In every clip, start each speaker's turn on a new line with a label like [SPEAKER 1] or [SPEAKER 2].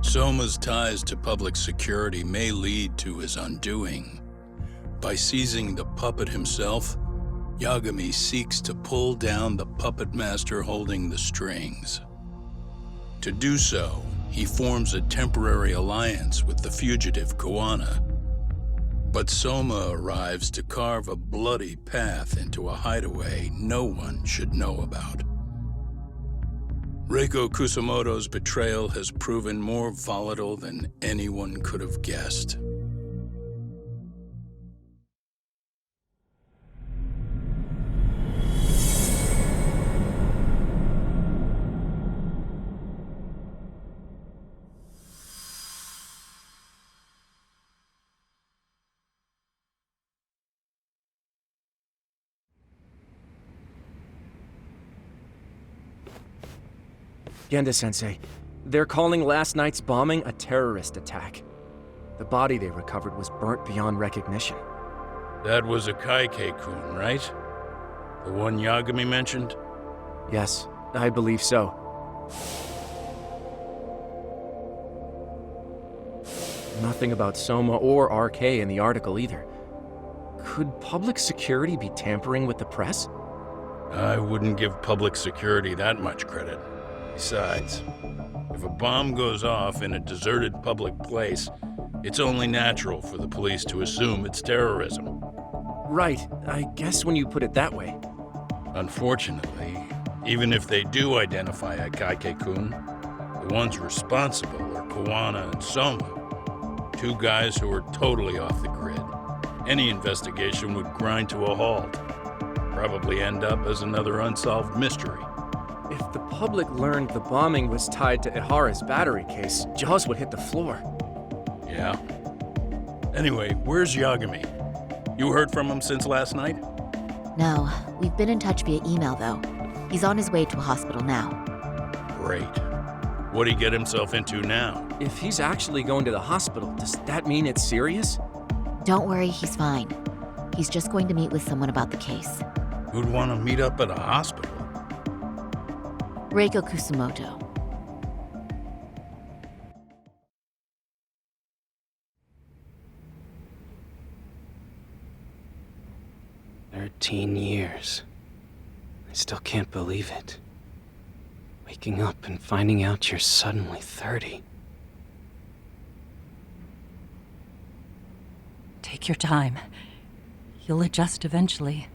[SPEAKER 1] Soma's ties to public security may lead to his undoing. By seizing the puppet himself, Yagami seeks to pull down the puppet master holding the strings. To do so, he forms a temporary alliance with the fugitive Koana. But Soma arrives to carve a bloody path into a hideaway no one should know about. Reiko Kusamoto's betrayal has proven more volatile than anyone could have guessed.
[SPEAKER 2] Genda-sensei, they're calling last night's bombing a terrorist attack. The body they recovered was burnt beyond recognition.
[SPEAKER 1] That was a Kaike-kun, right? The one Yagami mentioned?
[SPEAKER 2] Yes, I believe so. Nothing about Soma or RK in the article either. Could public security be tampering with the press?
[SPEAKER 1] I wouldn't give public security that much credit. Besides, if a bomb goes off in a deserted public place, it's only natural for the police to assume it's terrorism.
[SPEAKER 2] Right, I guess when you put it that way.
[SPEAKER 1] Unfortunately, even if they do identify a Kaike-kun, the ones responsible are Koana and Soma, two guys who are totally off the grid. Any investigation would grind to a halt, probably end up as another unsolved mystery.
[SPEAKER 2] If the public learned the bombing was tied to Ihara's battery case, jaws would hit the floor.
[SPEAKER 1] Yeah. Anyway, where's Yagami? You heard from him since last night?
[SPEAKER 3] No, we've been in touch via email though. He's on his way to a hospital now.
[SPEAKER 1] Great. What'd he get himself into now?
[SPEAKER 2] If he's actually going to the hospital, does that mean it's serious?
[SPEAKER 3] Don't worry, he's fine. He's just going to meet with someone about the case.
[SPEAKER 1] Who'd want to meet up at a hospital?
[SPEAKER 3] Reiko Kusamoto.
[SPEAKER 4] "13 years. I still can't believe it. Waking up and finding out you're suddenly 30.
[SPEAKER 5] Take your time. You'll adjust eventually.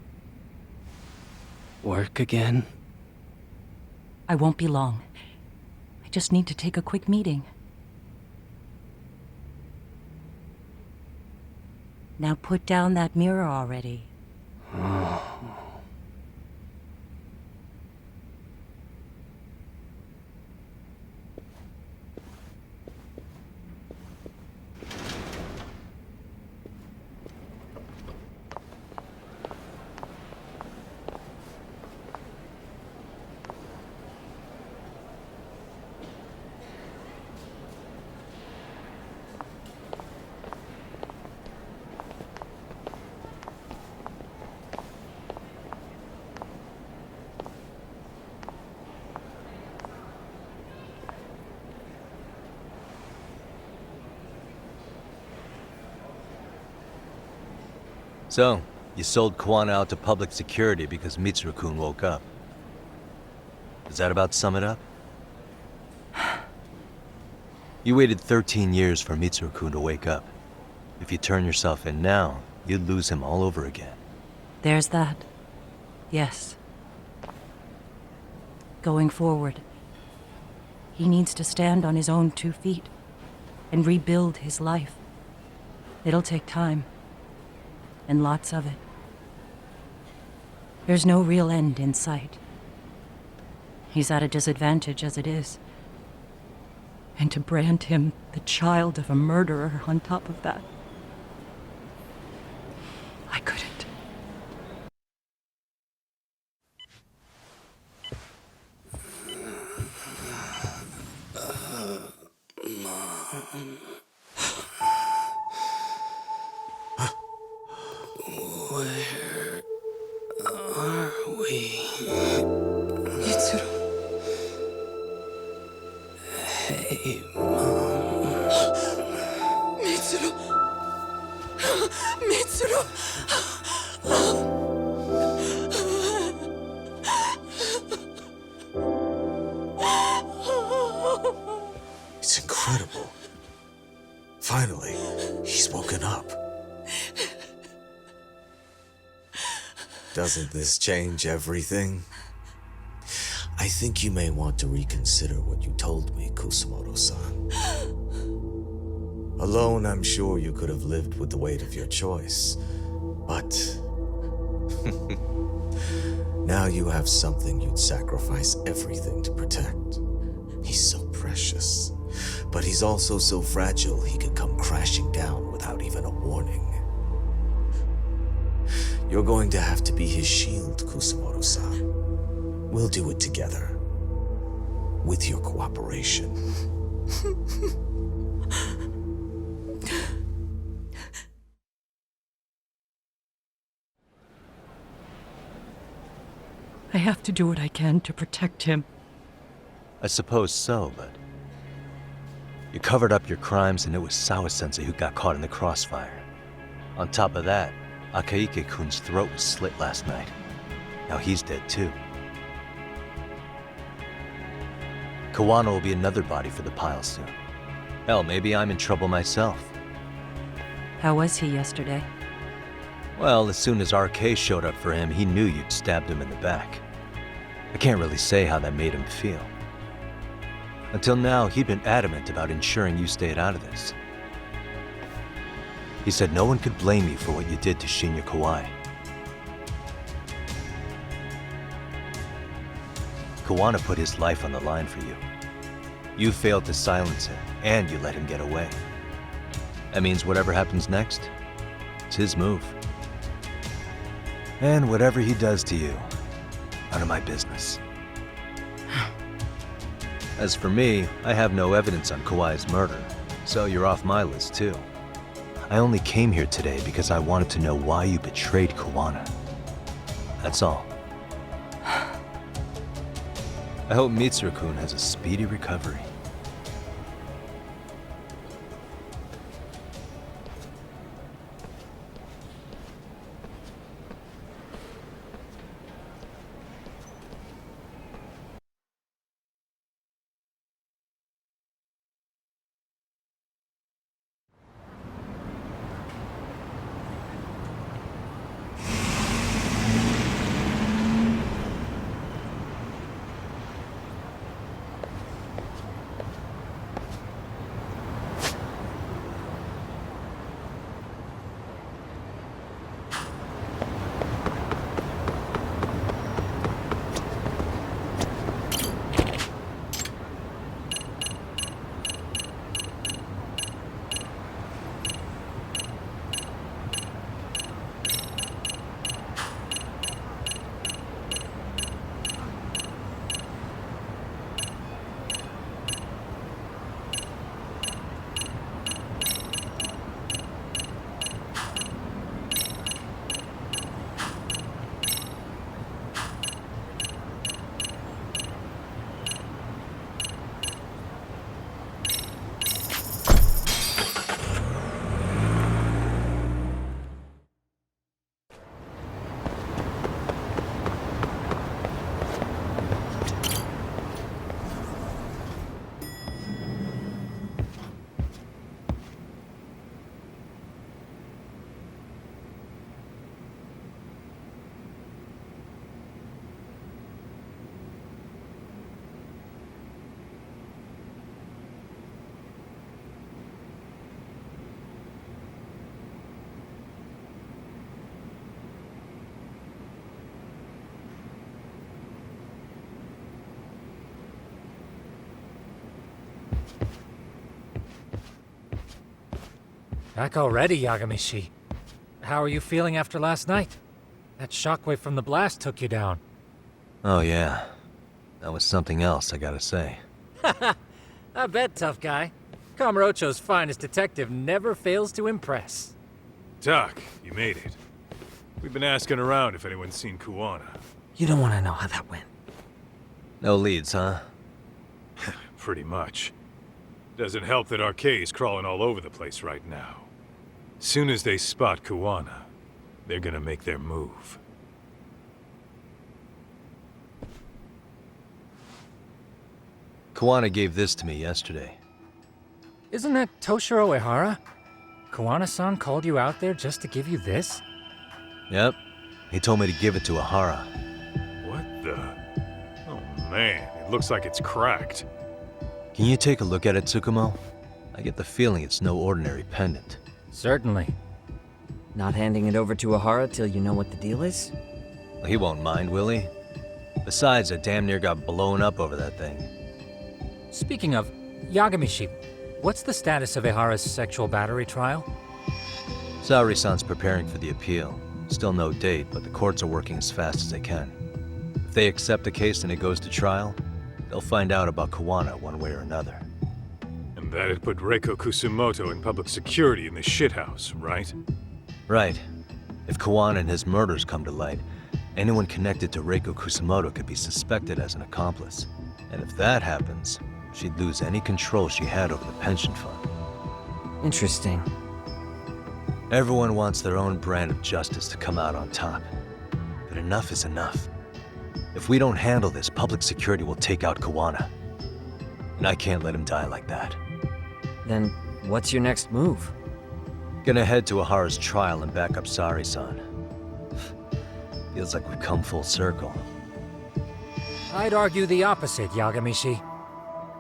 [SPEAKER 4] Work again?
[SPEAKER 5] I won't be long. I just need to take a quick meeting. Now put down that mirror already.
[SPEAKER 4] Oh.
[SPEAKER 6] So, you sold Koana out to public security because Mitsuru-kun woke up. Does that about sum it up? You waited 13 years for Mitsuru-kun to wake up. If you turn yourself in now, you'd lose him all over again.
[SPEAKER 5] There's that. Yes. Going forward, he needs to stand on his own 2 feet and rebuild his life. It'll take time. And lots of it. There's no real end in sight. He's at a disadvantage as it is. And to brand him the child of a murderer on top of that, I couldn't.
[SPEAKER 4] Mom. Where are we?
[SPEAKER 5] Mitsuru.
[SPEAKER 4] Hey, Mom.
[SPEAKER 7] Mitsuru!
[SPEAKER 8] It's incredible. Finally, he's woken up. Doesn't this change everything? I think you may want to reconsider what you told me, Kusumoto-san. Alone, I'm sure you could have lived with the weight of your choice, but now you have something you'd sacrifice everything to protect. He's so precious, but he's also so fragile he could come crashing down without even a warning. You're going to have to be his shield, Kusumoto-san. We'll do it together. With your cooperation.
[SPEAKER 5] I have to do what I can to protect him.
[SPEAKER 6] I suppose so, but... You covered up your crimes and it was Sawa-sensei who got caught in the crossfire. On top of that, Akaike-kun's throat was slit last night. Now he's dead too. Kawano will be another body for the pile soon. Hell, maybe I'm in trouble myself.
[SPEAKER 5] How was he yesterday?
[SPEAKER 6] Well, as soon as RK showed up for him, he knew you'd stabbed him in the back. I can't really say how that made him feel. Until now, he'd been adamant about ensuring you stayed out of this. He said no one could blame you for what you did to Shinya Kawai. Kawano put his life on the line for you. You failed to silence him, and you let him get away. That means whatever happens next, it's his move. And whatever he does to you, none of my business. As for me, I have no evidence on Kawai's murder, so you're off my list too. I only came here today because I wanted to know why you betrayed Kawano. That's all. I hope Mitsuru-kun has a speedy recovery.
[SPEAKER 9] Back already, Yagamishi. How are you feeling after last night? That shockwave from the blast took you down.
[SPEAKER 6] Oh yeah. That was something else, I gotta say.
[SPEAKER 9] I bet, tough guy. Kamurocho's finest detective never fails to impress.
[SPEAKER 10] Doc, you made it. We've been asking around if anyone's seen Kuwana.
[SPEAKER 4] You don't want to know how that went.
[SPEAKER 6] No leads, huh?
[SPEAKER 10] Pretty much. Doesn't help that RK's crawling all over the place right now. Soon as they spot Kuwana, they're gonna make their move.
[SPEAKER 6] Kuwana gave this to me yesterday.
[SPEAKER 9] Isn't that Toshiro Ehara? Kuwana-san called you out there just to give you this?
[SPEAKER 6] Yep. He told me to give it to Ehara.
[SPEAKER 10] What the? Oh man, it looks like it's cracked.
[SPEAKER 6] Can you take a look at it, Tsukumo? I get the feeling it's no ordinary pendant.
[SPEAKER 9] Certainly.
[SPEAKER 7] Not handing it over to Ehara till you know what the deal is?
[SPEAKER 6] He won't mind, will he? Besides, I damn near got blown up over that thing.
[SPEAKER 9] Speaking of, Yagamishi, what's the status of Ehara's sexual battery trial?
[SPEAKER 6] Saori-san's preparing for the appeal. Still no date, but the courts are working as fast as they can. If they accept the case and it goes to trial, they'll find out about Kuwana one way or another.
[SPEAKER 10] And that'd put Reiko Kusumoto in public security in the shithouse, right?
[SPEAKER 6] Right. If Kuwana and his murders come to light, anyone connected to Reiko Kusumoto could be suspected as an accomplice. And if that happens, she'd lose any control she had over the pension fund.
[SPEAKER 7] Interesting.
[SPEAKER 6] Everyone wants their own brand of justice to come out on top. But enough is enough. If we don't handle this, public security will take out Kuwana. And I can't let him die like that.
[SPEAKER 7] Then what's your next move?
[SPEAKER 6] Gonna head to Ahara's trial and back up Saori-san. Feels like we've come full circle.
[SPEAKER 9] I'd argue the opposite, Yagamishi.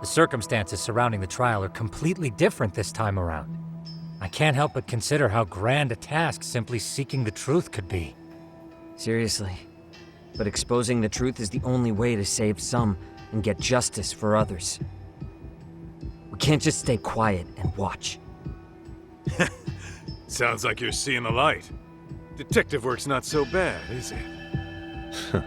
[SPEAKER 9] The circumstances surrounding the trial are completely different this time around. I can't help but consider how grand a task simply seeking the truth could be.
[SPEAKER 7] Seriously. But exposing the truth is the only way to save some and get justice for others. We can't just stay quiet and watch.
[SPEAKER 10] Sounds like you're seeing the light. Detective work's not so bad, is it?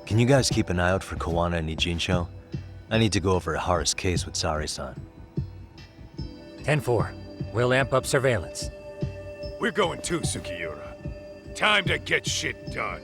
[SPEAKER 6] Can you guys keep an eye out for Kuwana and Ijincho? I need to go over Ahara's case with Saori-san.
[SPEAKER 9] 10-4. We'll amp up surveillance.
[SPEAKER 10] We're going too, Sukiura. Time to get shit done.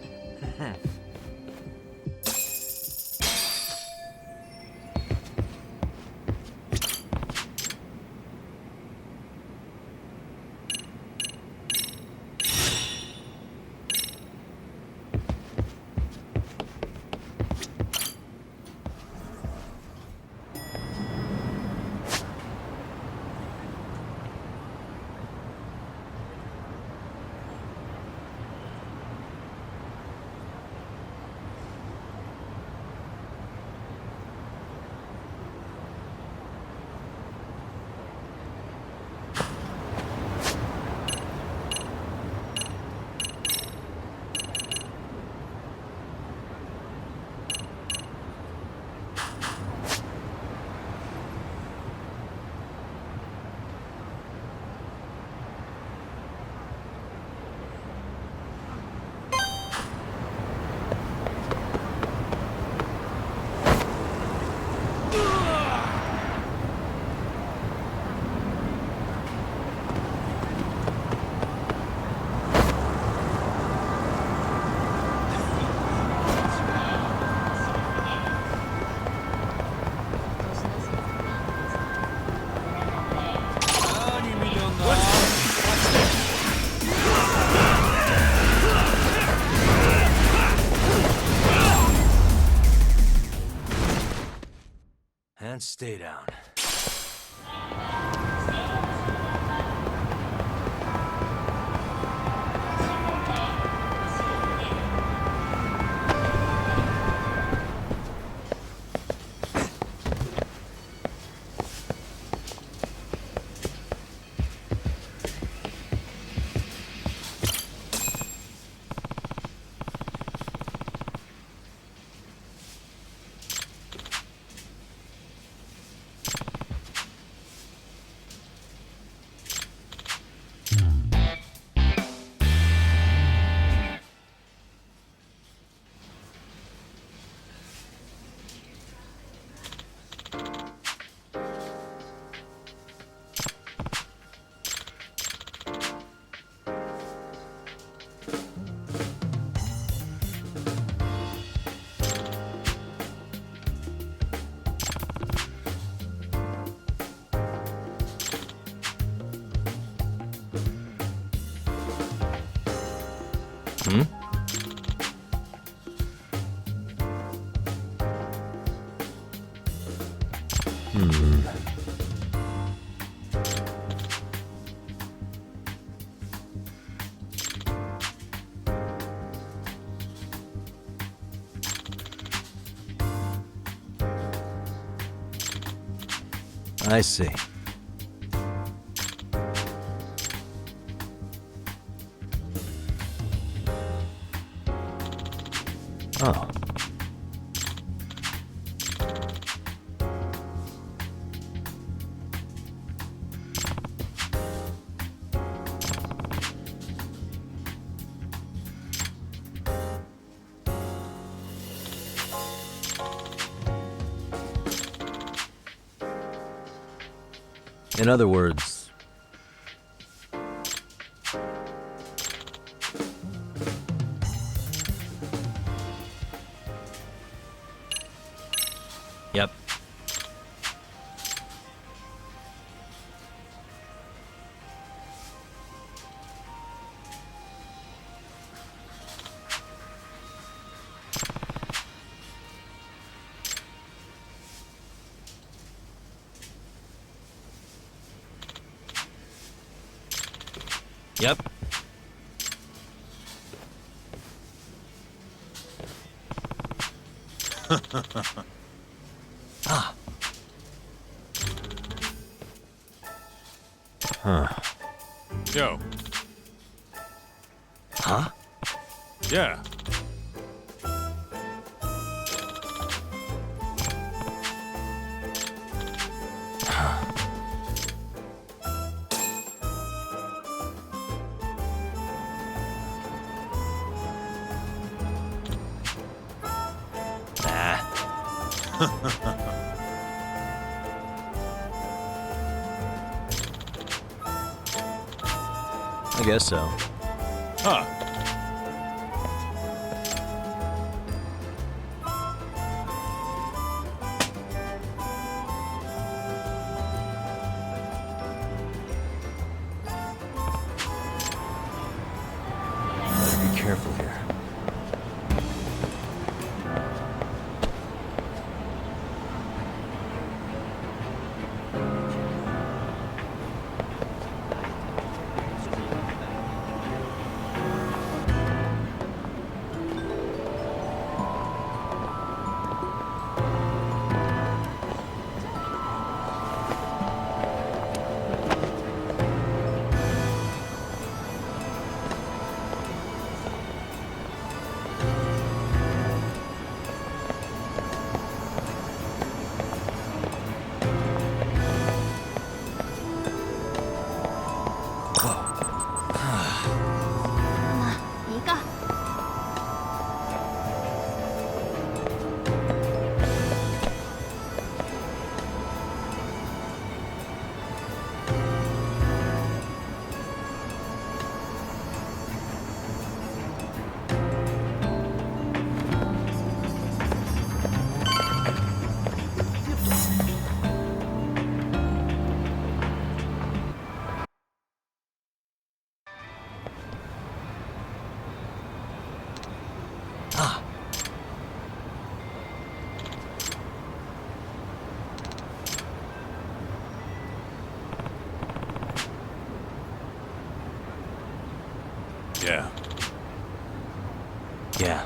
[SPEAKER 6] And stay down. Hmm? I see. Oh. In other words, yep. Yep. Ah. Huh.
[SPEAKER 10] Yo.
[SPEAKER 6] Huh?
[SPEAKER 10] Yeah.
[SPEAKER 6] I guess so.
[SPEAKER 10] Huh.
[SPEAKER 6] Better be careful here.
[SPEAKER 10] Yeah.
[SPEAKER 6] Yeah.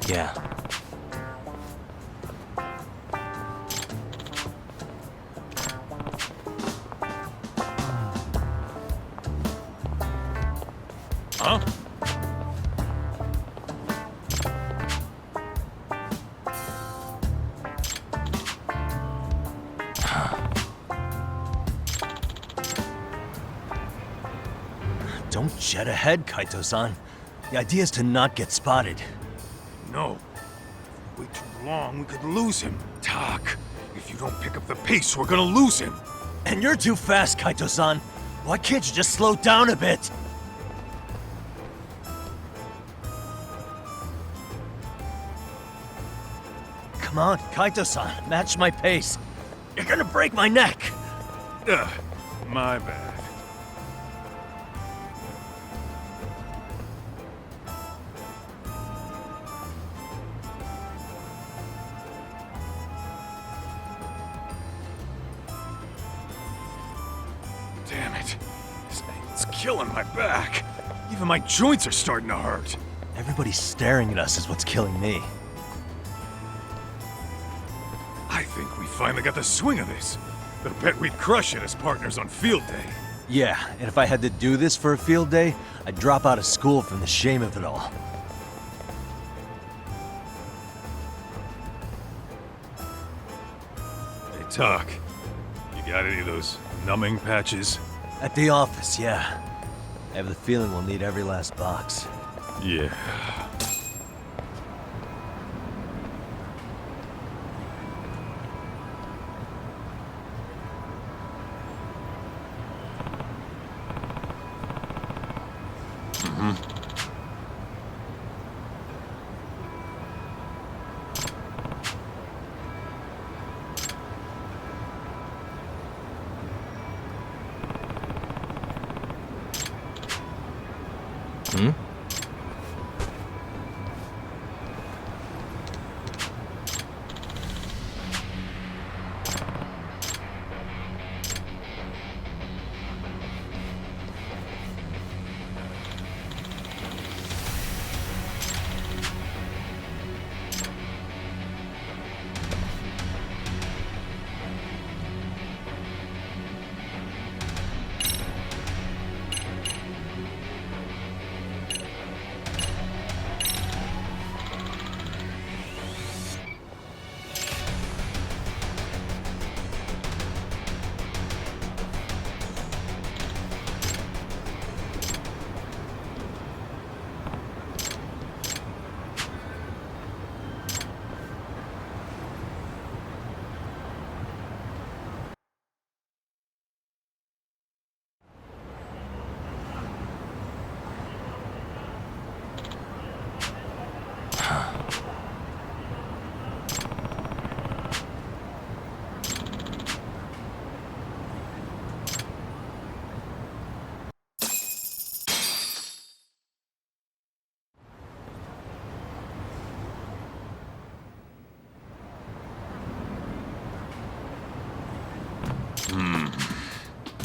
[SPEAKER 6] Yeah.
[SPEAKER 10] Huh?
[SPEAKER 6] Don't jet ahead, Kaito-san. The idea is to not get spotted.
[SPEAKER 10] No. If we wait too long, we could lose him. Tak, if you don't pick up the pace, we're gonna lose him.
[SPEAKER 6] And you're too fast, Kaito-san. Why can't you just slow down a bit? Come on, Kaito-san, match my pace. You're gonna break my neck.
[SPEAKER 10] My bad. Damn it. This thing's killing my back. Even my joints are starting to hurt.
[SPEAKER 6] Everybody staring at us is what's killing me.
[SPEAKER 10] I think we finally got the swing of this. I bet we'd crush it as partners on field day.
[SPEAKER 6] Yeah, and if I had to do this for a field day, I'd drop out of school from the shame of it all.
[SPEAKER 10] Hey, Talk. You got any of those numbing patches?
[SPEAKER 6] At the office, yeah. I have the feeling we'll need every last box.
[SPEAKER 10] Yeah.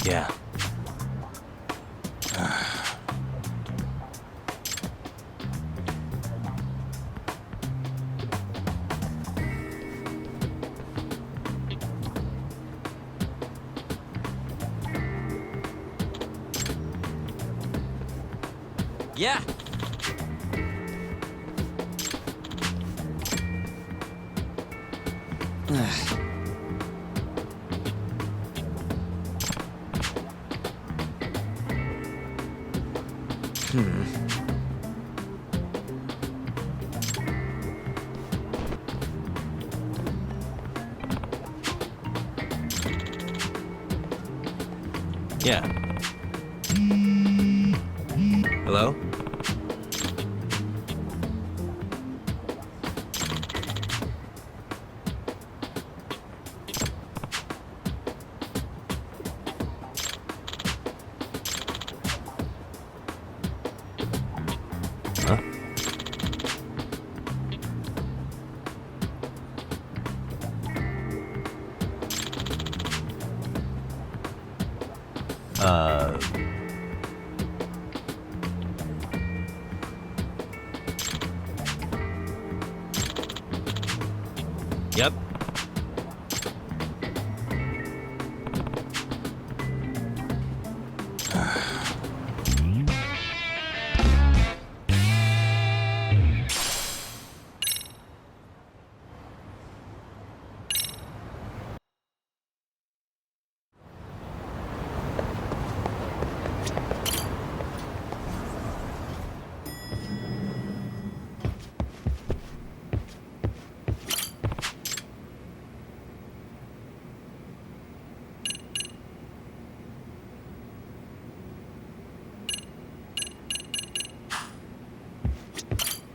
[SPEAKER 6] Yeah.
[SPEAKER 7] Yeah.
[SPEAKER 6] Yeah. Hello? Huh? Yep.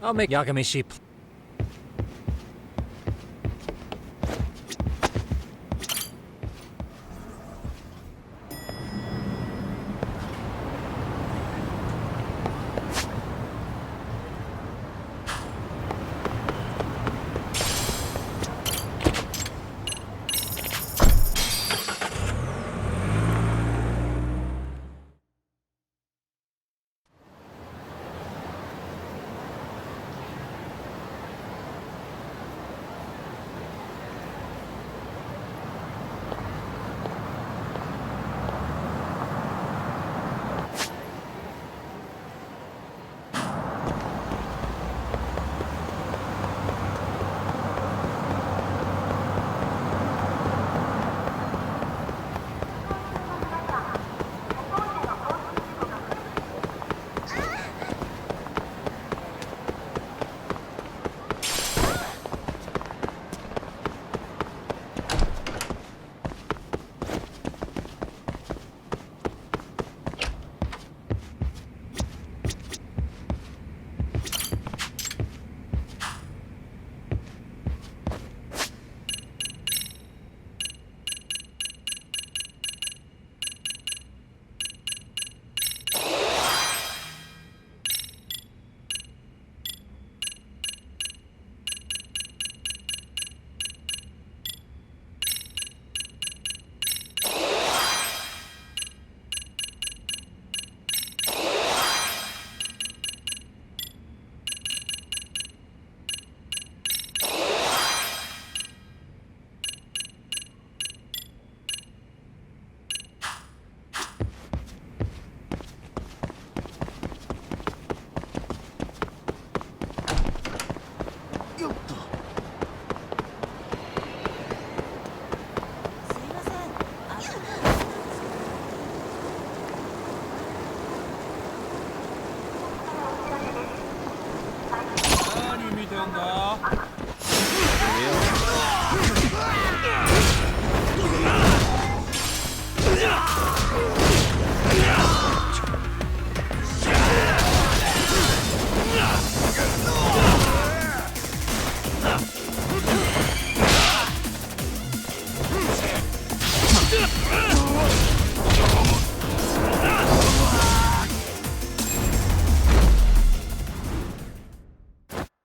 [SPEAKER 9] I'll make Yagami-shi.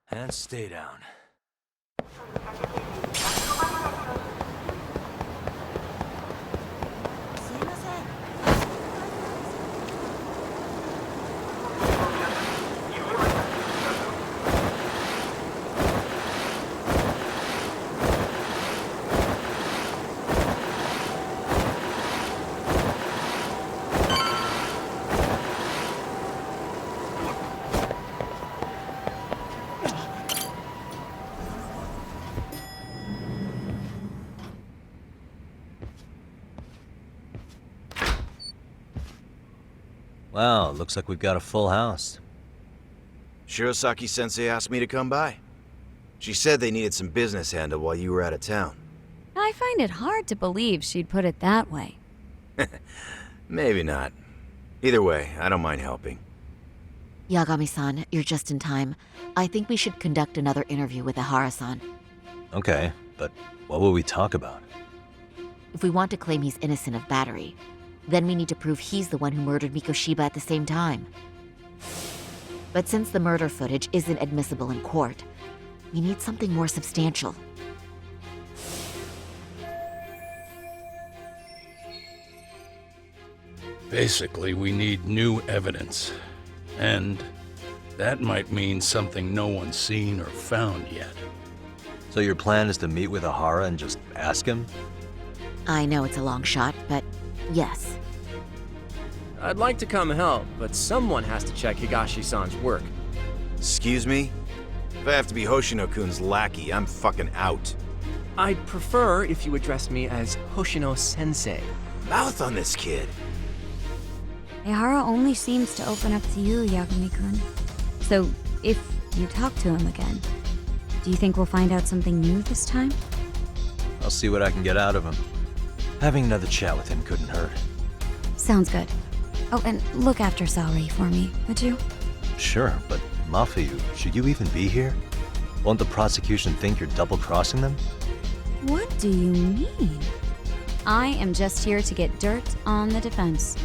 [SPEAKER 6] And stay down. Wow, looks like we've got a full house.
[SPEAKER 11] Shirosaki-sensei asked me to come by. She said they needed some business handled while you were out of town.
[SPEAKER 12] I find it hard to believe she'd put it that way.
[SPEAKER 11] Maybe not. Either way, I don't mind helping.
[SPEAKER 3] Yagami-san, you're just in time. I think we should conduct another interview with Ihara-san.
[SPEAKER 6] Okay, but what will we talk about?
[SPEAKER 3] If we want to claim he's innocent of battery, then we need to prove he's the one who murdered Mikoshiba at the same time. But since the murder footage isn't admissible in court, we need something more substantial.
[SPEAKER 1] Basically, we need new evidence. And that might mean something no one's seen or found yet.
[SPEAKER 6] So your plan is to meet with Ihara and just ask him?
[SPEAKER 3] I know it's a long shot, but yes.
[SPEAKER 2] I'd like to come help, but someone has to check Higashi-san's work.
[SPEAKER 11] Excuse me? If I have to be Hoshino-kun's lackey, I'm fucking out.
[SPEAKER 2] I'd prefer if you addressed me as Hoshino-sensei.
[SPEAKER 11] Mouth on this kid.
[SPEAKER 12] Ihara only seems to open up to you, Yagami-kun. So, if you talk to him again, do you think we'll find out something new this time?
[SPEAKER 6] I'll see what I can get out of him. Having another chat with him couldn't hurt.
[SPEAKER 12] Sounds good. Oh, and look after Saori for me, would you?
[SPEAKER 6] Sure, but Mafuyu, should you even be here? Won't the prosecution think you're double-crossing them?
[SPEAKER 12] What do you mean? I am just here to get dirt on the defense.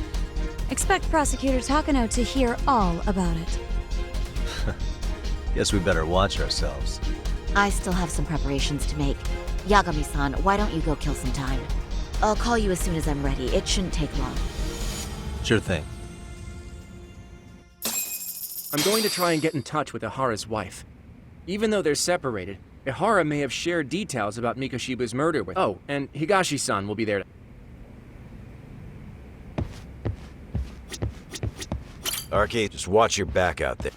[SPEAKER 12] Expect Prosecutor Takano to hear all about it.
[SPEAKER 6] Guess we better watch ourselves.
[SPEAKER 3] I still have some preparations to make. Yagami-san, why don't you go kill some time? I'll call you as soon as I'm ready. It shouldn't take long.
[SPEAKER 6] Sure thing.
[SPEAKER 2] I'm going to try and get in touch with Ihara's wife. Even though they're separated, Ihara may have shared details about Mikoshiba's murder with— Oh, and Higashi-san will be there.
[SPEAKER 11] Arcade, just watch your back out there.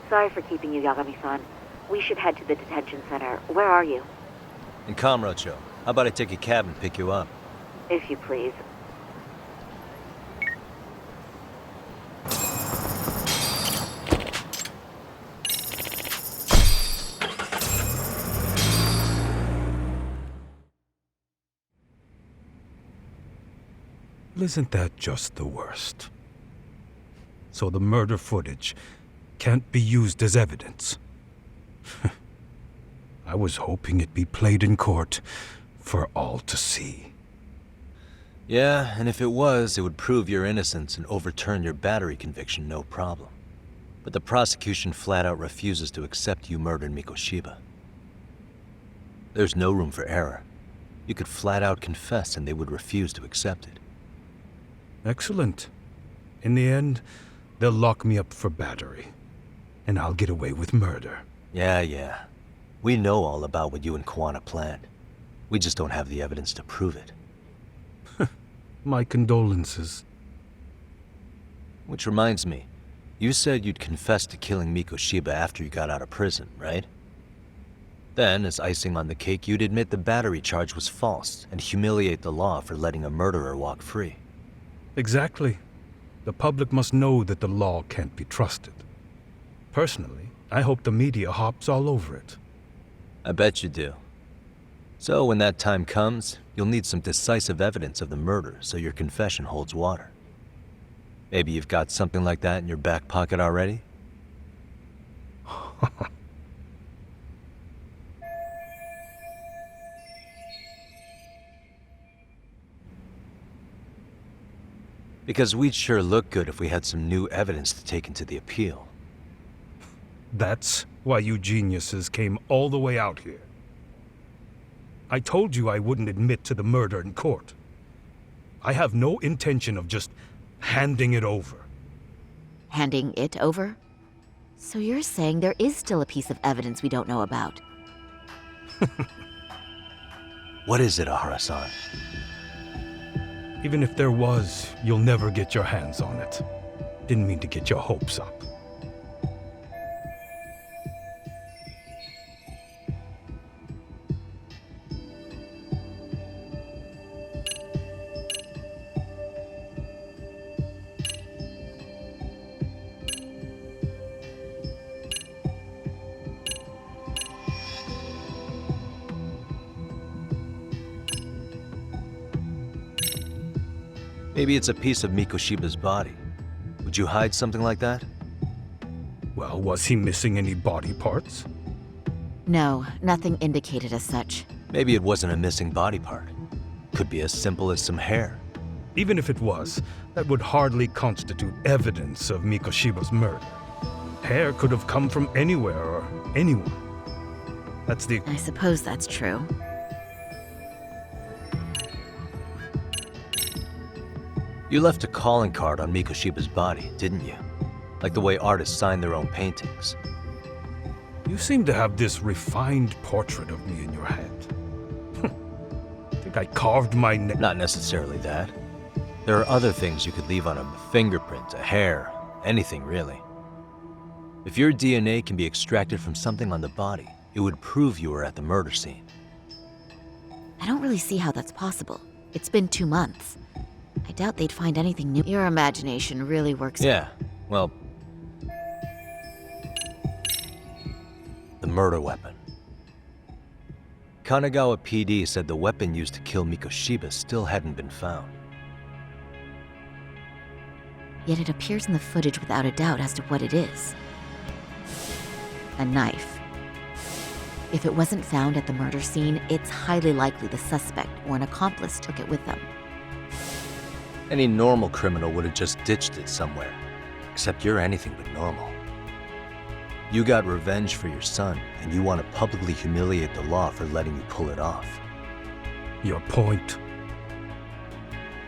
[SPEAKER 3] Sorry for keeping you, Yagami-san. We should head to the detention center. Where are you?
[SPEAKER 6] In Kamurocho. How about I take a cab and pick you up?
[SPEAKER 3] If you please.
[SPEAKER 10] Isn't that just the worst? So the murder footage can't be used as evidence. I was hoping it'd be played in court for all to see.
[SPEAKER 6] Yeah, and if it was, it would prove your innocence and overturn your battery conviction, no problem. But the prosecution flat out refuses to accept you murdered Mikoshiba. There's no room for error. You could flat out confess and they would refuse to accept it.
[SPEAKER 10] Excellent. In the end, they'll lock me up for battery, and I'll get away with murder.
[SPEAKER 6] Yeah. We know all about what you and Kwana planned. We just don't have the evidence to prove it.
[SPEAKER 10] My condolences.
[SPEAKER 6] Which reminds me, you said you'd confess to killing Mikoshiba after you got out of prison, right? Then, as icing on the cake, you'd admit the battery charge was false and humiliate the law for letting a murderer walk free.
[SPEAKER 10] Exactly. The public must know that the law can't be trusted. Personally, I hope the media hops all over it.
[SPEAKER 6] I bet you do. So when that time comes, you'll need some decisive evidence of the murder so your confession holds water. Maybe you've got something like that in your back pocket already? Because we'd sure look good if we had some new evidence to take into the appeal.
[SPEAKER 10] That's why you geniuses came all the way out here. I told you I wouldn't admit to the murder in court. I have no intention of just handing it over.
[SPEAKER 3] Handing it over? So you're saying there is still a piece of evidence we don't know about?
[SPEAKER 6] What is it, Ahara-san?
[SPEAKER 10] Even if there was, you'll never get your hands on it. Didn't mean to get your hopes up.
[SPEAKER 6] Maybe it's a piece of Mikoshiba's body. Would you hide something like that?
[SPEAKER 10] Well, was he missing any body parts?
[SPEAKER 3] No, nothing indicated as such.
[SPEAKER 6] Maybe it wasn't a missing body part. Could be as simple as some hair.
[SPEAKER 10] Even if it was, that would hardly constitute evidence of Mikoshiba's murder. Hair could have come from anywhere or anyone. That's the...
[SPEAKER 3] I suppose that's true.
[SPEAKER 6] You left a calling card on Mikoshiba's body, didn't you? Like the way artists sign their own paintings.
[SPEAKER 10] You seem to have this refined portrait of me in your head. Think I carved my neck?
[SPEAKER 6] Not necessarily that. There are other things you could leave on a fingerprint, a hair, anything really. If your DNA can be extracted from something on the body, it would prove you were at the murder scene.
[SPEAKER 3] I don't really see how that's possible. It's been 2 months. I doubt they'd find anything new. Your imagination really works.
[SPEAKER 6] Yeah, well... the murder weapon. Kanagawa PD said the weapon used to kill Mikoshiba still hadn't been found.
[SPEAKER 3] Yet it appears in the footage without a doubt as to what it is. A knife. If it wasn't found at the murder scene, it's highly likely the suspect or an accomplice took it with them.
[SPEAKER 6] Any normal criminal would have just ditched it somewhere. Except you're anything but normal. You got revenge for your son, and you want to publicly humiliate the law for letting you pull it off.
[SPEAKER 10] Your point?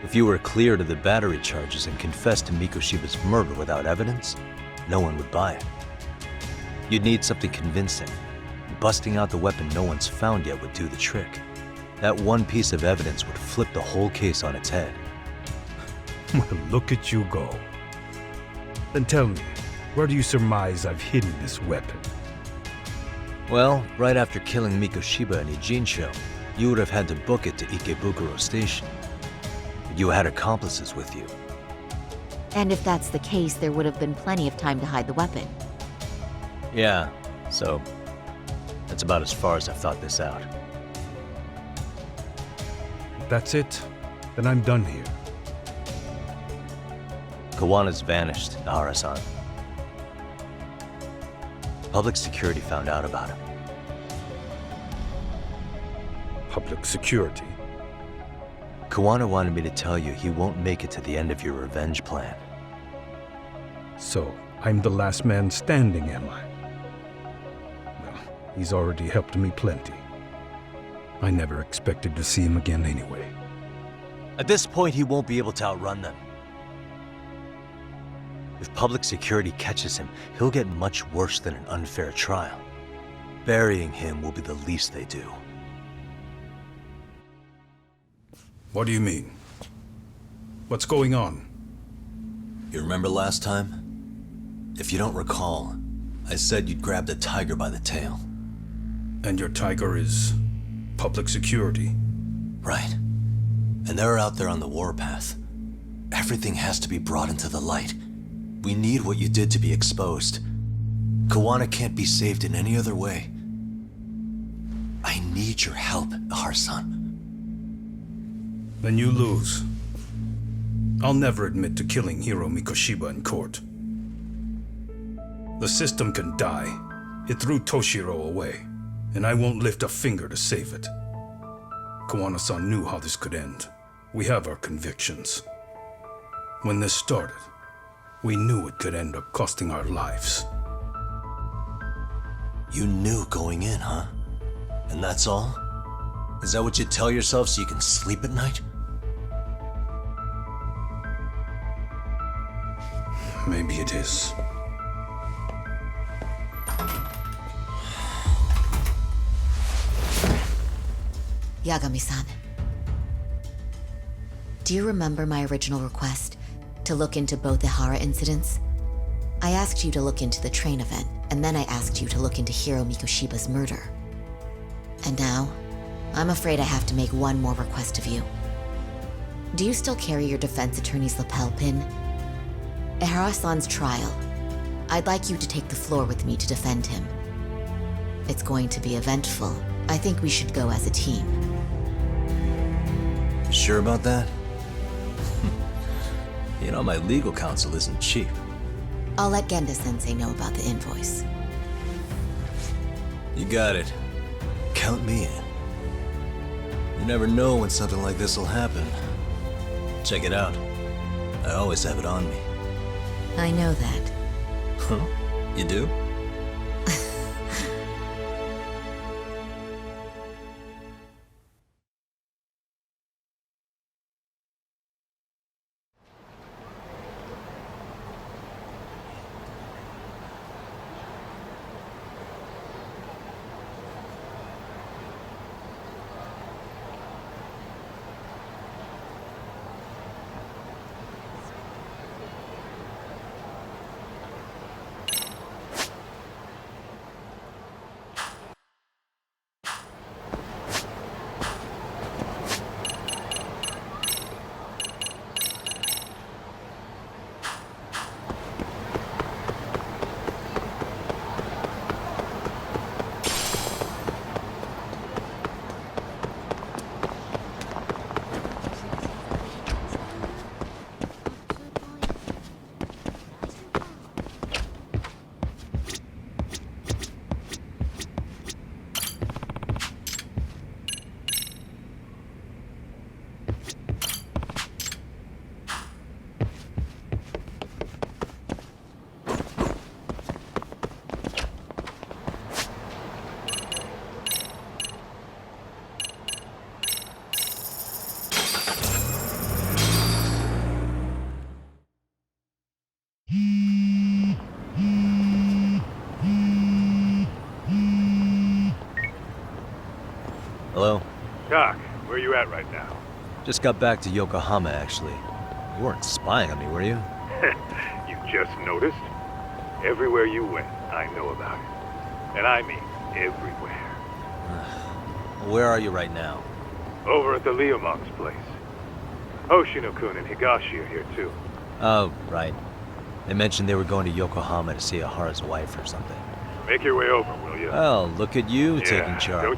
[SPEAKER 6] If you were cleared of the battery charges and confessed to Mikoshiba's murder without evidence, no one would buy it. You'd need something convincing. Busting out the weapon no one's found yet would do the trick. That one piece of evidence would flip the whole case on its head.
[SPEAKER 10] Well, look at you go. Then tell me, Where do you surmise I've hidden this weapon?
[SPEAKER 6] Well, right after killing Mikoshiba and Ijincho, you would have had to book it to Ikebukuro Station. But you had accomplices with you.
[SPEAKER 3] And if that's the case, there would have been plenty of time to hide the weapon.
[SPEAKER 6] Yeah, so that's about as far as I've thought this out.
[SPEAKER 10] If that's it, then I'm done here.
[SPEAKER 6] Kawana's vanished, Nahara-san. Public security found out about him.
[SPEAKER 10] Public security?
[SPEAKER 6] Kawana wanted me to tell you he won't make it to the end of your revenge plan.
[SPEAKER 10] So, I'm the last man standing, am I? Well, he's already helped me plenty. I never expected to see him again anyway.
[SPEAKER 6] At this point, he won't be able to outrun them. If public security catches him, he'll get much worse than an unfair trial. Burying him will be the least they do.
[SPEAKER 10] What do you mean? What's going on?
[SPEAKER 13] You remember last time? If you don't recall, I said you'd grab the tiger by the tail.
[SPEAKER 10] And your tiger is public security?
[SPEAKER 13] Right. And they're out there on the warpath. Everything has to be brought into the light. We need what you did to be exposed. Kawana can't be saved in any other way. I need your help, Nahara-san.
[SPEAKER 10] Then you lose. I'll never admit to killing Hiro Mikoshiba in court. The system can die. It threw Toshiro away, and I won't lift a finger to save it. Kawana-san knew how this could end. We have our convictions. When this started, we knew it could end up costing our lives.
[SPEAKER 13] You knew going in, huh? And that's all? Is that what you tell yourself so you can sleep at night?
[SPEAKER 10] Maybe it is.
[SPEAKER 3] Yagami-san. Do you remember my original request to look into both the Hara incidents? I asked you to look into the train event, and then I asked you to look into Hiro Mikoshiba's murder. And now, I'm afraid I have to make one more request of you. Do you still carry your defense attorney's lapel pin? At Hara-san's trial, I'd like you to take the floor with me to defend him. It's going to be eventful. I think we should go as a team.
[SPEAKER 13] You sure about that? You know, my legal counsel isn't cheap.
[SPEAKER 3] I'll let Genda-sensei know about the invoice.
[SPEAKER 13] You got it. Count me in. You never know when something like this will happen. Check it out. I always have it on me.
[SPEAKER 3] I know that.
[SPEAKER 13] Huh? You do?
[SPEAKER 6] Hello?
[SPEAKER 14] Doc, where are you at right now?
[SPEAKER 6] Just got back to Yokohama, actually. You weren't spying on me, were you?
[SPEAKER 14] You just noticed? Everywhere you went, I know about it. And I mean everywhere.
[SPEAKER 6] Where are you right now?
[SPEAKER 14] Over at the Leomong's place. Hoshino-kun and Higashi are here too.
[SPEAKER 6] Oh, right. They mentioned they were going to Yokohama to see Ahara's wife or something.
[SPEAKER 14] Make your way over, will you?
[SPEAKER 6] Well, look at you taking charge.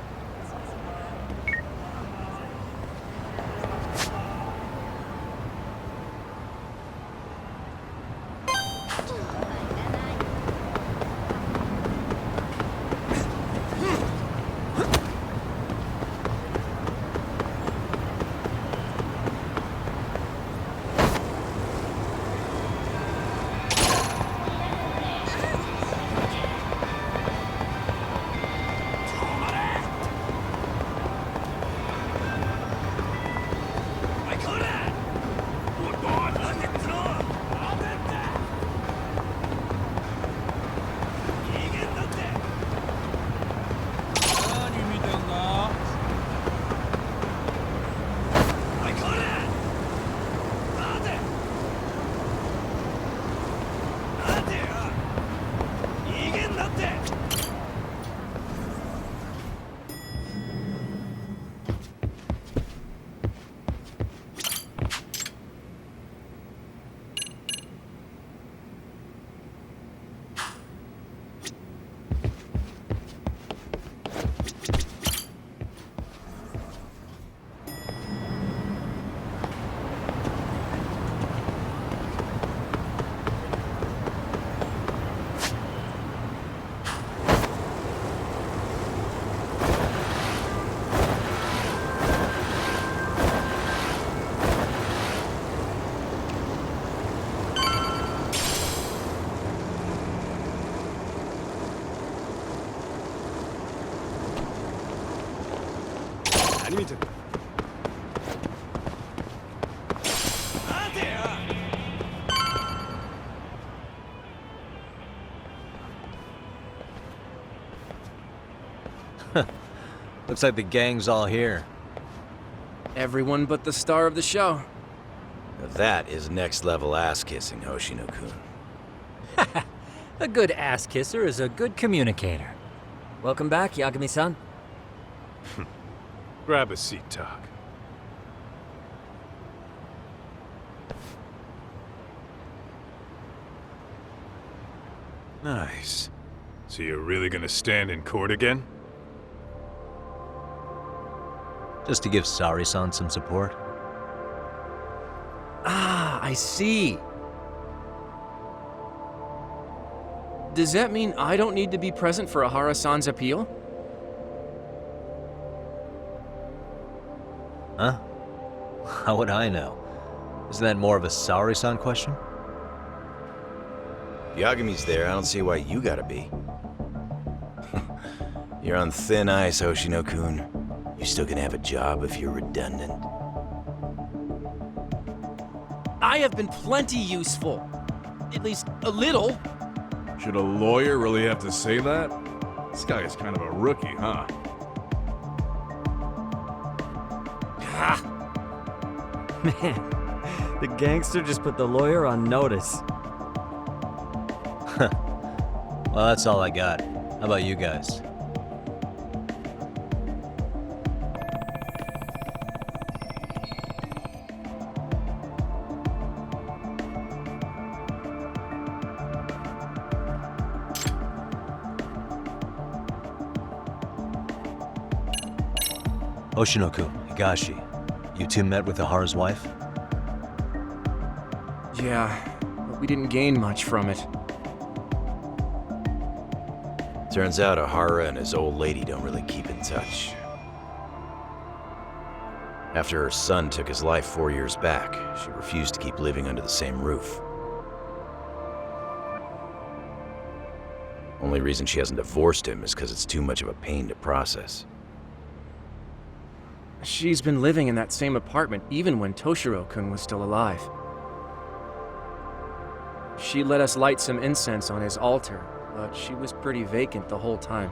[SPEAKER 6] Looks like the gang's all here.
[SPEAKER 2] Everyone but the star of the show.
[SPEAKER 11] Now that is next level ass kissing, Hoshino-kun.
[SPEAKER 9] A good ass kisser is a good communicator.
[SPEAKER 7] Welcome back, Yagami-san.
[SPEAKER 14] Grab a seat, Tak. Nice. So you're really gonna stand in court again?
[SPEAKER 6] Just to give Sari-san some support.
[SPEAKER 2] Ah, I see. Does that mean I don't need to be present for Ahara-san's appeal?
[SPEAKER 6] Huh? How would I know? Isn't that more of a Sari-san question?
[SPEAKER 11] Yagami's there, I don't see why you gotta be. You're on thin ice, Hoshino-kun. You're still gonna have a job if you're redundant.
[SPEAKER 2] I have been plenty useful. At least a little.
[SPEAKER 15] Should a lawyer really have to say that? This guy is kind of a rookie, huh?
[SPEAKER 7] Man, the gangster just put the lawyer on notice.
[SPEAKER 6] Well, that's all I got. How about you guys? Hoshino-kun, Higashi, you two met with Ahara's wife?
[SPEAKER 2] Yeah, but we didn't gain much from it.
[SPEAKER 11] Turns out Ahara and his old lady don't really keep in touch. After her son took his life 4 years back, she refused to keep living under the same roof. Only reason she hasn't divorced him is because it's too much of a pain to process.
[SPEAKER 2] She's been living in that same apartment even when Toshiro-kun was still alive. She let us light some incense on his altar, but she was pretty vacant the whole time.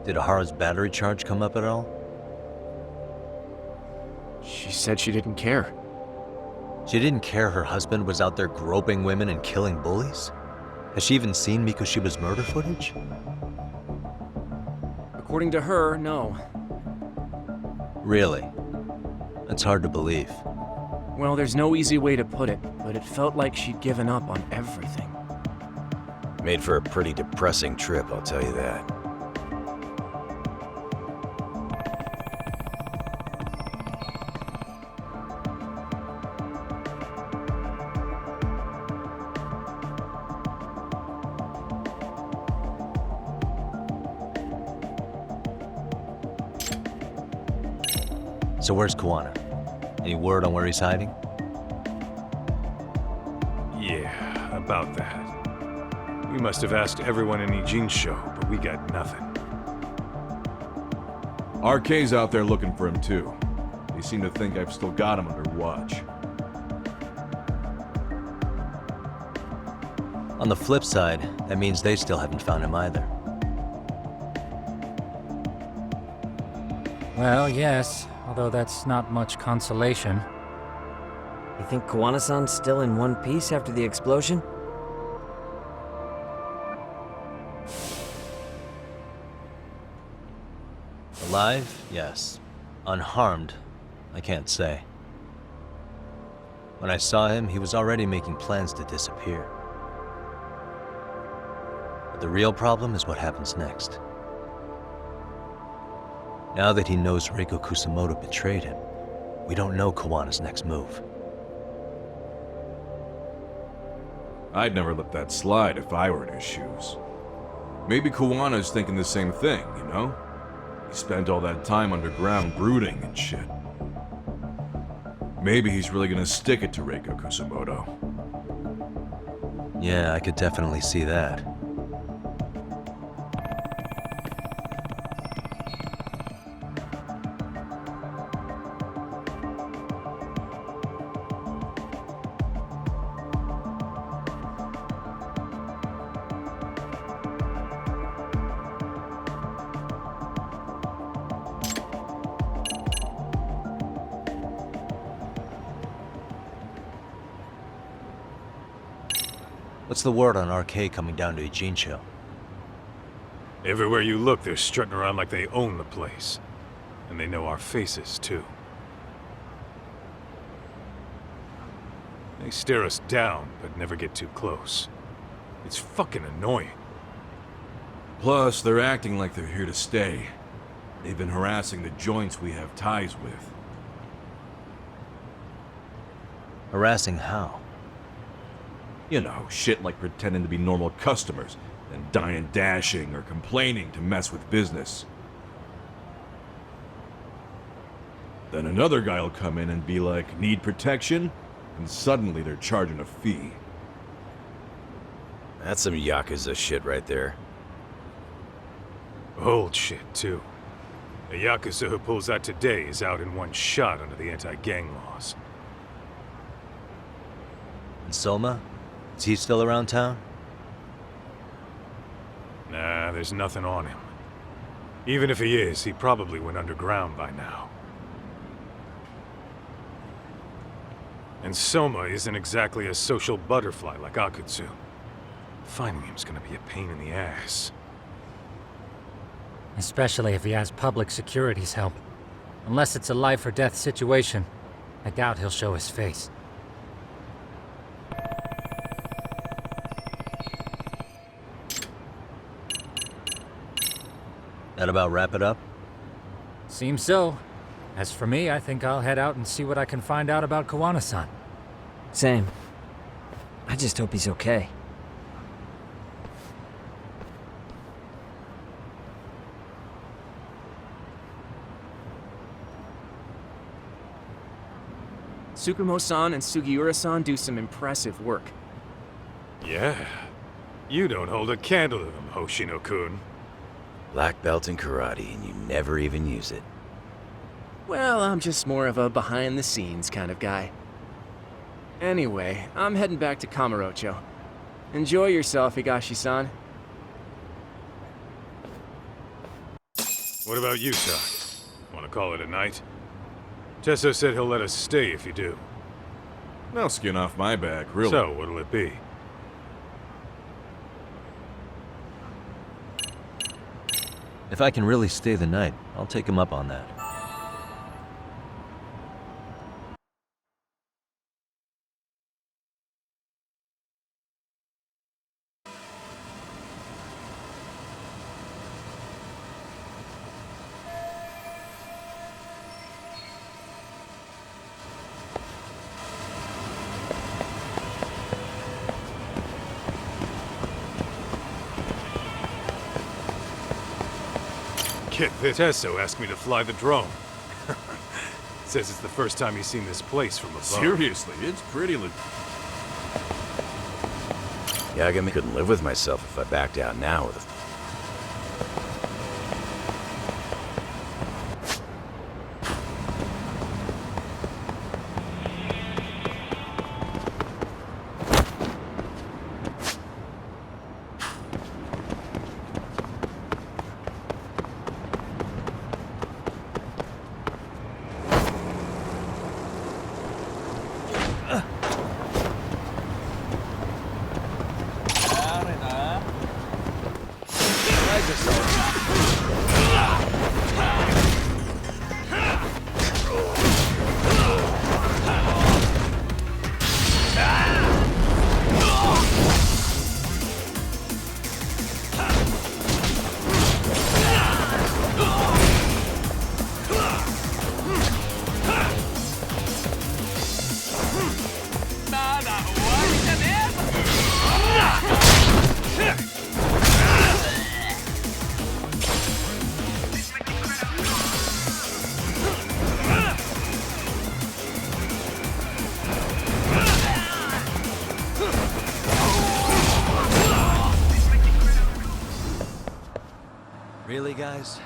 [SPEAKER 6] Did Ahara's battery charge come up at all?
[SPEAKER 2] She said she didn't care.
[SPEAKER 6] She didn't care her husband was out there groping women and killing bullies? Has she even seen Mikoshiba's murder footage?
[SPEAKER 2] According to her, no.
[SPEAKER 6] Really? That's hard to believe.
[SPEAKER 2] Well, there's no easy way to put it, but it felt like she'd given up on everything.
[SPEAKER 11] Made for a pretty depressing trip, I'll tell you that.
[SPEAKER 6] So where's Kawana? Any word on where he's hiding?
[SPEAKER 14] Yeah, about that. We must have asked everyone in Ijincho, but we got nothing.
[SPEAKER 15] RK's out there looking for him too. They seem to think I've still got him under watch.
[SPEAKER 6] On the flip side, that means they still haven't found him either.
[SPEAKER 9] Well, yes, although that's not much consolation.
[SPEAKER 7] You think Kawana-san's still in one piece after the explosion?
[SPEAKER 6] Alive? Yes. Unharmed? I can't say. When I saw him, he was already making plans to disappear. But the real problem is what happens next. Now that he knows Reiko Kusamoto betrayed him, we don't know Kawana's next move.
[SPEAKER 15] I'd never let that slide if I were in his shoes. Maybe Kawana's thinking the same thing, you know? He spent all that time underground brooding and shit. Maybe he's really gonna stick it to Reiko Kusamoto.
[SPEAKER 6] Yeah, I could definitely see that. What's the word on RK coming down to Ijincho?
[SPEAKER 14] Everywhere you look, they're strutting around like they own the place. And they know our faces, too. They stare us down, but never get too close. It's fucking annoying.
[SPEAKER 15] Plus, they're acting like they're here to stay. They've been harassing the joints we have ties with.
[SPEAKER 6] Harassing how?
[SPEAKER 15] You know, shit like pretending to be normal customers, then dying dashing or complaining to mess with business. Then another guy will come in and be like, need protection? And suddenly they're charging a fee.
[SPEAKER 11] That's some Yakuza shit right there.
[SPEAKER 14] Old shit, too. The Yakuza who pulls out today is out in one shot under the anti-gang laws.
[SPEAKER 6] And Soma? Is he still around town?
[SPEAKER 14] Nah, there's nothing on him. Even if he is, he probably went underground by now. And Soma isn't exactly a social butterfly like Akutsu. Finding him's gonna be a pain in the ass.
[SPEAKER 9] Especially if he has public security's help. Unless it's a life or death situation, I doubt he'll show his face.
[SPEAKER 6] That about wrap it up?
[SPEAKER 9] Seems so. As for me, I think I'll head out and see what I can find out about Kawana-san.
[SPEAKER 7] Same. I just hope he's okay.
[SPEAKER 2] Tsukumo-san and Sugiura-san do some impressive work.
[SPEAKER 14] Yeah. You don't hold a candle to them, Hoshino-kun.
[SPEAKER 11] Black belt in karate, and you never even use it.
[SPEAKER 2] Well, I'm just more of a behind-the-scenes kind of guy. Anyway, I'm heading back to Kamurocho. Enjoy yourself, Higashi-san.
[SPEAKER 14] What about you, Doc? Want to call it a night? Tesso said he'll let us stay if you do.
[SPEAKER 15] No skin off my back, really.
[SPEAKER 14] So, what'll it be?
[SPEAKER 6] If I can really stay the night, I'll take him up on that.
[SPEAKER 14] Kid Tesso asked me to fly the drone. Says it's the first time he's seen this place from above.
[SPEAKER 15] Seriously, it's pretty
[SPEAKER 11] Yagami couldn't live with myself if I backed out now with a...
[SPEAKER 6] Really, guys?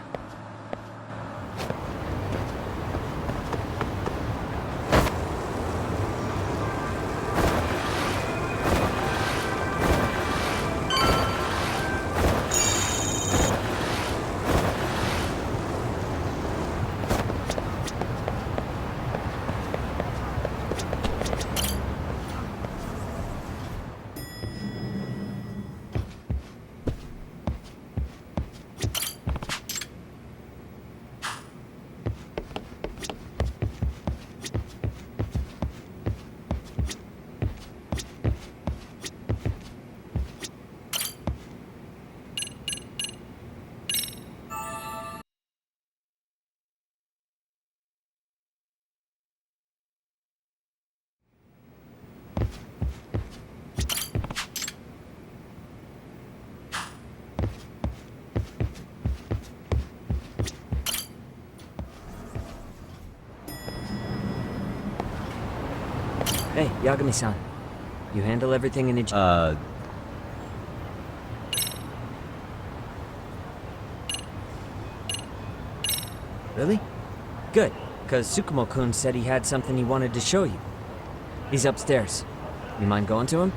[SPEAKER 7] Hey, Yagami-san. You handle everything in Really? Good, because Tsukumo-kun said he had something he wanted to show you. He's upstairs. You mind going to him?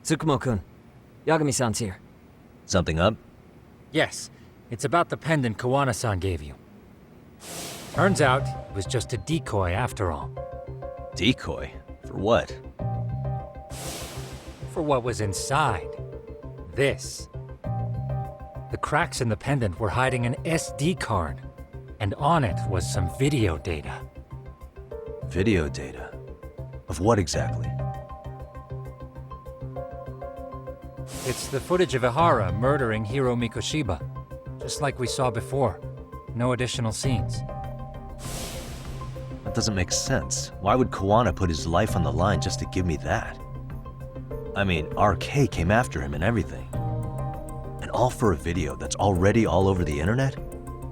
[SPEAKER 7] Tsukumo-kun, Yagami-san's here.
[SPEAKER 6] Something up?
[SPEAKER 9] Yes, it's about the pendant Kawana-san gave you. Turns out, it was just a decoy after all.
[SPEAKER 6] Decoy? For what?
[SPEAKER 9] For what was inside. This. The cracks in the pendant were hiding an SD card, and on it was some video data.
[SPEAKER 6] Video data? Of what exactly?
[SPEAKER 9] It's the footage of Ihara murdering Hiro Mikoshiba, just like we saw before. No additional scenes.
[SPEAKER 6] That doesn't make sense. Why would Kawana put his life on the line just to give me that? I mean, RK came after him and everything. And all for a video that's already all over the internet?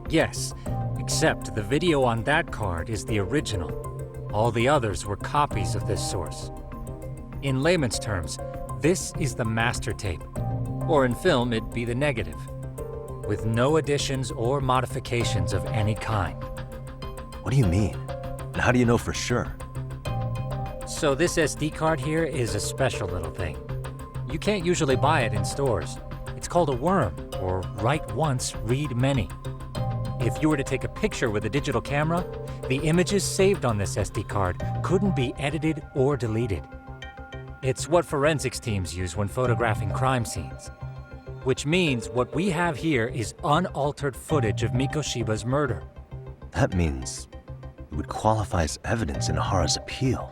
[SPEAKER 9] Yes, except the video on that card is the original. All the others were copies of this source. In layman's terms, this is the master tape. Or in film, it'd be the negative. With no additions or modifications of any kind.
[SPEAKER 6] What do you mean? And how do you know for sure?
[SPEAKER 9] So this SD card here is a special little thing. You can't usually buy it in stores. It's called a worm, or write once, read many. If you were to take a picture with a digital camera, the images saved on this SD card couldn't be edited or deleted. It's what forensics teams use when photographing crime scenes. Which means what we have here is unaltered footage of Mikoshiba's murder.
[SPEAKER 6] That means it would qualify as evidence in Ahara's appeal.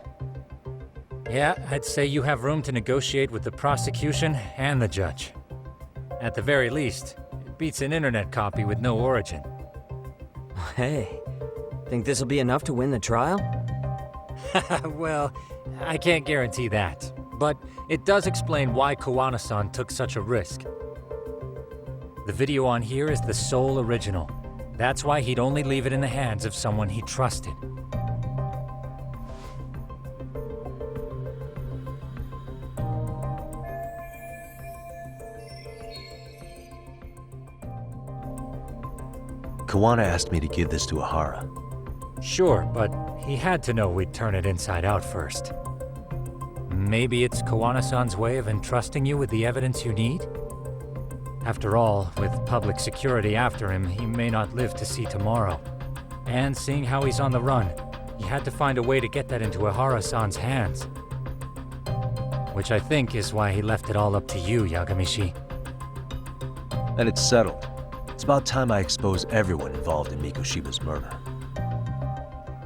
[SPEAKER 9] Yeah, I'd say you have room to negotiate with the prosecution and the judge. At the very least, it beats an internet copy with no origin.
[SPEAKER 7] Hey, think this'll be enough to win the trial?
[SPEAKER 9] Well, I can't guarantee that, but it does explain why Kawana-san took such a risk. The video on here is the sole original. That's why he'd only leave it in the hands of someone he trusted.
[SPEAKER 6] Kawana asked me to give this to Ahara.
[SPEAKER 9] Sure, but he had to know we'd turn it inside out first. Maybe it's Kawana-san's way of entrusting you with the evidence you need? After all, with public security after him, he may not live to see tomorrow. And seeing how he's on the run, he had to find a way to get that into Ahara-san's hands. Which I think is why he left it all up to you, Yagamishi.
[SPEAKER 6] And it's settled. It's about time I expose everyone involved in Mikoshiba's murder.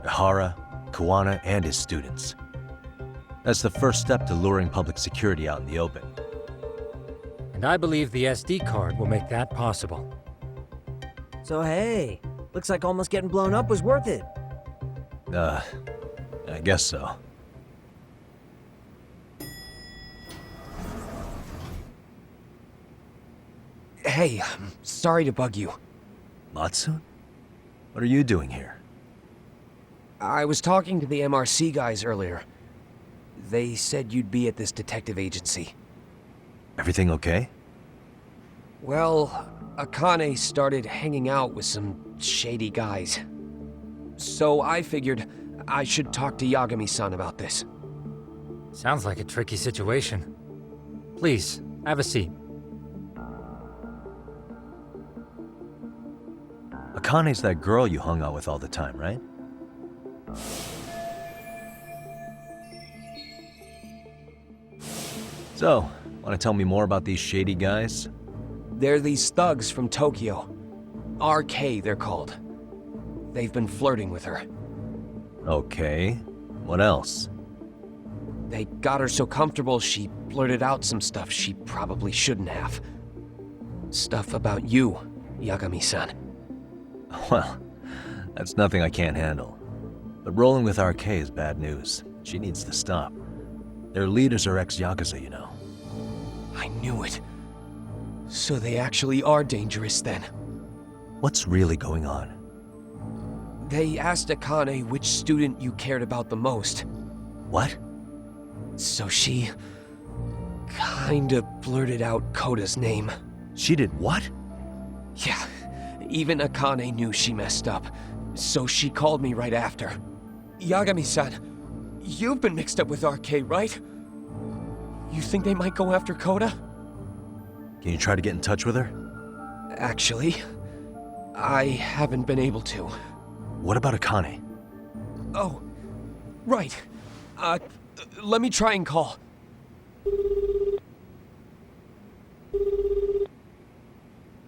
[SPEAKER 6] Ahara, Kawana, and his students. That's the first step to luring public security out in the open.
[SPEAKER 9] And I believe the SD card will make that possible.
[SPEAKER 7] So hey, looks like almost getting blown up was worth it.
[SPEAKER 6] I guess so.
[SPEAKER 16] Hey, I'm sorry to bug you.
[SPEAKER 6] Matsu? What are you doing here?
[SPEAKER 16] I was talking to the MRC guys earlier. They said you'd be at this detective agency.
[SPEAKER 6] Everything okay?
[SPEAKER 16] Well, Akane started hanging out with some shady guys. So I figured I should talk to Yagami-san about this.
[SPEAKER 9] Sounds like a tricky situation. Please, have a seat.
[SPEAKER 6] Akane's that girl you hung out with all the time, right? So, want to tell me more about these shady guys?
[SPEAKER 16] They're these thugs from Tokyo. RK, they're called. They've been flirting with her.
[SPEAKER 6] Okay. What else?
[SPEAKER 16] They got her so comfortable she blurted out some stuff she probably shouldn't have. Stuff about you, Yagami-san.
[SPEAKER 6] Well, that's nothing I can't handle. But rolling with RK is bad news. She needs to stop. Their leaders are ex-Yakuza, you know.
[SPEAKER 16] I knew it. So they actually are dangerous then.
[SPEAKER 6] What's really going on?
[SPEAKER 16] They asked Akane which student you cared about the most.
[SPEAKER 6] What?
[SPEAKER 16] So she kinda blurted out Koda's name.
[SPEAKER 6] She did what?
[SPEAKER 16] Yeah, even Akane knew she messed up, so she called me right after. Yagami-san, you've been mixed up with RK, right? You think they might go after Koda?
[SPEAKER 6] Can you try to get in touch with her?
[SPEAKER 16] Actually, I haven't been able to.
[SPEAKER 6] What about Akane?
[SPEAKER 16] Oh, right. Let me try and call.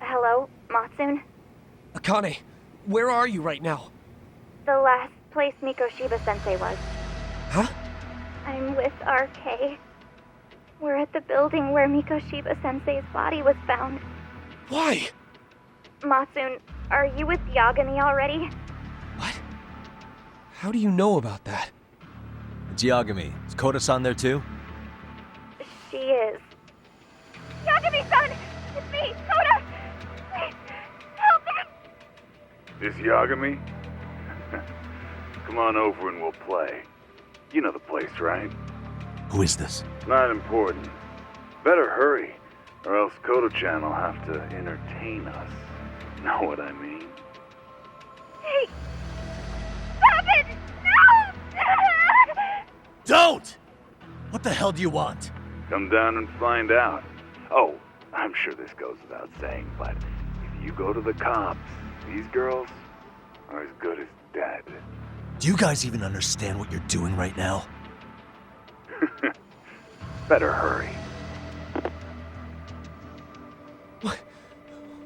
[SPEAKER 17] Hello, Matsun?
[SPEAKER 16] Akane, where are you right now?
[SPEAKER 17] The last place Mikoshiba-sensei was.
[SPEAKER 16] Huh?
[SPEAKER 17] I'm with RK. We're at the building where Mikoshiba-sensei's body was found.
[SPEAKER 16] Why?
[SPEAKER 17] Matsun, are you with Yagami already?
[SPEAKER 16] How do you know about that?
[SPEAKER 6] It's Yagami. Is Koda-san there too?
[SPEAKER 17] She is. Yagami-san! It's me, Koda! Please, help me!
[SPEAKER 18] This Yagami? Come on over and we'll play. You know the place, right?
[SPEAKER 6] Who is this?
[SPEAKER 18] Not important. Better hurry, or else Kodo-chan will have to entertain us. Know what I mean?
[SPEAKER 17] Hey! Stop it! No!
[SPEAKER 6] Don't!
[SPEAKER 19] don't! What the hell do you want?
[SPEAKER 18] Come down and find out. Oh, I'm sure this goes without saying, but if you go to the cops, these girls are as good as dead.
[SPEAKER 19] Do you guys even understand what you're doing right now?
[SPEAKER 18] Better hurry.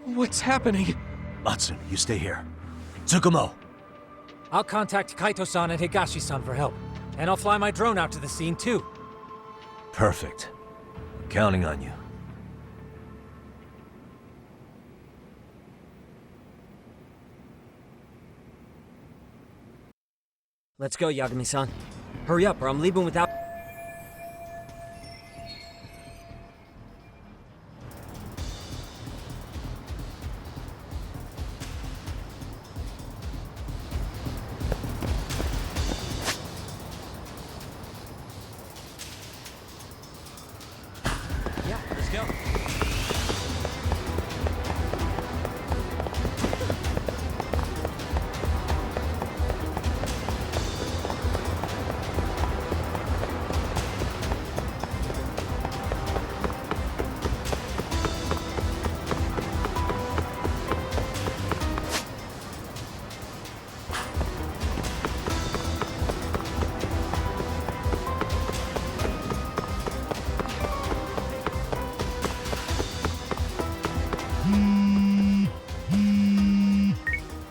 [SPEAKER 16] What's happening?
[SPEAKER 19] Matsun, you stay here. Tsukumo!
[SPEAKER 9] I'll contact Kaito-san and Higashi-san for help. And I'll fly my drone out to the scene, too.
[SPEAKER 6] Perfect. Counting on you.
[SPEAKER 7] Let's go, Yagami-san. Hurry up, or I'm leaving without...
[SPEAKER 9] Yeah, let's go.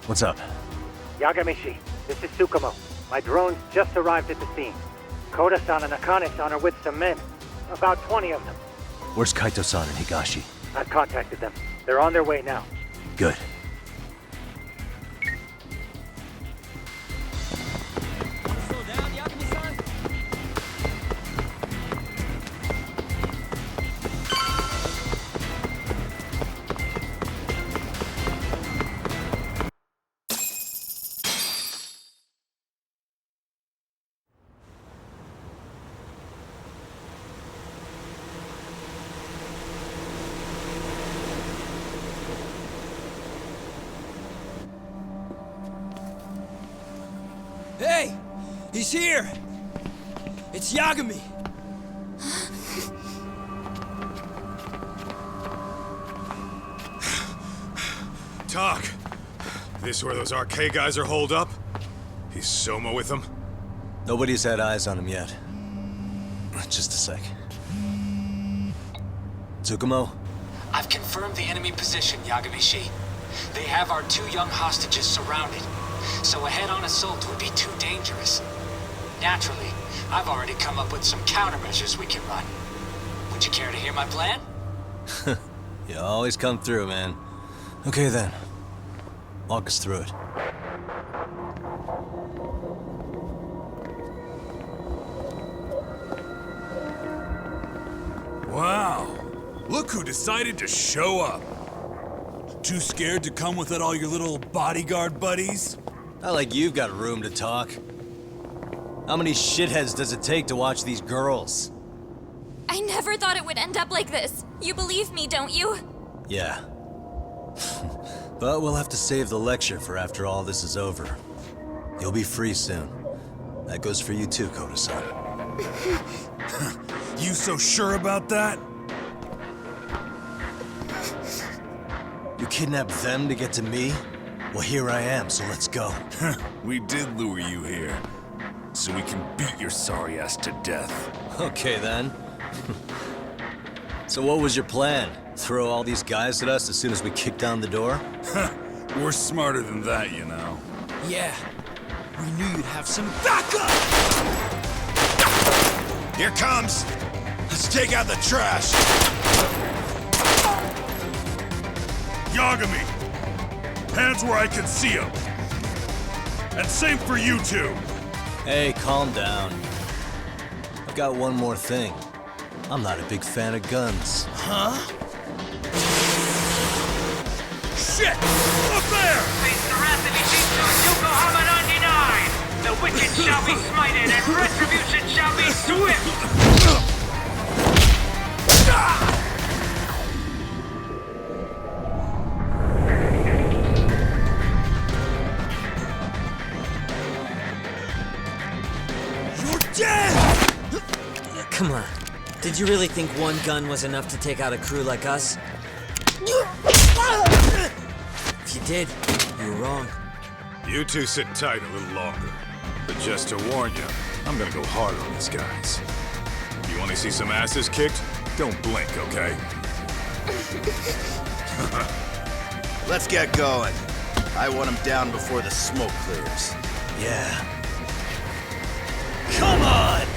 [SPEAKER 6] What's up?
[SPEAKER 20] Yagamishi, this is Tsukumo. My drones just arrived at the scene. Koda-san and Akane-san are with some men. About 20 of them.
[SPEAKER 6] Where's Kaito-san and Higashi?
[SPEAKER 20] I've contacted them. They're on their way now.
[SPEAKER 6] Good.
[SPEAKER 21] Hey! He's here! It's Yagami!
[SPEAKER 14] Talk. This where those RK guys are holed up? He's Soma with them?
[SPEAKER 6] Nobody's had eyes on him yet. Just a sec. Tsukumo?
[SPEAKER 22] I've confirmed the enemy position, Yagami-shi. They have our 2 young hostages surrounded, so a head-on assault would be too dangerous. Naturally, I've already come up with some countermeasures we can run. Would you care to hear my plan?
[SPEAKER 6] You always come through, man. Okay then. Walk us through it.
[SPEAKER 23] Wow. Look who decided to show up. Too scared to come with all your little bodyguard buddies?
[SPEAKER 6] Not like you've got room to talk. How many shitheads does it take to watch these girls?
[SPEAKER 24] I never thought it would end up like this. You believe me, don't you?
[SPEAKER 6] Yeah. But we'll have to save the lecture for after all this is over. You'll be free soon. That goes for you too, Koda-san.
[SPEAKER 23] You so sure about that?
[SPEAKER 6] You kidnapped them to get to me? Well, here I am, so let's go.
[SPEAKER 23] We did lure you here, so we can beat your sorry ass to death.
[SPEAKER 6] Okay, then. So what was your plan? Throw all these guys at us as soon as we kick down the door?
[SPEAKER 23] We're smarter than that, you know.
[SPEAKER 21] Yeah. We knew you'd have some backup!
[SPEAKER 23] Here comes! Let's take out the trash! Yagami! Hands where I can see them! And same for you two!
[SPEAKER 6] Hey, calm down. I've got one more thing. I'm not a big fan of guns.
[SPEAKER 21] Huh?
[SPEAKER 23] Shit! Up there!
[SPEAKER 25] Face the wrath of Ijincho Yokohama 99! The wicked shall be smited and retribution shall be swift!
[SPEAKER 23] You're dead!
[SPEAKER 7] Did you really think one gun was enough to take out a crew like us? If you did, you were wrong.
[SPEAKER 14] You two sit tight a little longer. But just to warn you, I'm gonna go hard on these guys. You wanna see some asses kicked? Don't blink, okay?
[SPEAKER 1] Let's get going. I want him down before the smoke clears.
[SPEAKER 19] Yeah. Come on!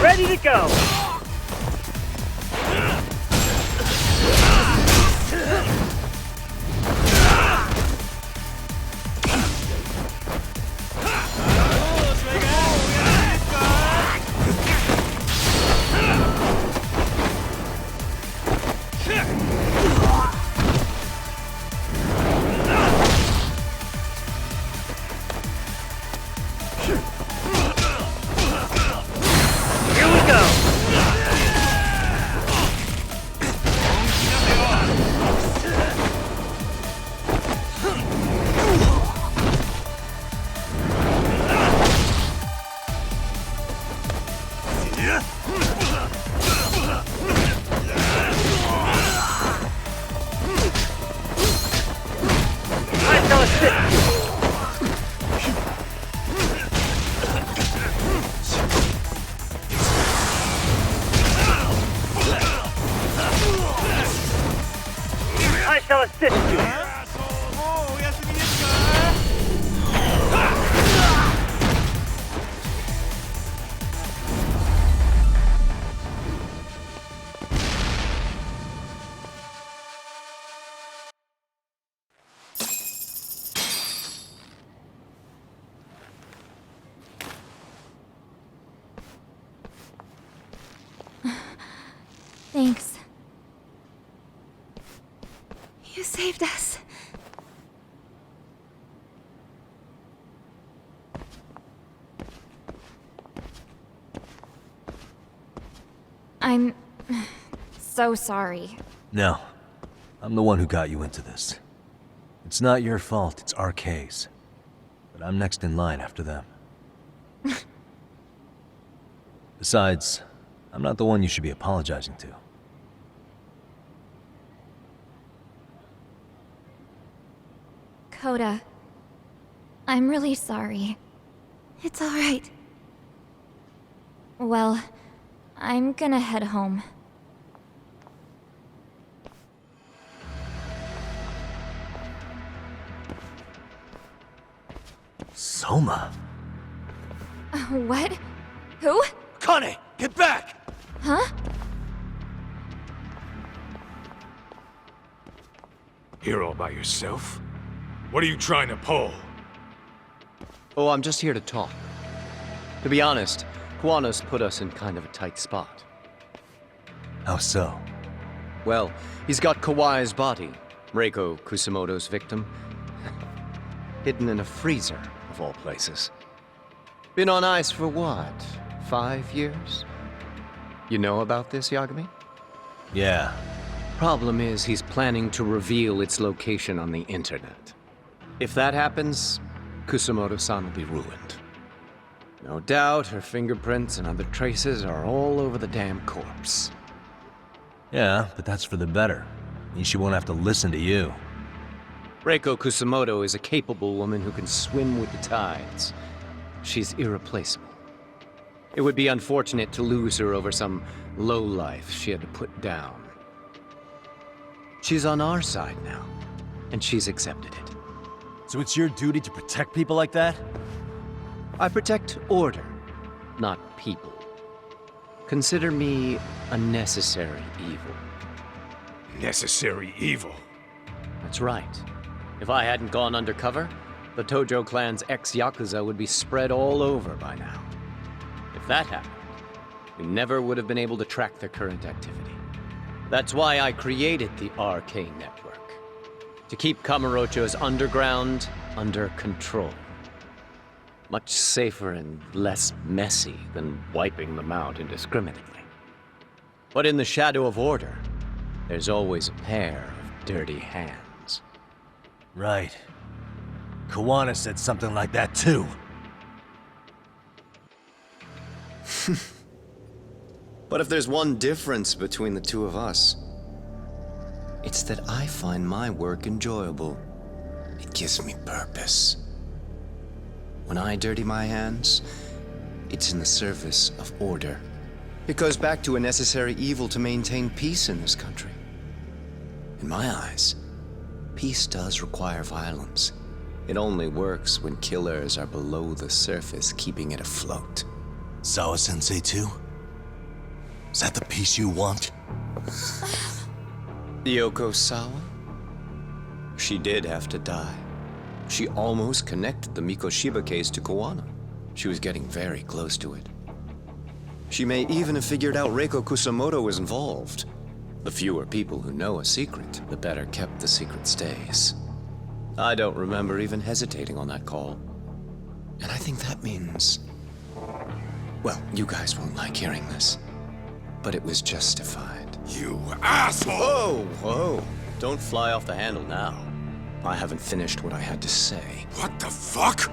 [SPEAKER 20] Ready to go! I shall assist you.
[SPEAKER 24] Thanks. You saved us. I'm so sorry.
[SPEAKER 6] No. I'm the one who got you into this. It's not your fault, it's RK's. But I'm next in line after them. Besides, I'm not the one you should be apologizing to.
[SPEAKER 24] Coda, I'm really sorry.
[SPEAKER 3] It's all right.
[SPEAKER 24] Well, I'm gonna head home.
[SPEAKER 6] Soma?
[SPEAKER 24] What? Who?
[SPEAKER 19] Kane, get back!
[SPEAKER 24] Huh?
[SPEAKER 14] Here all by yourself? What are you trying to pull?
[SPEAKER 4] Oh, I'm just here to talk. To be honest, Kuwano's put us in kind of a tight spot.
[SPEAKER 6] How so?
[SPEAKER 4] Well, he's got Kawai's body, Reiko Kusamoto's victim, hidden in a freezer, of all places. Been on ice for what, 5 years? You know about this, Yagami?
[SPEAKER 6] Yeah.
[SPEAKER 4] Problem is, he's planning to reveal its location on the internet. If that happens, Kusamoto-san will be ruined. No doubt her fingerprints and other traces are all over the damn corpse.
[SPEAKER 6] Yeah, but that's for the better. Means she won't have to listen to you.
[SPEAKER 4] Reiko Kusamoto is a capable woman who can swim with the tides. She's irreplaceable. It would be unfortunate to lose her over some lowlife she had to put down. She's on our side now, and she's accepted it.
[SPEAKER 6] So it's your duty to protect people like that?
[SPEAKER 4] I protect order, not people. Consider me a necessary evil.
[SPEAKER 14] Necessary evil?
[SPEAKER 4] That's right. If I hadn't gone undercover, the Tojo clan's ex-Yakuza would be spread all over by now. If that happened, we never would have been able to track their current activity. That's why I created the RK network. To keep Kamurocho's underground under control. Much safer and less messy than wiping them out indiscriminately. But in the shadow of order, there's always a pair of dirty hands.
[SPEAKER 6] Right. Kuwana said something like that too.
[SPEAKER 4] But if there's one difference between the two of us, it's that I find my work enjoyable. It gives me purpose. When I dirty my hands, it's in the service of order. It goes back to a necessary evil to maintain peace in this country. In my eyes, peace does require violence. It only works when killers are below the surface, keeping it afloat.
[SPEAKER 13] Sawa-sensei too? Is that the peace you want?
[SPEAKER 4] Yoko Sawa? She did have to die. She almost connected the Mikoshiba case to Kuwana. She was getting very close to it. She may even have figured out Reiko Kusamoto was involved. The fewer people who know a secret, the better kept the secret stays. I don't remember even hesitating on that call. And I think that means... Well, you guys won't like hearing this, but it was justified.
[SPEAKER 14] You asshole!
[SPEAKER 4] Whoa, whoa. Don't fly off the handle now. I haven't finished what I had to say.
[SPEAKER 14] What the fuck?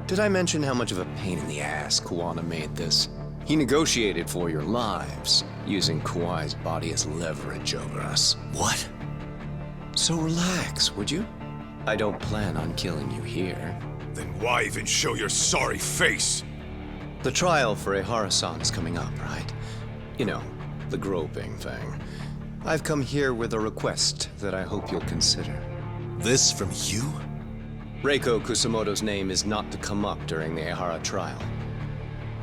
[SPEAKER 4] Did I mention how much of a pain in the ass Kuwana made this? He negotiated for your lives, using Kawai's body as leverage over us.
[SPEAKER 13] What?
[SPEAKER 4] So relax, would you? I don't plan on killing you here.
[SPEAKER 14] Then why even show your sorry face?
[SPEAKER 4] The trial for Ehara-san is coming up, right? You know, the groping thing. I've come here with a request that I hope you'll consider.
[SPEAKER 13] This from you?
[SPEAKER 4] Reiko Kusamoto's name is not to come up during the Ehara trial.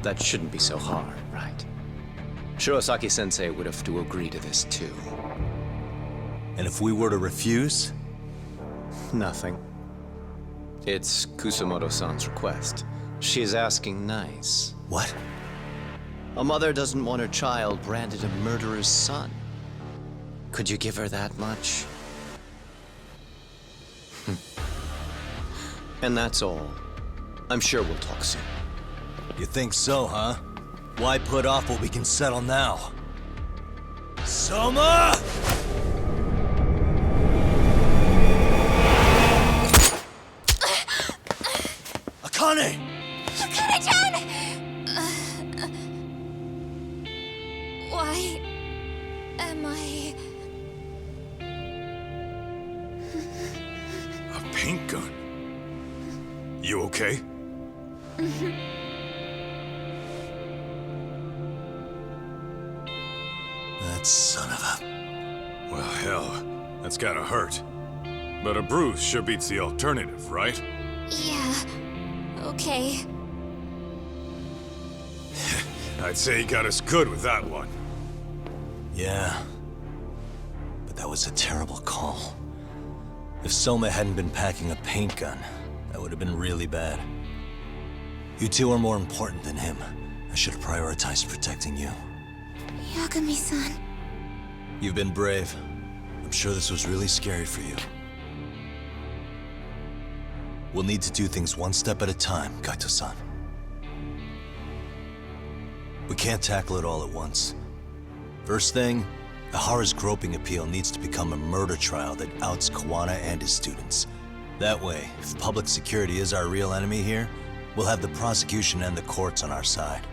[SPEAKER 4] That shouldn't be so hard, right? Shirosaki-sensei would have to agree to this too.
[SPEAKER 13] And if we were to refuse?
[SPEAKER 4] Nothing. It's Kusamoto-san's request. She's asking nice.
[SPEAKER 13] What?
[SPEAKER 4] A mother doesn't want her child branded a murderer's son. Could you give her that much? And that's all. I'm sure we'll talk soon.
[SPEAKER 13] You think so, huh? Why put off what we can settle now? Soma! Akane!
[SPEAKER 24] Akane-chan! Why am I...
[SPEAKER 14] A paint gun? You okay?
[SPEAKER 13] That son of a...
[SPEAKER 14] Well, hell, that's gotta hurt. But a bruise sure beats the alternative, right?
[SPEAKER 24] Yeah. Okay.
[SPEAKER 14] I'd say he got us good with that one.
[SPEAKER 13] Yeah. But that was a terrible call. If Soma hadn't been packing a paint gun, that would have been really bad. You two are more important than him. I should have prioritized protecting you.
[SPEAKER 24] Yagami-san.
[SPEAKER 13] You've been brave. I'm sure this was really scary for you. We'll need to do things one step at a time, Kaito-san. We can't tackle it all at once. First thing, Ihara's groping appeal needs to become a murder trial that outs Kawana and his students. That way, if public security is our real enemy here, we'll have the prosecution and the courts on our side.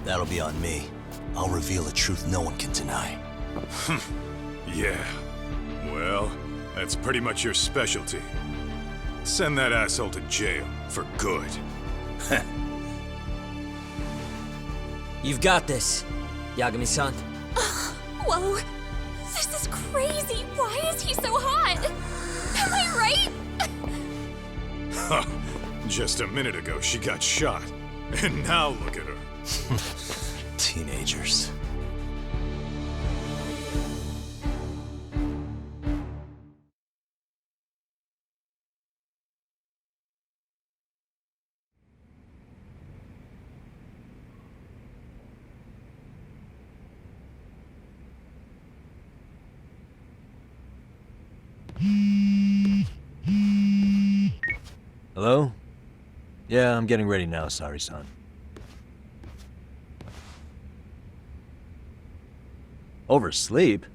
[SPEAKER 13] That'll be on me. I'll reveal a truth no one can deny.
[SPEAKER 14] Yeah. Well, that's pretty much your specialty. Send that asshole to jail for good.
[SPEAKER 7] You've got this, Yagami-san.
[SPEAKER 24] Whoa, this is crazy. Why is he so hot? Am I right?
[SPEAKER 14] Huh. Just a minute ago, she got shot. And now look at her.
[SPEAKER 13] Teenagers.
[SPEAKER 6] Hello? Yeah, I'm getting ready now, Sari-san. Oversleep?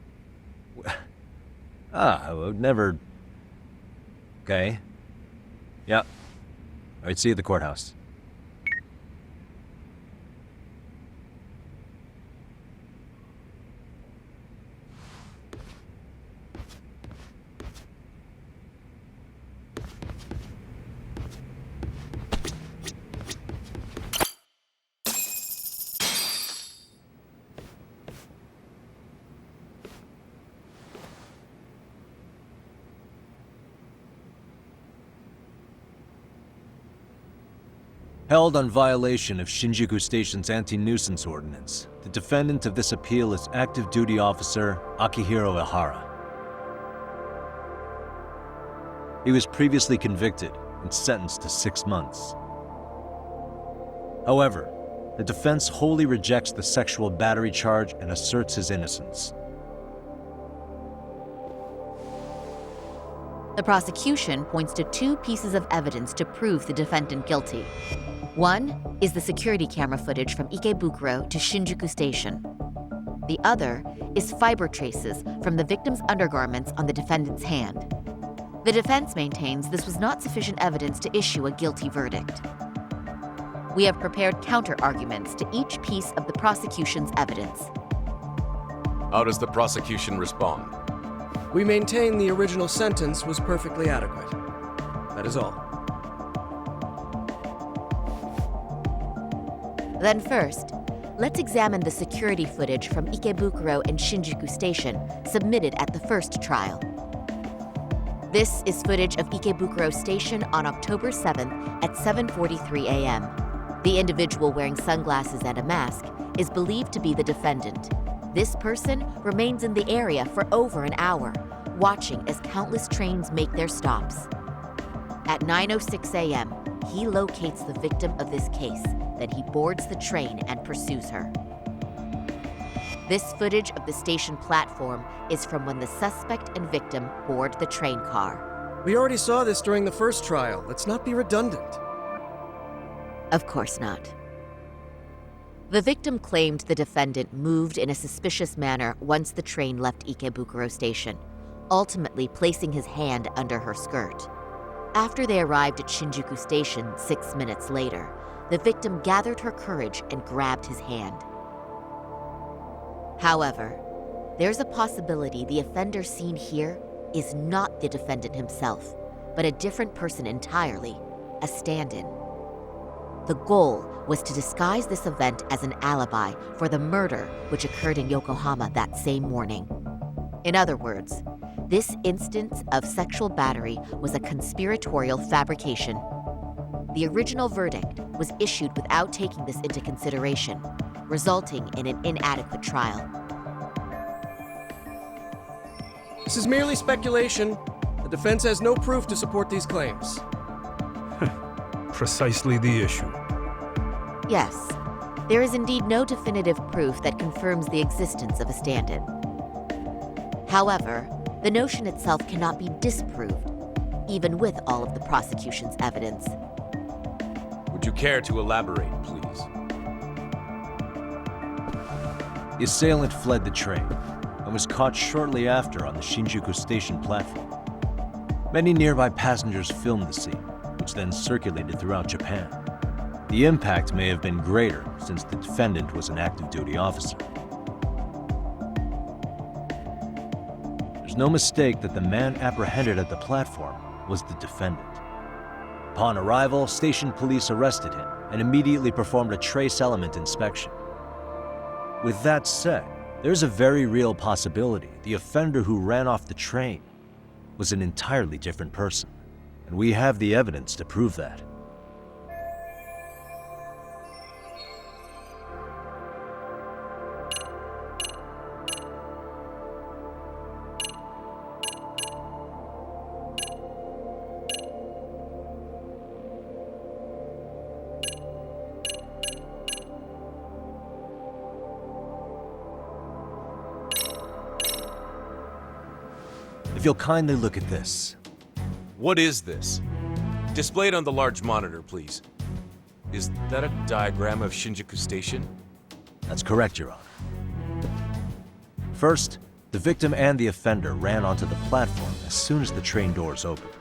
[SPEAKER 6] I would never... Okay. Yeah. Alright, see you at the courthouse. Held on violation of Shinjuku Station's anti-nuisance ordinance, the defendant of this appeal is active duty officer Akihiro Ihara. He was previously convicted and sentenced to 6 months. However, the defense wholly rejects the sexual battery charge and asserts his innocence.
[SPEAKER 3] The prosecution points to 2 pieces of evidence to prove the defendant guilty. One is the security camera footage from Ikebukuro to Shinjuku Station. The other is fiber traces from the victim's undergarments on the defendant's hand. The defense maintains this was not sufficient evidence to issue a guilty verdict. We have prepared counter-arguments to each piece of the prosecution's evidence.
[SPEAKER 2] How does the prosecution respond?
[SPEAKER 5] We maintain the original sentence was perfectly adequate. That is all.
[SPEAKER 3] Then first, let's examine the security footage from Ikebukuro and Shinjuku Station submitted at the first trial. This is footage of Ikebukuro Station on October 7th at 7:43 a.m. The individual wearing sunglasses and a mask is believed to be the defendant. This person remains in the area for over an hour, watching as countless trains make their stops. At 9:06 a.m., he locates the victim of this case. Then he boards the train and pursues her. This footage of the station platform is from when the suspect and victim board the train car.
[SPEAKER 5] We already saw this during the first trial. Let's not be redundant.
[SPEAKER 3] Of course not. The victim claimed the defendant moved in a suspicious manner once the train left Ikebukuro Station, ultimately placing his hand under her skirt. After they arrived at Shinjuku Station 6 minutes later, the victim gathered her courage and grabbed his hand. However, there's a possibility the offender seen here is not the defendant himself, but a different person entirely, a stand-in. The goal was to disguise this event as an alibi for the murder which occurred in Yokohama that same morning. In other words, this instance of sexual battery was a conspiratorial fabrication. The original verdict was issued without taking this into consideration, resulting in an inadequate trial.
[SPEAKER 5] This is merely speculation. The The defense has no proof to support these claims.
[SPEAKER 23] Precisely the issue.
[SPEAKER 3] Yes, there is indeed no definitive proof that confirms the existence of a stand-in. However, the notion itself cannot be disproved, even with all of the prosecution's evidence.
[SPEAKER 2] Would you care to elaborate, please?
[SPEAKER 6] The assailant fled the train and was caught shortly after on the Shinjuku station platform. Many nearby passengers filmed the scene, which then circulated throughout Japan. The impact may have been greater since the defendant was an active duty officer. There's no mistake that the man apprehended at the platform was the defendant. Upon arrival, station police arrested him and immediately performed a trace element inspection. With that said, there's a very real possibility the offender who ran off the train was an entirely different person, and we have the evidence to prove that. If you'll kindly look at this.
[SPEAKER 2] What is this? Displayed on the large monitor, please. Is that a diagram of Shinjuku Station?
[SPEAKER 6] That's correct, Your Honor. First, the victim and the offender ran onto the platform as soon as the train doors opened.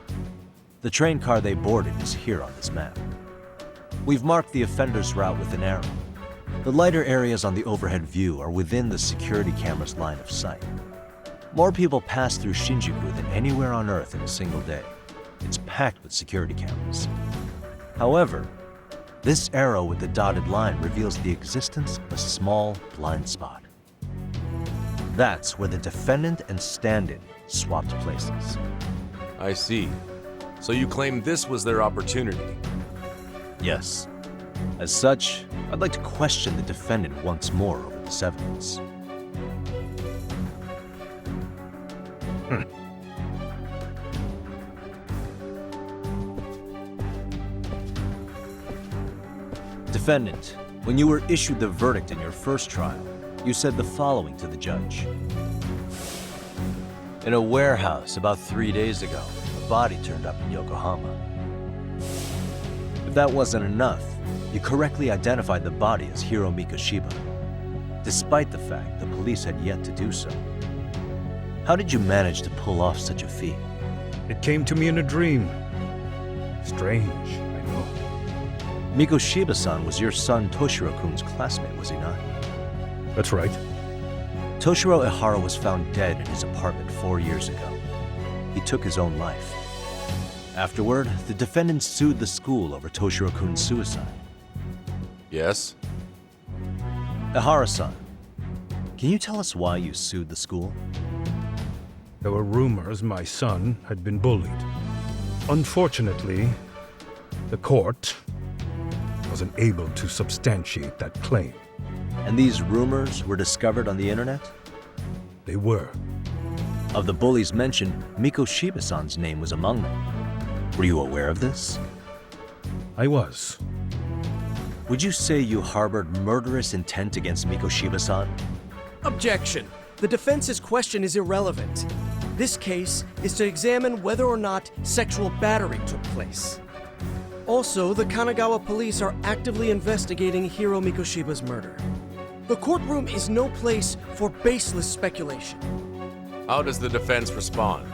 [SPEAKER 6] The train car they boarded is here on this map. We've marked the offender's route with an arrow. The lighter areas on the overhead view are within the security camera's line of sight. More people pass through Shinjuku than anywhere on Earth in a single day. It's packed with security cameras. However, this arrow with the dotted line reveals the existence of a small blind spot. That's where the defendant and stand-in swapped places.
[SPEAKER 2] I see. So you claim this was their opportunity?
[SPEAKER 6] Yes. As such, I'd like to question the defendant once more over this evidence. Defendant, when you were issued the verdict in your first trial, you said the following to the judge. In a warehouse about 3 days ago, a body turned up in Yokohama. If that wasn't enough, you correctly identified the body as Hiro Mikoshiba, despite the fact the police had yet to do so. How did you manage to pull off such a feat?
[SPEAKER 23] It came to me in a dream. Strange, I know.
[SPEAKER 6] Mikoshiba-san was your son Toshiro-kun's classmate, was he not?
[SPEAKER 23] That's right.
[SPEAKER 6] Toshiro Ihara was found dead in his apartment 4 years ago. He took his own life. Afterward, the defendant sued the school over Toshiro-kun's suicide.
[SPEAKER 2] Yes?
[SPEAKER 6] Ihara-san, can you tell us why you sued the school?
[SPEAKER 23] There were rumors my son had been bullied. Unfortunately, the court wasn't able to substantiate that claim.
[SPEAKER 6] And these rumors were discovered on the internet?
[SPEAKER 23] They were.
[SPEAKER 6] Of the bullies mentioned, Mikoshiba-san's name was among them. Were you aware of this?
[SPEAKER 23] I was.
[SPEAKER 6] Would you say you harbored murderous intent against Mikoshiba-san?
[SPEAKER 5] Objection. The defense's question is irrelevant. This case is to examine whether or not sexual battery took place. Also, the Kanagawa police are actively investigating Hiro Mikoshiba's murder. The courtroom is no place for baseless speculation.
[SPEAKER 2] How does the defense respond?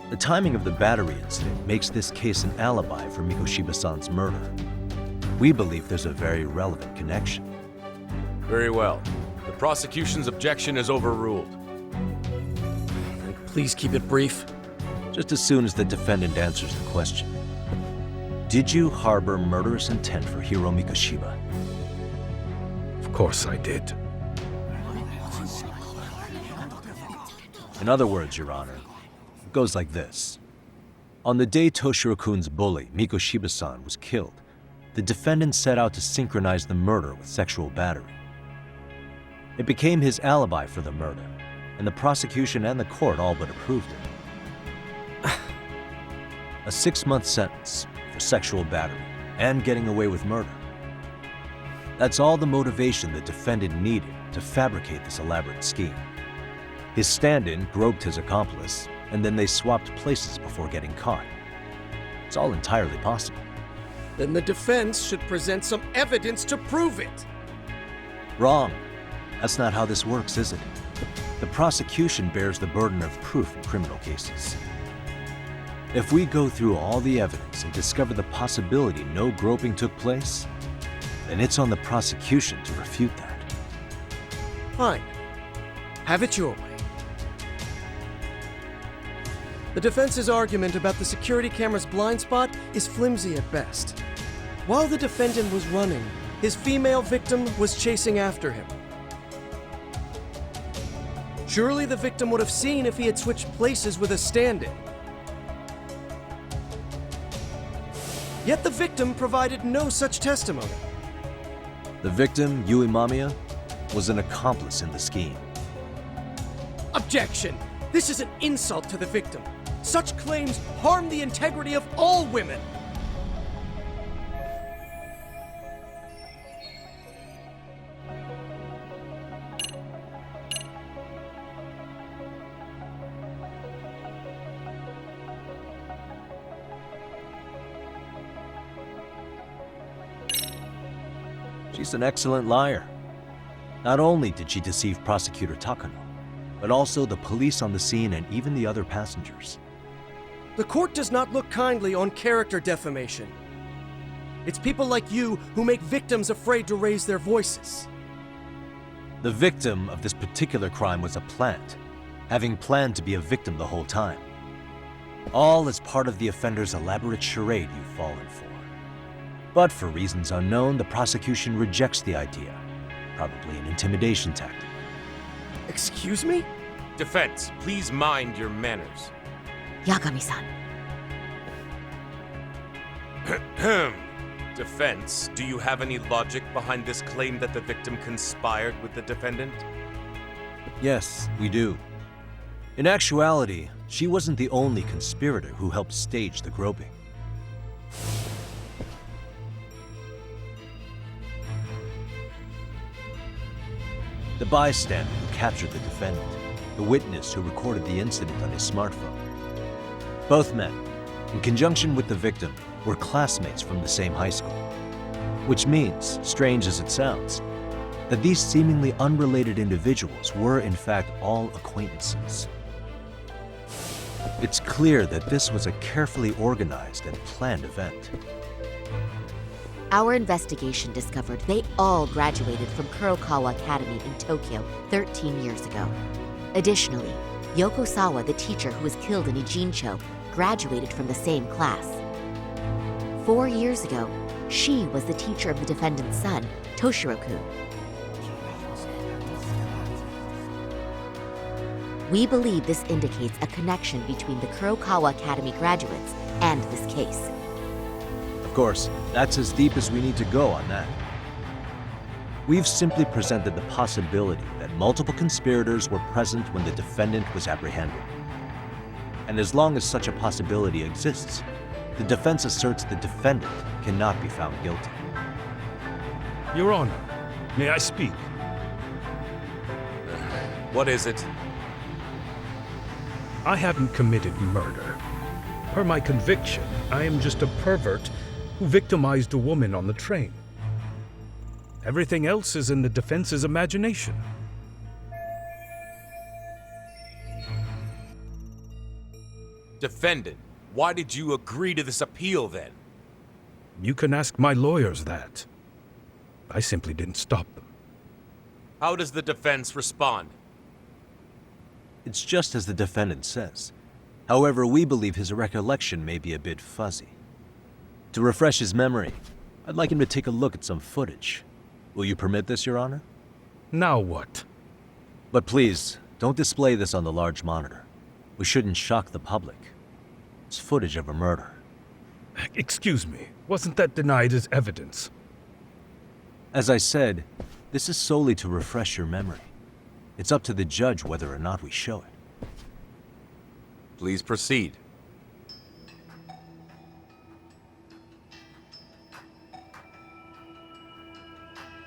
[SPEAKER 6] The timing of the battery incident makes this case an alibi for Mikoshiba-san's murder. We believe there's a very relevant connection.
[SPEAKER 2] Very well. The prosecution's objection is overruled.
[SPEAKER 5] Please keep it brief.
[SPEAKER 6] Just as soon as the defendant answers the question. Did you harbor murderous intent for Hiro Mikoshiba?
[SPEAKER 23] Of course I did.
[SPEAKER 6] In other words, Your Honor, it goes like this. On the day Toshiro-kun's bully, Mikoshiba-san, was killed, the defendant set out to synchronize the murder with sexual battery. It became his alibi for the murder, and the prosecution and the court all but approved it. a 6-month sentence for sexual battery and getting away with murder. That's all the motivation the defendant needed to fabricate this elaborate scheme. His stand-in groped his accomplice, and then they swapped places before getting caught. It's all entirely possible.
[SPEAKER 5] Then the defense should present some evidence to prove it.
[SPEAKER 6] Wrong. That's not how this works, is it? The prosecution bears the burden of proof in criminal cases. If we go through all the evidence and discover the possibility no groping took place, then it's on the prosecution to refute that.
[SPEAKER 5] Fine. Have it your way. The defense's argument about the security camera's blind spot is flimsy at best. While the defendant was running, his female victim was chasing after him. Surely the victim would have seen if he had switched places with a stand-in. Yet the victim provided no such testimony.
[SPEAKER 6] The victim, Yui Mamiya, was an accomplice in the scheme.
[SPEAKER 5] Objection! This is an insult to the victim. Such claims harm the integrity of all women.
[SPEAKER 6] She's an excellent liar. Not only did she deceive Prosecutor Takano, but also the police on the scene and even the other passengers.
[SPEAKER 5] The court does not look kindly on character defamation. It's people like you who make victims afraid to raise their voices.
[SPEAKER 6] The victim of this particular crime was a plant, having planned to be a victim the whole time. All as part of the offender's elaborate charade you've fallen for. But for reasons unknown, the prosecution rejects the idea. Probably an intimidation tactic.
[SPEAKER 5] Excuse me?
[SPEAKER 2] Defense, please mind your manners.
[SPEAKER 3] Yagami-san.
[SPEAKER 2] Defense, do you have any logic behind this claim that the victim conspired with the defendant?
[SPEAKER 6] Yes, we do. In actuality, she wasn't the only conspirator who helped stage the groping. The bystander who captured the defendant, the witness who recorded the incident on his smartphone. Both men, in conjunction with the victim, were classmates from the same high school. Which means, strange as it sounds, that these seemingly unrelated individuals were in fact all acquaintances. It's clear that this was a carefully organized and planned event.
[SPEAKER 3] Our investigation discovered they all graduated from Kurokawa Academy in Tokyo 13 years ago. Additionally, Yoko Sawa, the teacher who was killed in Ijincho, graduated from the same class. 4 years ago, she was the teacher of the defendant's son, Toshiro-kun. We believe this indicates a connection between the Kurokawa Academy graduates and this case.
[SPEAKER 6] Of course, that's as deep as we need to go on that. We've simply presented the possibility that multiple conspirators were present when the defendant was apprehended. And as long as such a possibility exists, the defense asserts the defendant cannot be found guilty.
[SPEAKER 23] Your Honor, may I speak?
[SPEAKER 2] What is it?
[SPEAKER 23] I haven't committed murder. Per my conviction, I am just a pervert who victimized a woman on the train. Everything else is in the defense's imagination.
[SPEAKER 2] Defendant, why did you agree to this appeal then?
[SPEAKER 23] You can ask my lawyers that. I simply didn't stop them.
[SPEAKER 2] How does the defense respond?
[SPEAKER 6] It's just as the defendant says. However, we believe his recollection may be a bit fuzzy. To refresh his memory, I'd like him to take a look at some footage. Will you permit this, Your Honor?
[SPEAKER 23] Now what?
[SPEAKER 6] But please, don't display this on the large monitor. We shouldn't shock the public. It's footage of a murder.
[SPEAKER 23] Excuse me, wasn't that denied as evidence?
[SPEAKER 6] As I said, this is solely to refresh your memory. It's up to the judge whether or not we show it.
[SPEAKER 2] Please proceed.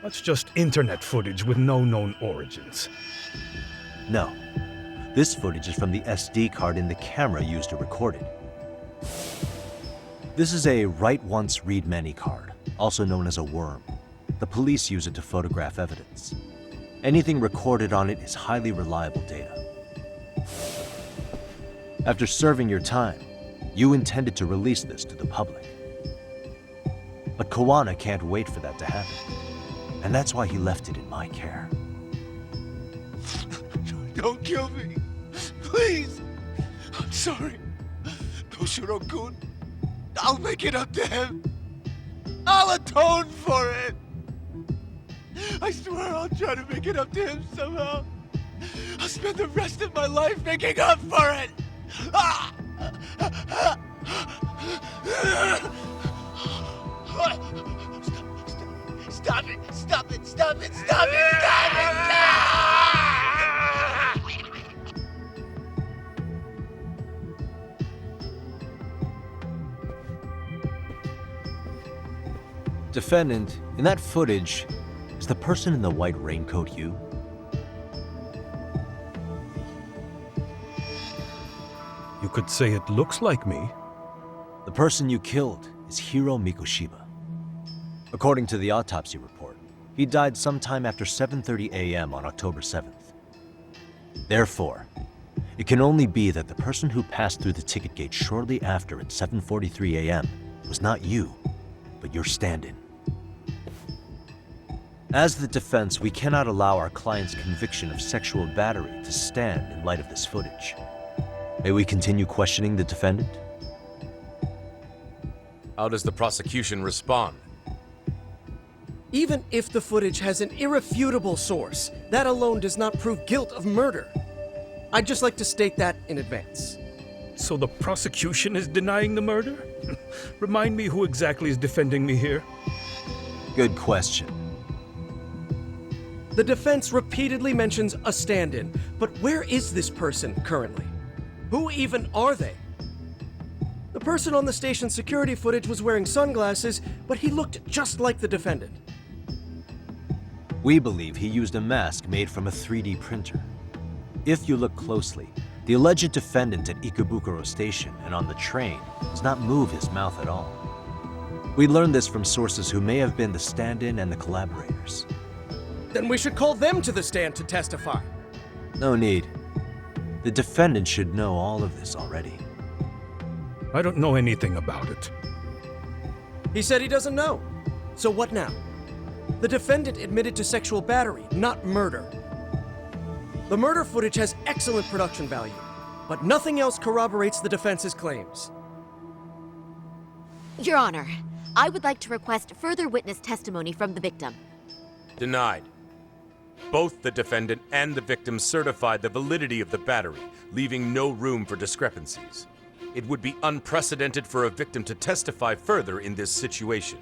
[SPEAKER 23] That's just internet footage with no known origins.
[SPEAKER 6] No. This footage is from the SD card in the camera used to record it. This is a write once, read many card, also known as a worm. The police use it to photograph evidence. Anything recorded on it is highly reliable data. After serving your time, you intended to release this to the public. But Kawana can't wait for that to happen. And that's why he left it in my care.
[SPEAKER 21] Don't kill me. Please. I'm sorry. Toshiro-kun. I'll make it up to him. I'll atone for it. I swear I'll try to make it up to him somehow. I'll spend the rest of my life making up for it. Stop it! Stop it! Stop it! Stop it! Stop it!
[SPEAKER 6] Defendant, in that footage, is the person in the white raincoat you?
[SPEAKER 23] You could say it looks like me.
[SPEAKER 6] The person you killed is Hiro Mikoshiba. According to the autopsy report, he died sometime after 7:30 a.m. on October 7th. Therefore, it can only be that the person who passed through the ticket gate shortly after at 7:43 a.m. was not you, but your stand-in. As the defense, we cannot allow our client's conviction of sexual battery to stand in light of this footage. May we continue questioning the defendant?
[SPEAKER 2] How does the prosecution respond?
[SPEAKER 5] Even if the footage has an irrefutable source, that alone does not prove guilt of murder. I'd just like to state that in advance.
[SPEAKER 23] So the prosecution is denying the murder? Remind me who exactly is defending me here?
[SPEAKER 6] Good question.
[SPEAKER 5] The defense repeatedly mentions a stand-in, but where is this person currently? Who even are they? The person on the station security footage was wearing sunglasses, but he looked just like the defendant.
[SPEAKER 6] We believe he used a mask made from a 3D printer. If you look closely, the alleged defendant at Ikebukuro Station and on the train does not move his mouth at all. We learned this from sources who may have been the stand-in and the collaborators.
[SPEAKER 5] Then we should call them to the stand to testify.
[SPEAKER 6] No need. The defendant should know all of this already.
[SPEAKER 23] I don't know anything about it.
[SPEAKER 5] He said he doesn't know. So what now? The defendant admitted to sexual battery, not murder. The murder footage has excellent production value, but nothing else corroborates the defense's claims.
[SPEAKER 3] Your Honor, I would like to request further witness testimony from the victim.
[SPEAKER 2] Denied. Both the defendant and the victim certified the validity of the battery, leaving no room for discrepancies. It would be unprecedented for a victim to testify further in this situation.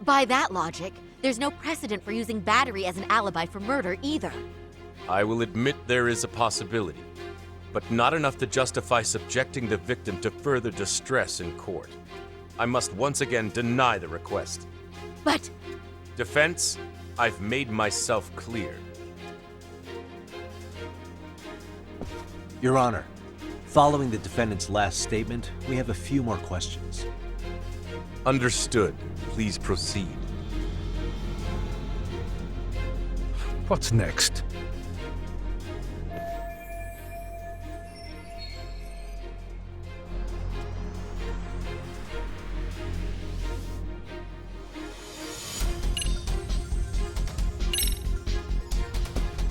[SPEAKER 3] By that logic, there's no precedent for using battery as an alibi for murder either.
[SPEAKER 2] I will admit there is a possibility, but not enough to justify subjecting the victim to further distress in court. I must once again deny the request.
[SPEAKER 3] But...
[SPEAKER 2] Defense, I've made myself clear.
[SPEAKER 6] Your Honor, following the defendant's last statement, we have a few more questions.
[SPEAKER 2] Understood. Please proceed.
[SPEAKER 23] What's next?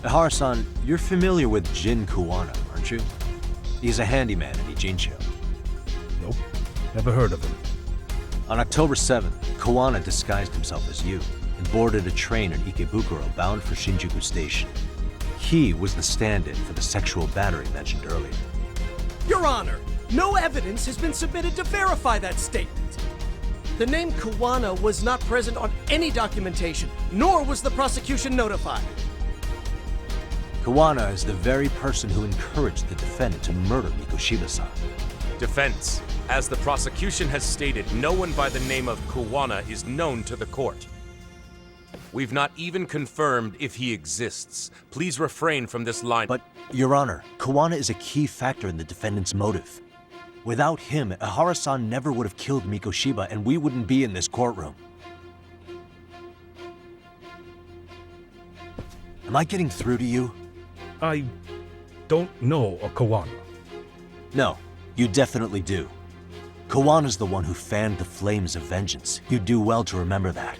[SPEAKER 6] Ihara-san, you're familiar with Jin Kawana, aren't you? He's a handyman in Ijincho.
[SPEAKER 23] Nope, never heard of him.
[SPEAKER 6] On October 7th, Kawana disguised himself as you and boarded a train in Ikebukuro bound for Shinjuku Station. He was the stand-in for the sexual battery mentioned earlier.
[SPEAKER 5] Your Honor, no evidence has been submitted to verify that statement. The name Kawana was not present on any documentation, nor was the prosecution notified.
[SPEAKER 6] Kawana is the very person who encouraged the defendant to murder Mikoshiba-san.
[SPEAKER 2] Defense, as the prosecution has stated, no one by the name of Kawana is known to the court. We've not even confirmed if he exists. Please refrain from this line.
[SPEAKER 6] But, Your Honor, Kawana is a key factor in the defendant's motive. Without him, Ihara-san never would have killed Mikoshiba, and we wouldn't be in this courtroom. Am I getting through to you?
[SPEAKER 23] I don't know a Kawana.
[SPEAKER 6] No, you definitely do. Kawana's the one who fanned the flames of vengeance. You do well to remember that.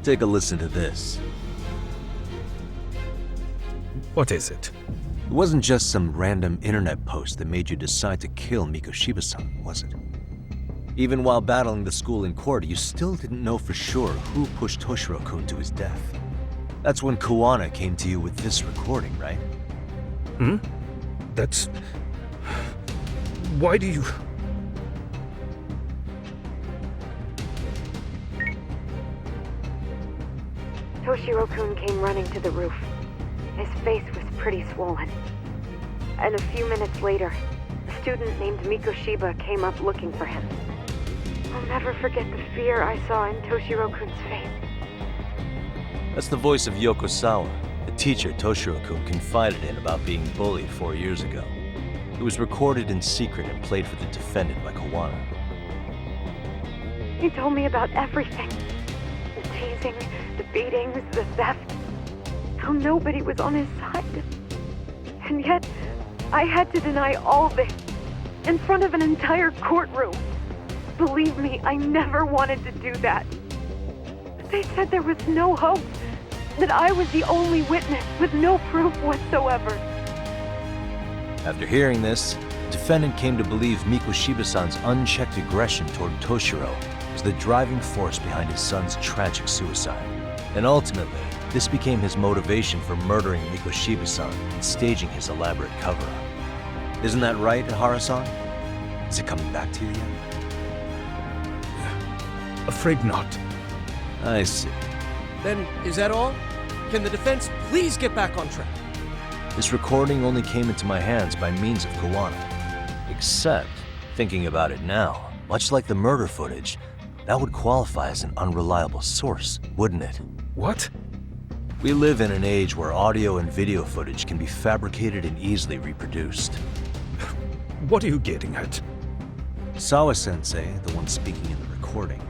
[SPEAKER 6] Take a listen to this.
[SPEAKER 23] What is it?
[SPEAKER 6] It wasn't just some random internet post that made you decide to kill Mikoshiba-san, was it? Even while battling the school in court, you still didn't know for sure who pushed Toshiro-kun to his death. That's when Kawana came to you with this recording, right?
[SPEAKER 23] That's... Why do you...
[SPEAKER 8] Toshiro-kun came running to the roof. His face was pretty swollen. And a few minutes later, a student named Mikoshiba came up looking for him. I'll never forget the fear I saw in Toshiro-kun's face.
[SPEAKER 6] That's the voice of Yokosawa, the teacher Toshiro-kun confided in about being bullied 4 years ago. It was recorded in secret and played for the defendant by Kawana.
[SPEAKER 8] He told me about everything. The teasing, the beatings, the theft. How nobody was on his side. And yet, I had to deny all this in front of an entire courtroom. Believe me, I never wanted to do that. They said there was no hope, that I was the only witness with no proof whatsoever.
[SPEAKER 6] After hearing this, the defendant came to believe Mikoshiba-san's unchecked aggression toward Toshiro was the driving force behind his son's tragic suicide. And ultimately, this became his motivation for murdering Mikoshiba-san and staging his elaborate cover-up. Isn't that right, Ihara-san? Is it coming back to you yet?
[SPEAKER 23] Afraid not.
[SPEAKER 6] I see.
[SPEAKER 5] Then, is that all? Can the defense please get back on track?
[SPEAKER 6] This recording only came into my hands by means of Kawana. Except, thinking about it now, much like the murder footage, that would qualify as an unreliable source, wouldn't it?
[SPEAKER 23] What?
[SPEAKER 6] We live in an age where audio and video footage can be fabricated and easily reproduced.
[SPEAKER 23] What are you getting at?
[SPEAKER 6] Sawa-sensei, the one speaking in the recording,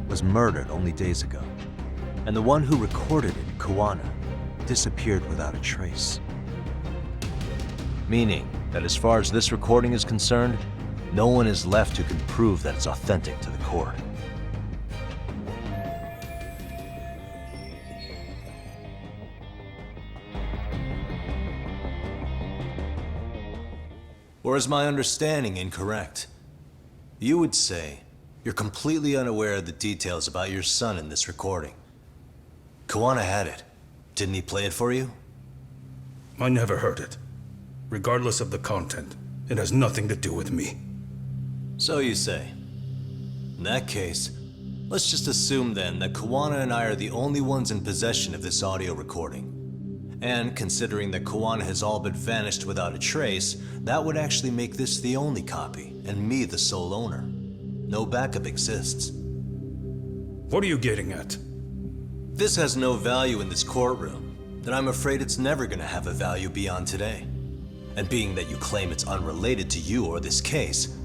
[SPEAKER 6] was murdered only days ago. And the one who recorded it, Kawana, disappeared without a trace. Meaning that as far as this recording is concerned, no one is left who can prove that it's authentic to the court. Or is my understanding incorrect? You would say you're completely unaware of the details about your son in this recording. Kawana had it. Didn't he play it for you?
[SPEAKER 23] I never heard it. Regardless of the content, it has nothing to do with me.
[SPEAKER 6] So you say. In that case, let's just assume then that Kawana and I are the only ones in possession of this audio recording. And considering that Kawana has all but vanished without a trace, that would actually make this the only copy, and me the sole owner. No backup exists.
[SPEAKER 23] What are you getting at?
[SPEAKER 6] This has no value in this courtroom, then I'm afraid it's never gonna have a value beyond today. And being that you claim it's unrelated to you or this case,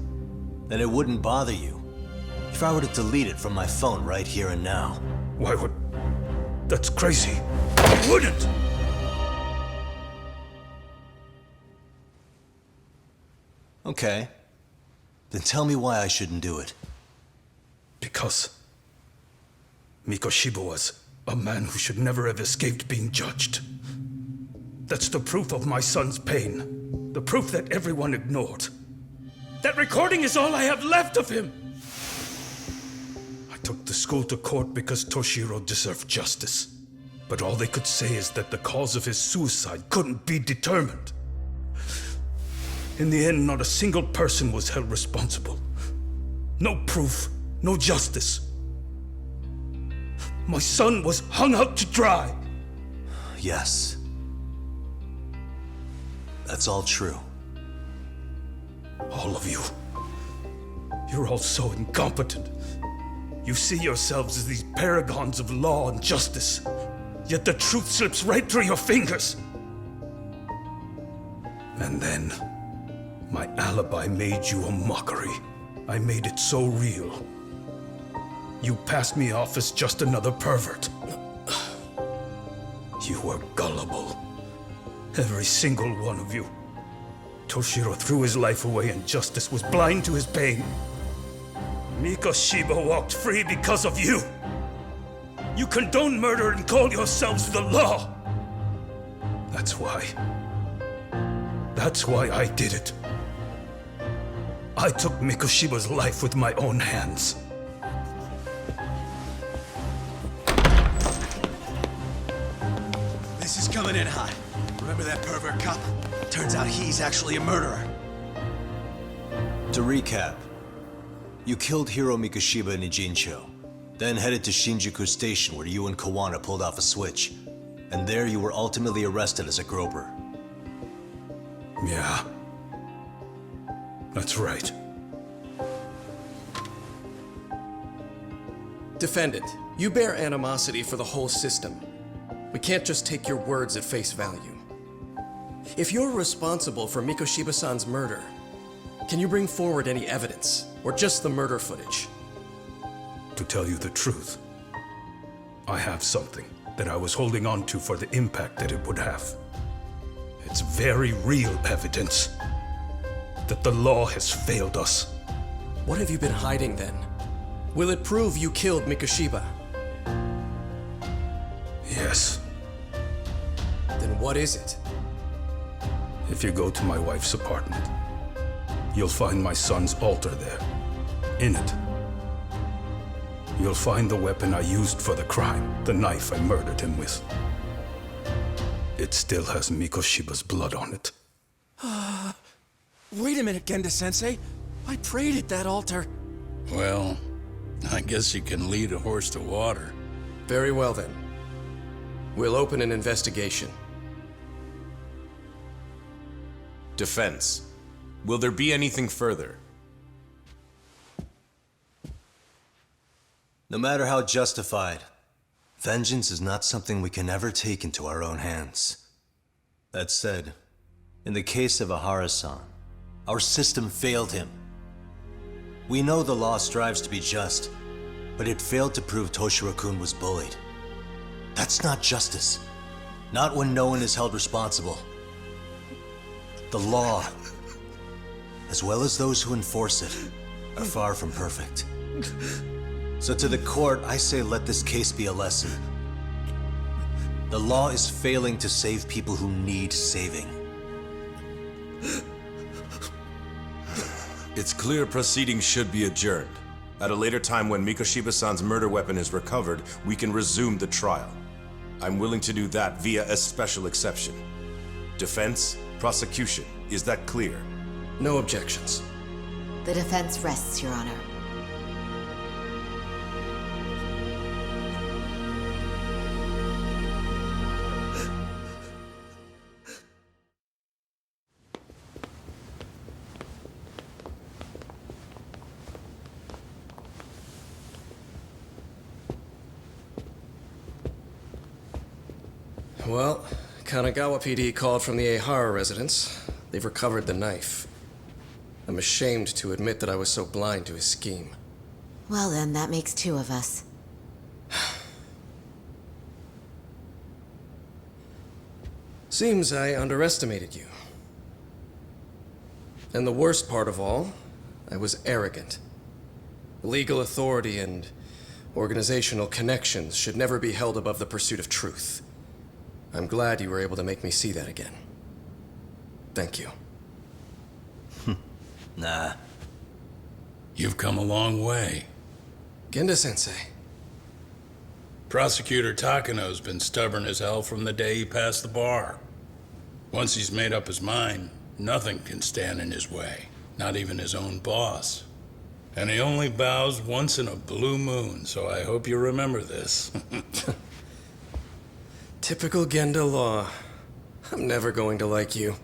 [SPEAKER 6] then it wouldn't bother you if I were to delete it from my phone right here and now.
[SPEAKER 23] Why would... That's crazy. I wouldn't!
[SPEAKER 6] Okay. Then tell me why I shouldn't do it.
[SPEAKER 23] Because Mikoshiba was a man who should never have escaped being judged. That's the proof of my son's pain. The proof that everyone ignored. That recording is all I have left of him! I took the school to court because Toshiro deserved justice. But all they could say is that the cause of his suicide couldn't be determined. In the end, not a single person was held responsible. No proof, no justice. My son was hung out to dry.
[SPEAKER 13] Yes. That's all true.
[SPEAKER 23] All of you. You're all so incompetent. You see yourselves as these paragons of law and justice, yet the truth slips right through your fingers. And then, my alibi made you a mockery. I made it so real. You passed me off as just another pervert. You were gullible. Every single one of you. Toshiro threw his life away and justice was blind to his pain. Mikoshiba walked free because of you. You condone murder and call yourselves the law. That's why I did it. I took Mikoshiba's life with my own hands.
[SPEAKER 19] This is coming in hot. Remember that pervert cop? Turns out he's actually a murderer.
[SPEAKER 13] To recap, you killed Hiro Mikoshiba in Ijincho, then headed to Shinjuku Station where you and Kawana pulled off a switch, and there you were ultimately arrested as a groper.
[SPEAKER 23] Yeah. That's right.
[SPEAKER 5] Defendant, you bear animosity for the whole system. We can't just take your words at face value. If you're responsible for Mikoshiba-san's murder, can you bring forward any evidence, or just the murder footage?
[SPEAKER 23] To tell you the truth, I have something that I was holding on to for the impact that it would have. It's very real evidence that the law has failed us.
[SPEAKER 5] What have you been hiding then? Will it prove you killed Mikoshiba?
[SPEAKER 23] Yes.
[SPEAKER 5] Then what is it?
[SPEAKER 23] If you go to my wife's apartment, you'll find my son's altar there. In it, you'll find the weapon I used for the crime, the knife I murdered him with. It still has Mikoshiba's blood on it.
[SPEAKER 21] Wait a minute, Genda-sensei. I prayed at that altar.
[SPEAKER 10] Well, I guess you can lead a horse to water.
[SPEAKER 5] Very well then. We'll open an investigation.
[SPEAKER 2] Defense. Will there be anything further?
[SPEAKER 13] No matter how justified, vengeance is not something we can ever take into our own hands. That said, in the case of Ahara-san, our system failed him. We know the law strives to be just, but it failed to prove Toshiro-kun was bullied. That's not justice. Not when no one is held responsible. The law, as well as those who enforce it, are far from perfect. So to the court, I say let this case be a lesson. The law is failing to save people who need saving.
[SPEAKER 2] It's clear proceedings should be adjourned. At a later time when Mikoshiba-san's murder weapon is recovered, we can resume the trial. I'm willing to do that via a special exception. Defense, prosecution, is that clear?
[SPEAKER 5] No objections.
[SPEAKER 3] The defense rests, Your Honor.
[SPEAKER 5] Well, Kanagawa PD called from the Ehara residence. They've recovered the knife. I'm ashamed to admit that I was so blind to his scheme.
[SPEAKER 3] Well then, that makes two of us.
[SPEAKER 5] Seems I underestimated you. And the worst part of all, I was arrogant. Legal authority and organizational connections should never be held above the pursuit of truth. I'm glad you were able to make me see that again. Thank you.
[SPEAKER 13] Nah.
[SPEAKER 10] You've come a long way.
[SPEAKER 5] Genda-sensei.
[SPEAKER 10] Prosecutor Takano's been stubborn as hell from the day he passed the bar. Once he's made up his mind, nothing can stand in his way. Not even his own boss. And he only bows once in a blue moon, so I hope you remember this.
[SPEAKER 5] Typical Genda law. I'm never going to like you.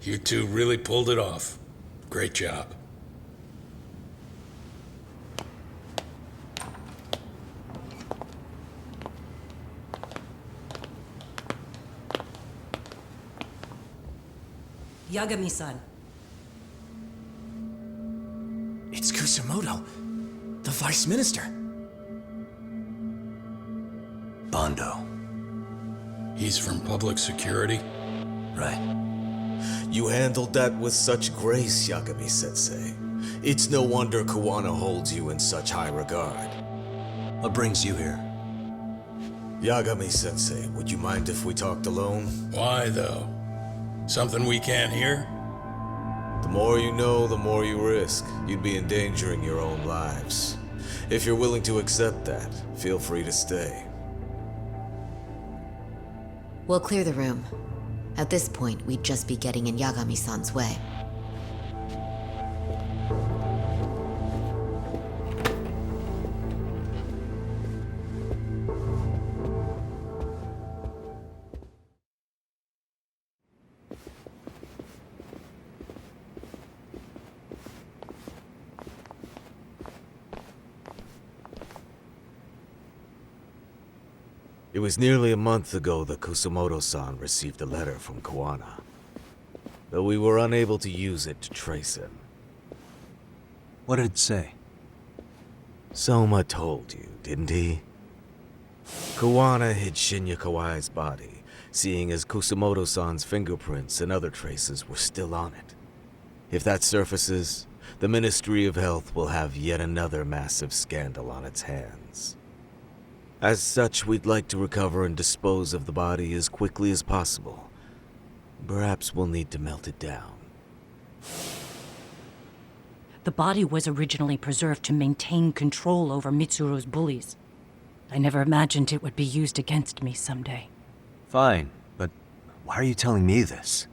[SPEAKER 10] You two really pulled it off. Great job.
[SPEAKER 11] Yagami-san.
[SPEAKER 19] It's Kusumoto, the Vice Minister.
[SPEAKER 13] Bondo.
[SPEAKER 10] He's from public security?
[SPEAKER 13] Right.
[SPEAKER 12] You handled that with such grace, Yagami-sensei. It's no wonder Kawana holds you in such high regard.
[SPEAKER 13] What brings you here?
[SPEAKER 12] Yagami-sensei, would you mind if we talked alone?
[SPEAKER 10] Why, though? Something we can't hear?
[SPEAKER 12] The more you know, the more you risk. You'd be endangering your own lives. If you're willing to accept that, feel free to stay.
[SPEAKER 3] We'll clear the room. At this point, we'd just be getting in Yagami-san's way.
[SPEAKER 12] It was nearly a month ago that Kusumoto-san received a letter from Kawana, though we were unable to use it to trace him.
[SPEAKER 13] What did it say?
[SPEAKER 12] Soma told you, didn't he? Kawana hid Shinya Kawai's body, seeing as Kusumoto-san's fingerprints and other traces were still on it. If that surfaces, the Ministry of Health will have yet another massive scandal on its hands. As such, we'd like to recover and dispose of the body as quickly as possible. Perhaps we'll need to melt it down.
[SPEAKER 11] The body was originally preserved to maintain control over Mitsuru's bullies. I never imagined it would be used against me someday.
[SPEAKER 6] Fine, but why are you telling me this?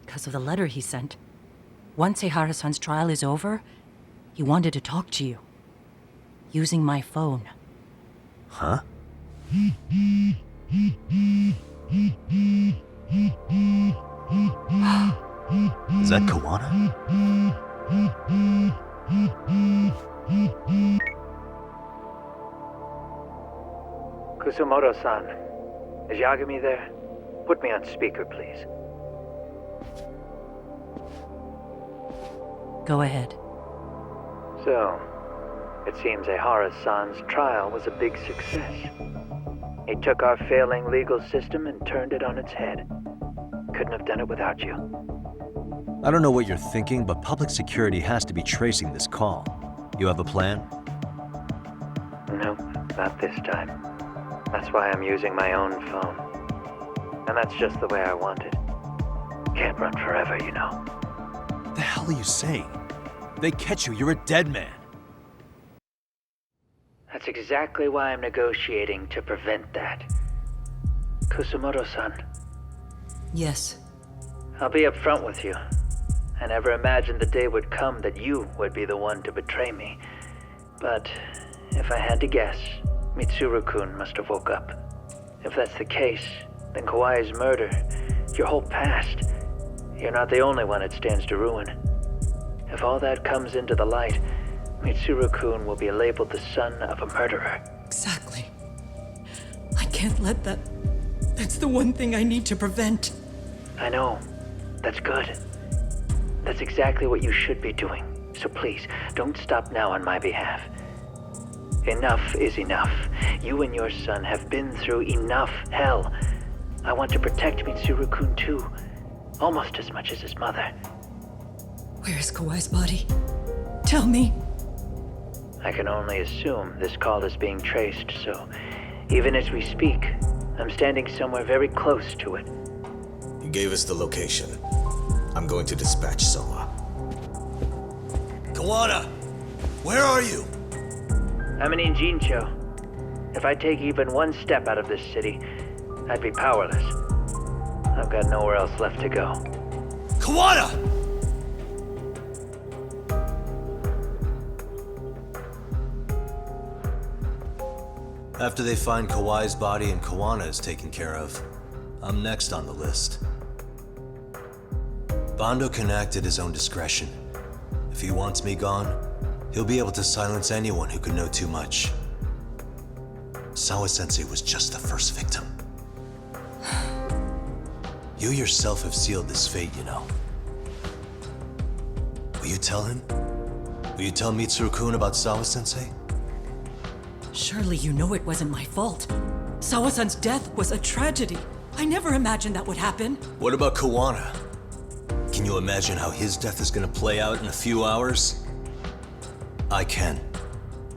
[SPEAKER 11] Because of the letter he sent. Once Eihara-san's trial is over, he wanted to talk to you. Using my phone.
[SPEAKER 6] Huh? Is that Kawana?
[SPEAKER 20] Kusumoto-san, is Yagami there? Put me on speaker, please.
[SPEAKER 11] Go ahead.
[SPEAKER 20] So, it seems Eihara-san's trial was a big success. He took our failing legal system and turned it on its head. Couldn't have done it without you.
[SPEAKER 6] I don't know what you're thinking, but public security has to be tracing this call. You have a plan?
[SPEAKER 20] No, not this time. That's why I'm using my own phone. And that's just the way I want it. Can't run forever, you know.
[SPEAKER 6] What the hell are you saying? If they catch you, you're a dead man.
[SPEAKER 20] That's exactly why I'm negotiating to prevent that. Kusumoto-san.
[SPEAKER 11] Yes.
[SPEAKER 20] I'll be upfront with you. I never imagined the day would come that you would be the one to betray me. But if I had to guess, Mitsuru-kun must have woke up. If that's the case, then Kawai's murder, your whole past, you're not the only one it stands to ruin. If all that comes into the light, Mitsuru-kun will be labeled the son of a murderer.
[SPEAKER 11] Exactly. I can't let that... That's the one thing I need to prevent.
[SPEAKER 20] I know. That's good. That's exactly what you should be doing. So please, don't stop now on my behalf. Enough is enough. You and your son have been through enough hell. I want to protect Mitsuru-kun too. Almost as much as his mother.
[SPEAKER 11] Where is Kawai's body? Tell me.
[SPEAKER 20] I can only assume this call is being traced, so even as we speak, I'm standing somewhere very close to it.
[SPEAKER 12] You gave us the location. I'm going to dispatch Soma.
[SPEAKER 19] Kawana! Where are you?
[SPEAKER 20] I'm in Injincho. If I take even one step out of this city, I'd be powerless. I've got nowhere else left to go.
[SPEAKER 13] Kawana! After they find Kawai's body and Kawana is taken care of, I'm next on the list. Bando can act at his own discretion. If he wants me gone, he'll be able to silence anyone who could know too much. Sawa-sensei was just the first victim. You yourself have sealed this fate, you know. Will you tell him? Will you tell Mitsuru-kun about Sawa-sensei?
[SPEAKER 11] Surely you know it wasn't my fault. Sawa-san's death was a tragedy. I never imagined that would happen.
[SPEAKER 13] What about Kawana? Can you imagine how his death is gonna play out in a few hours? I can,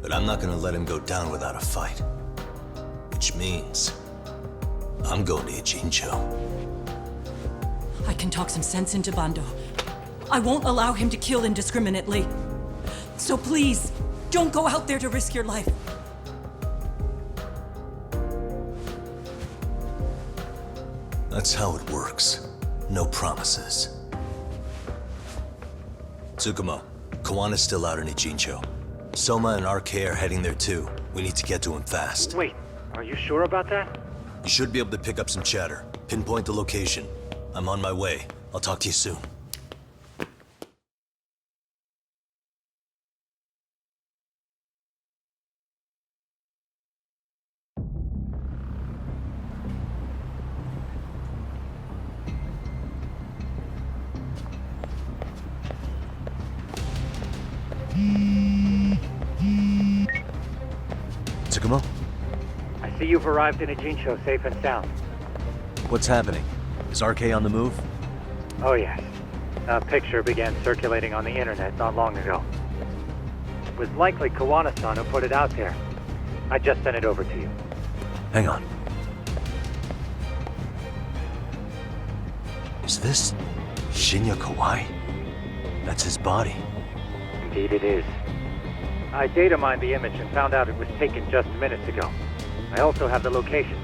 [SPEAKER 13] but I'm not gonna let him go down without a fight. Which means, I'm going to Ijincho.
[SPEAKER 11] I can talk some sense into Bando. I won't allow him to kill indiscriminately. So please, don't go out there to risk your life.
[SPEAKER 13] That's how it works. No promises. Tsukumo, Kawana's still out in Ijincho. Soma and RK are heading there too. We need to get to him fast.
[SPEAKER 20] Wait, are you sure about that?
[SPEAKER 13] You should be able to pick up some chatter. Pinpoint the location. I'm on my way. I'll talk to you soon. Tsukumo?
[SPEAKER 20] I see you've arrived in Ijincho safe and sound.
[SPEAKER 6] What's happening? Is RK on the move?
[SPEAKER 20] Oh yes. A picture began circulating on the internet not long ago. It was likely Kawana-san who put it out there. I just sent it over to you.
[SPEAKER 6] Hang on. Is this Shinya Kawai? That's his body.
[SPEAKER 20] Indeed it is. I data mined the image and found out it was taken just minutes ago. I also have the location.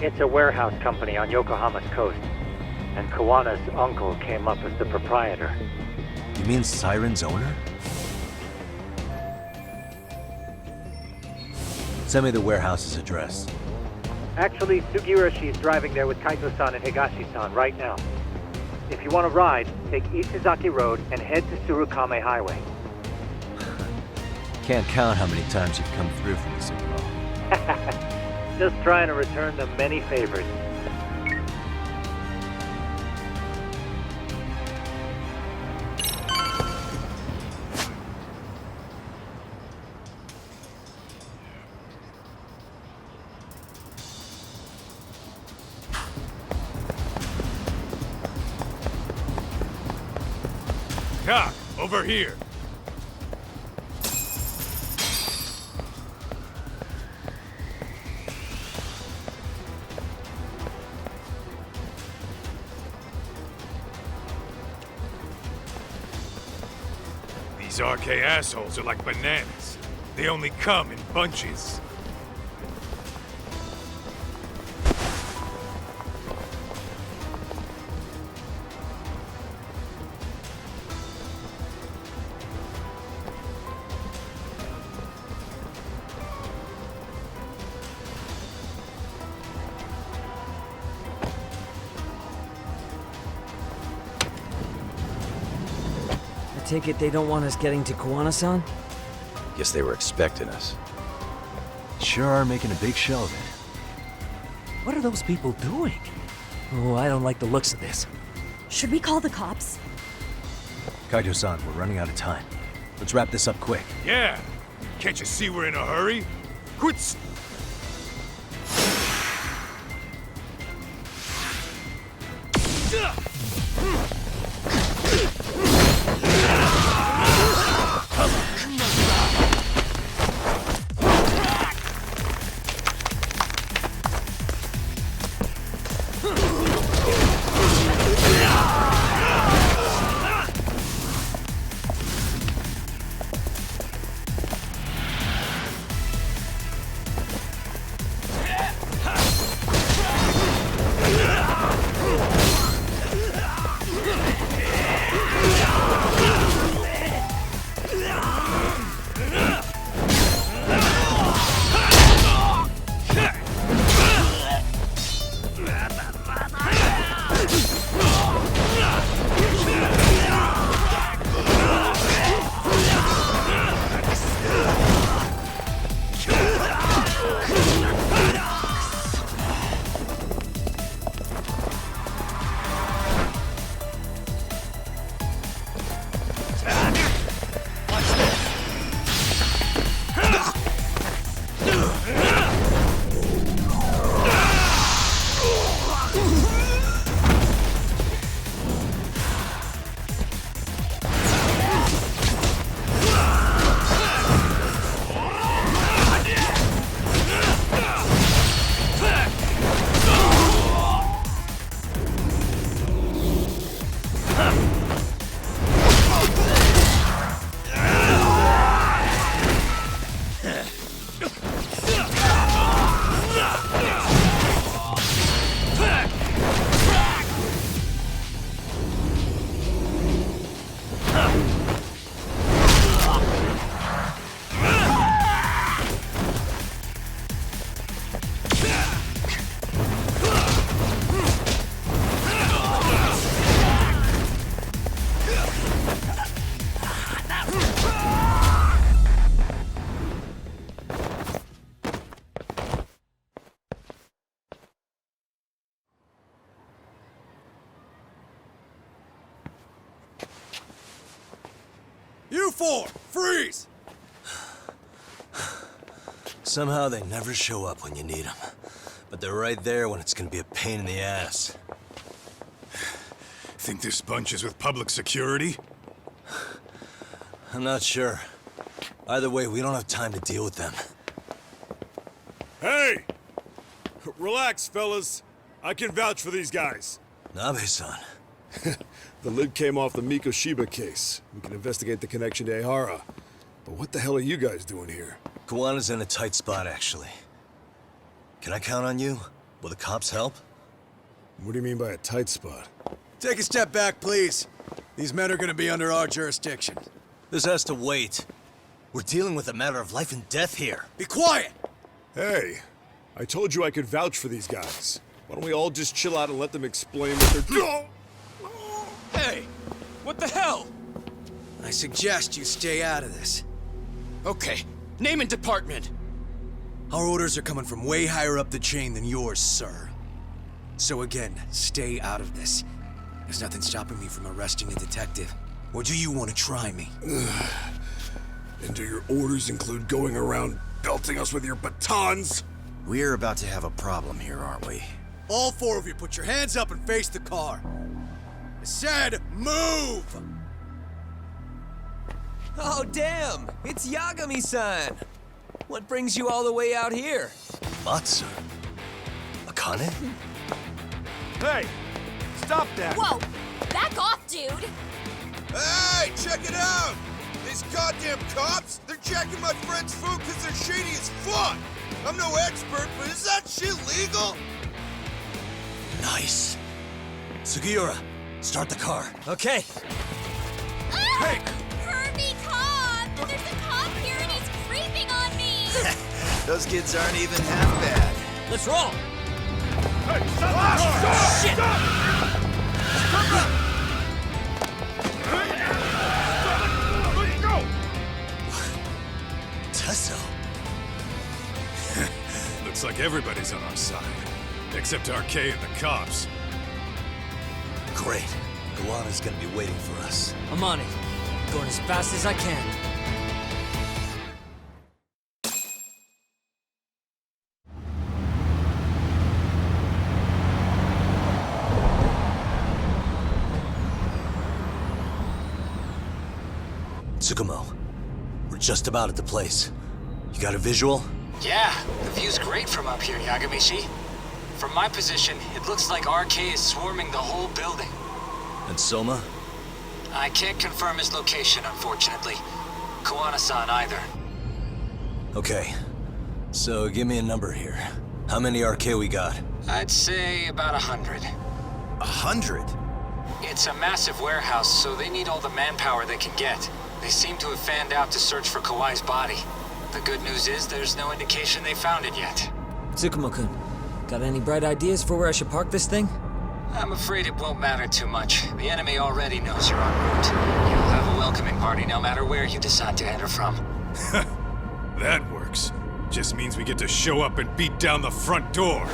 [SPEAKER 20] It's a warehouse company on Yokohama's coast, and Kawana's uncle came up as the proprietor.
[SPEAKER 6] You mean Siren's owner? Send me the warehouse's address.
[SPEAKER 20] Actually, Sugiurashi is driving there with Kaito-san and Higashi-san right now. If you want to ride, take Isizaki Road and head to Surukame Highway.
[SPEAKER 6] Can't count how many times you've come through for this Tsukumo.
[SPEAKER 20] Just trying to return the many favors.
[SPEAKER 14] Doc, over here. These RK assholes are like bananas. They only come in bunches.
[SPEAKER 7] Take it they don't want us getting to Kawana-san?
[SPEAKER 6] Guess they were expecting us. Sure are making a big show of it.
[SPEAKER 9] What are those people doing? Oh, I don't like the looks of this.
[SPEAKER 24] Should we call the cops?
[SPEAKER 6] Kaito-san, we're running out of time. Let's wrap this up quick.
[SPEAKER 14] Yeah. Can't you see we're in a hurry? Quit
[SPEAKER 19] 4, freeze!
[SPEAKER 13] Somehow they never show up when you need them. But they're right there when it's gonna be a pain in the ass.
[SPEAKER 14] Think this bunch is with public security?
[SPEAKER 13] I'm not sure. Either way, we don't have time to deal with them.
[SPEAKER 15] Hey! Relax, fellas. I can vouch for these guys.
[SPEAKER 13] Nabe-san.
[SPEAKER 15] The lid came off the Mikoshiba case. We can investigate the connection to Ehara. But what the hell are you guys doing here?
[SPEAKER 13] Kawana's in a tight spot, actually. Can I count on you? Will the cops help?
[SPEAKER 15] What do you mean by a tight spot?
[SPEAKER 19] Take a step back, please. These men are gonna be under our jurisdiction.
[SPEAKER 13] This has to wait. We're dealing with a matter of life and death here.
[SPEAKER 19] Be quiet!
[SPEAKER 15] Hey, I told you I could vouch for these guys. Why don't we all just chill out and let them explain what they're doing?
[SPEAKER 19] Hey! What the hell? I suggest you stay out of this. Okay, name and department. Our orders are coming from way higher up the chain than yours, sir. So again, stay out of this. There's nothing stopping me from arresting a detective. Or do you want to try me?
[SPEAKER 15] And do your orders include going around belting us with your batons?
[SPEAKER 1] We're about to have a problem here, aren't we?
[SPEAKER 19] All 4 of you, put your hands up and face the car. I said, move!
[SPEAKER 16] Oh, damn! It's Yagami-san! What brings you all the way out here?
[SPEAKER 13] Matsu? Akane?
[SPEAKER 15] Hey! Stop that!
[SPEAKER 24] Whoa! Back off, dude!
[SPEAKER 21] Hey, check it out! These goddamn cops, they're checking my friend's food because they're shady as fuck! I'm no expert, but is that shit legal?
[SPEAKER 13] Nice. Sugiura, start the car.
[SPEAKER 16] Okay.
[SPEAKER 24] Ah! Hey! Kirby, cop! There's a cop here and he's creeping on me!
[SPEAKER 1] Those kids aren't even half bad.
[SPEAKER 16] Let's roll!
[SPEAKER 15] Hey, stop the car!
[SPEAKER 16] Shit!
[SPEAKER 15] Stop!
[SPEAKER 13] Tesso.
[SPEAKER 14] Looks like everybody's on our side. Except RK and the cops.
[SPEAKER 13] Great. Kawana's gonna be waiting for us.
[SPEAKER 7] I'm on it. Going as fast as I can.
[SPEAKER 13] Tsukumo, we're just about at the place. You got a visual?
[SPEAKER 17] Yeah, the view's great from up here, Yagamishi. From my position, it looks like RK is swarming the whole building.
[SPEAKER 13] And Soma?
[SPEAKER 17] I can't confirm his location, unfortunately. Kawana-san either.
[SPEAKER 13] Okay. So give me a number here. How many RK we got?
[SPEAKER 17] I'd say about 100.
[SPEAKER 1] 100?
[SPEAKER 17] It's a massive warehouse, so they need all the manpower they can get. They seem to have fanned out to search for Kawai's body. The good news is there's no indication they found it yet.
[SPEAKER 7] Tsukumo-kun, got any bright ideas for where I should park this thing?
[SPEAKER 17] I'm afraid it won't matter too much. The enemy already knows you're en route. You'll have a welcoming party no matter where you decide to enter from.
[SPEAKER 14] That works. Just means we get to show up and beat down the front door.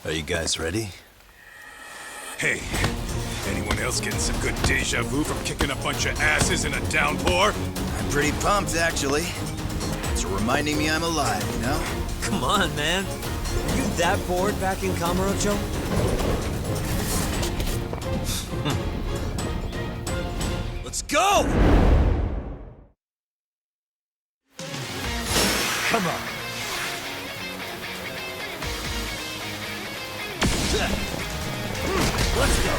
[SPEAKER 13] Are you guys ready?
[SPEAKER 14] Hey, anyone else getting some good deja vu from kicking a bunch of asses in a downpour?
[SPEAKER 1] I'm pretty pumped, actually. It's reminding me I'm alive, you know?
[SPEAKER 7] Come on, man. Are you that bored back in Kamurocho?
[SPEAKER 13] Let's go!
[SPEAKER 16] Come on.
[SPEAKER 13] Let's go!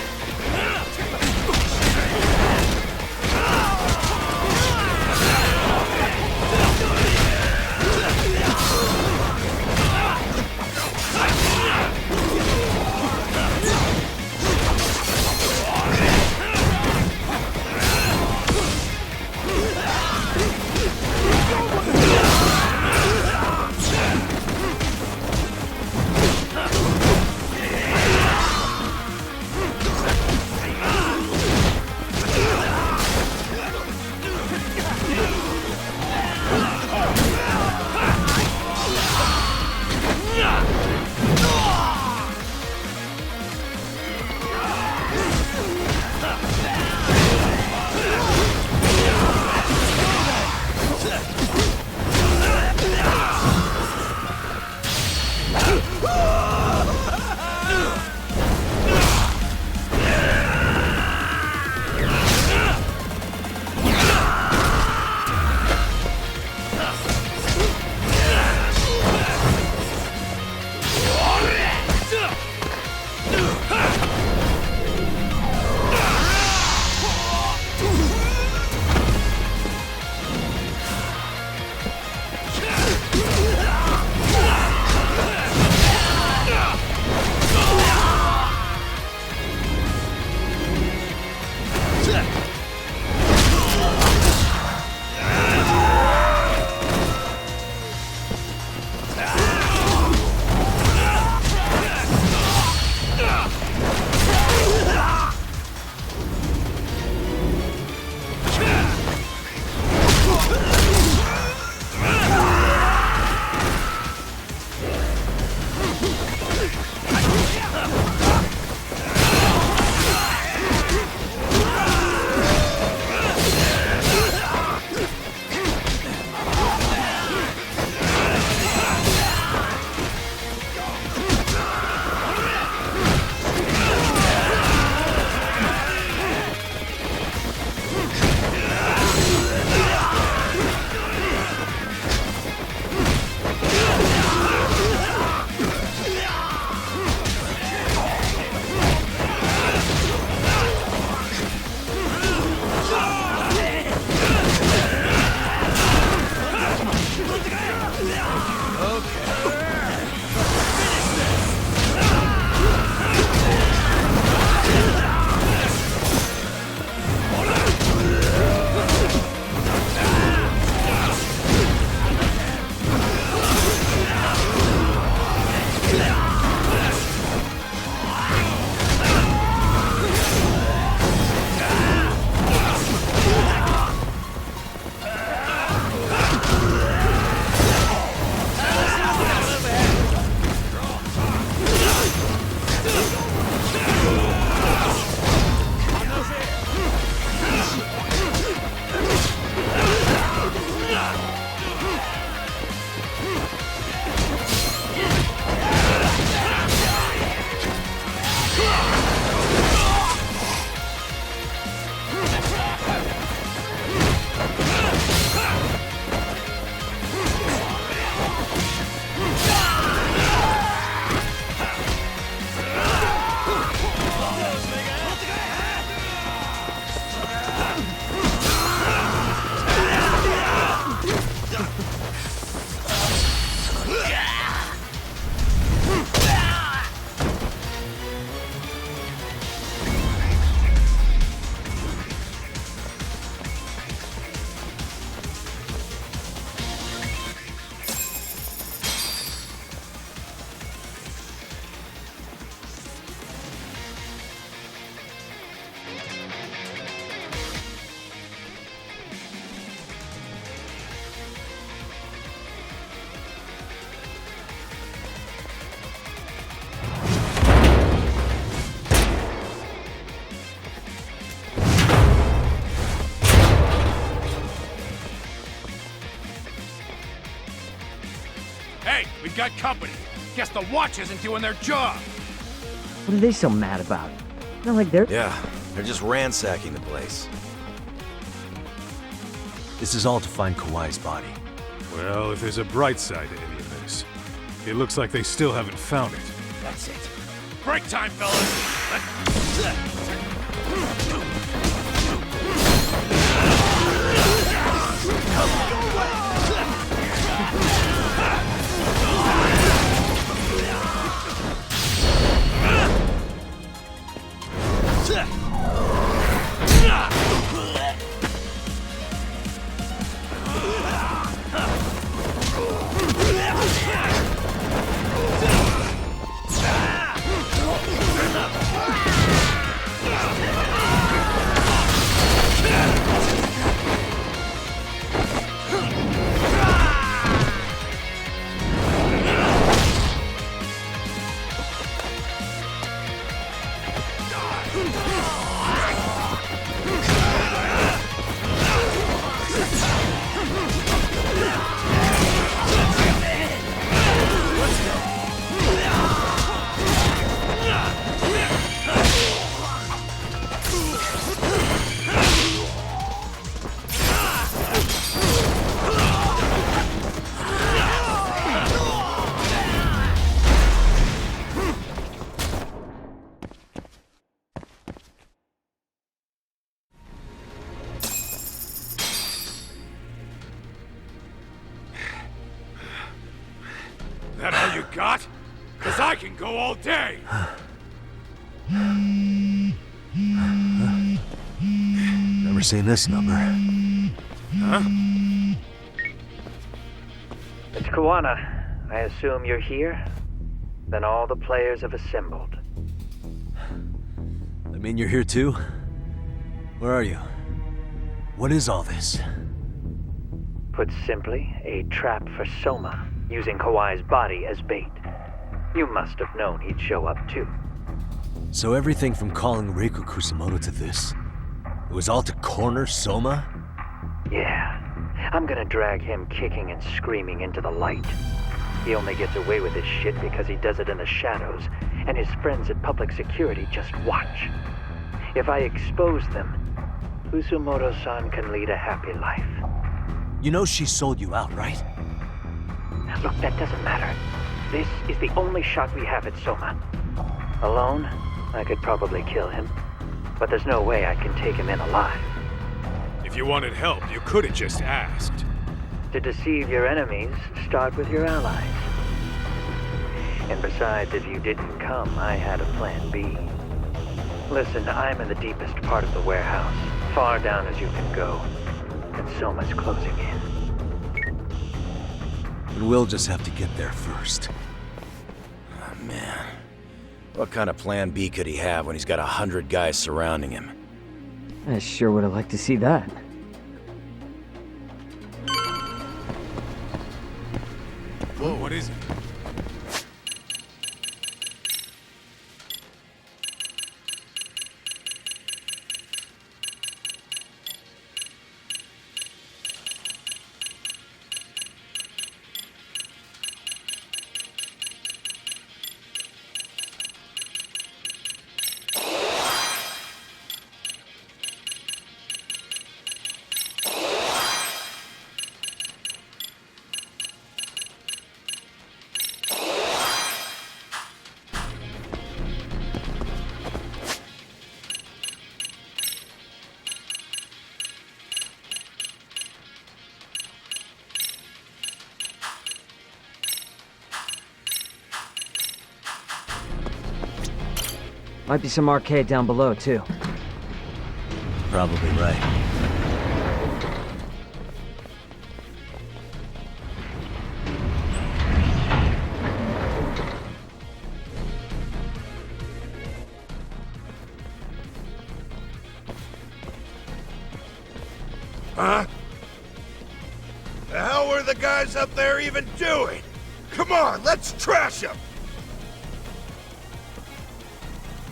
[SPEAKER 4] Hey, we've got company. Guess the watch isn't doing their job.
[SPEAKER 7] What are they so mad about? Not like they're...
[SPEAKER 1] Yeah, they're just ransacking the place.
[SPEAKER 6] This is all to find Kawhi's body.
[SPEAKER 14] Well, if there's a bright side to any of this, it looks like they still haven't found it.
[SPEAKER 4] That's it. Break time, fellas. That all you got? 'Cause I can go all day!
[SPEAKER 6] Never seen this number.
[SPEAKER 4] Huh?
[SPEAKER 20] It's Kawana. I assume you're here? Then all the players have assembled.
[SPEAKER 6] I mean, you're here too? Where are you? What is all this?
[SPEAKER 20] Put simply, a trap for Soma, using Kawhi's body as bait. You must have known he'd show up too.
[SPEAKER 6] So everything from calling Reiko Kusumoto to this, it was all to corner Soma?
[SPEAKER 20] Yeah. I'm gonna drag him kicking and screaming into the light. He only gets away with his shit because he does it in the shadows, and his friends at public security just watch. If I expose them, Kusumoto-san can lead a happy life.
[SPEAKER 6] You know she sold you out, right?
[SPEAKER 20] Look, that doesn't matter. This is the only shot we have at Soma. Alone, I could probably kill him, but there's no way I can take him in alive.
[SPEAKER 14] If you wanted help, you could have just asked.
[SPEAKER 20] To deceive your enemies, start with your allies. And besides, if you didn't come, I had a plan B. Listen, I'm in the deepest part of the warehouse, far down as you can go, and Soma's closing in.
[SPEAKER 6] And we'll just have to get there first.
[SPEAKER 1] Oh, man. What kind of plan B could he have when he's got 100 guys surrounding him?
[SPEAKER 7] I sure would have liked to see that.
[SPEAKER 14] Whoa, what is it?
[SPEAKER 7] Might be some arcade down below, too.
[SPEAKER 6] Probably right.
[SPEAKER 4] Huh? The hell were the guys up there even doing? Come on, let's trash them!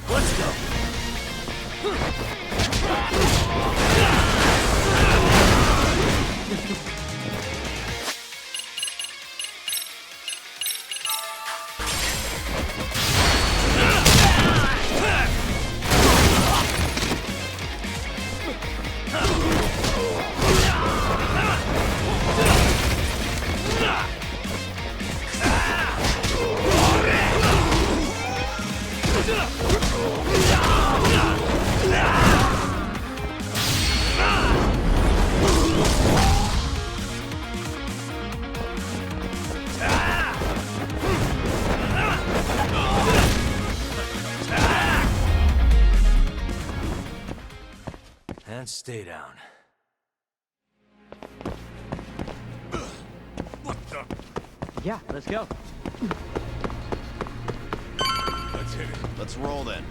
[SPEAKER 4] Let's go!
[SPEAKER 6] stay down.
[SPEAKER 14] What the?
[SPEAKER 8] Yeah, let's go.
[SPEAKER 14] Let's hit it.
[SPEAKER 1] Let's roll then.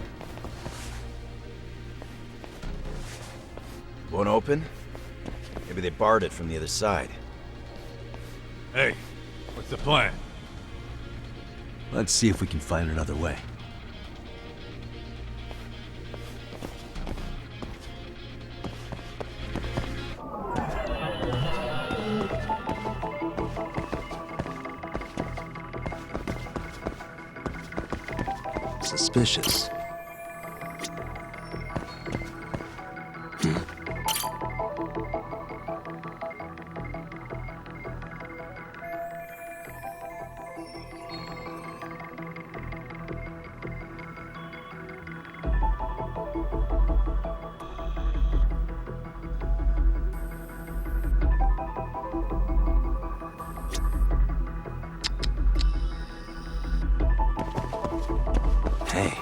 [SPEAKER 1] Won't open? Maybe they barred it from the other side.
[SPEAKER 14] Hey, what's the plan?
[SPEAKER 6] Let's see if we can find another way. Suspicious. Hey.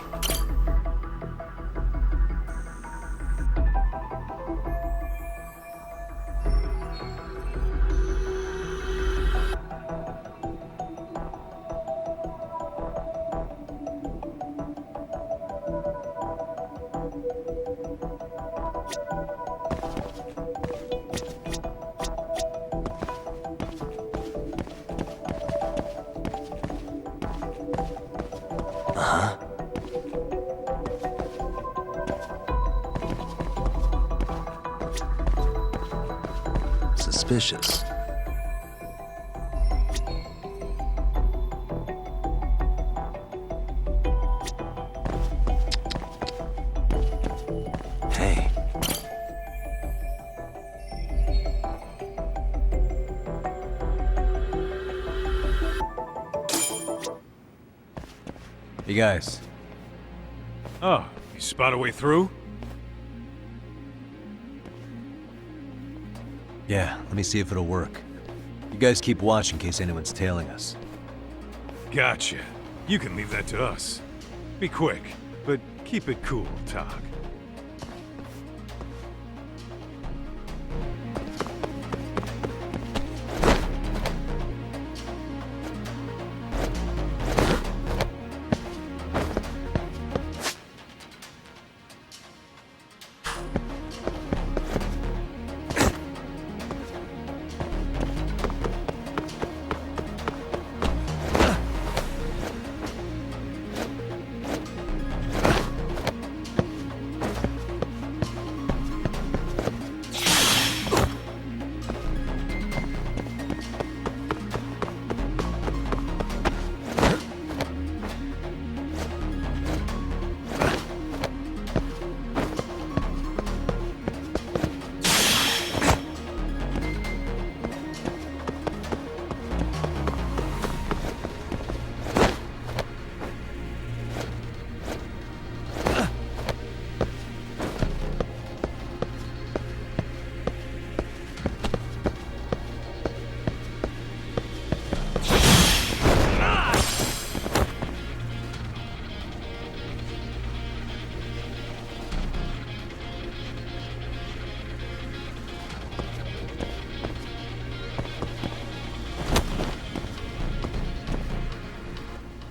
[SPEAKER 6] Uh-huh. Suspicious. Hey. You guys.
[SPEAKER 14] Oh, you spot a way through?
[SPEAKER 6] Yeah, let me see if it'll work. You guys keep watch in case anyone's tailing us.
[SPEAKER 14] Gotcha. You can leave that to us. Be quick, but keep it cool, Tog.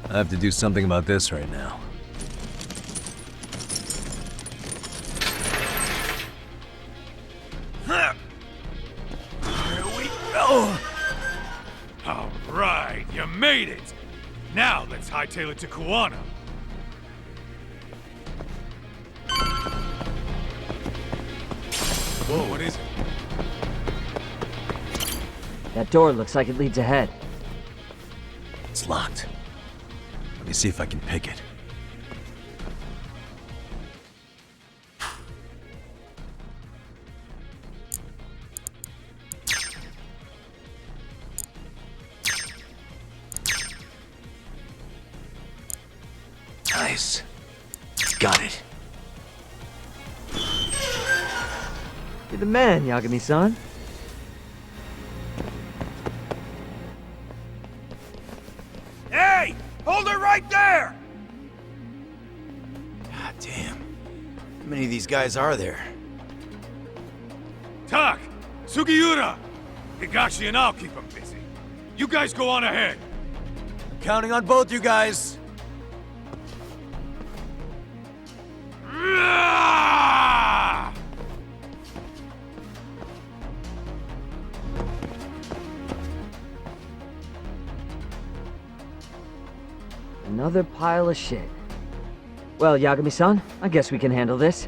[SPEAKER 6] I have to do something about this right now.
[SPEAKER 14] Here we go! All right, you made it! Now let's hightail it to Kuwana. Whoa, what is it?
[SPEAKER 7] That door looks like it leads ahead.
[SPEAKER 6] It's locked. Let me see if I can pick it. Nice. Got it.
[SPEAKER 7] You're the man, Yagami-san.
[SPEAKER 4] Hey! Hold her right there!
[SPEAKER 1] God damn. How many of these guys are there?
[SPEAKER 14] Tak! Sugiura! Higashi and I'll keep them busy. You guys go on ahead.
[SPEAKER 6] Counting on both you guys.
[SPEAKER 7] Another pile of shit. Well, Yagami-san, I guess we can handle this.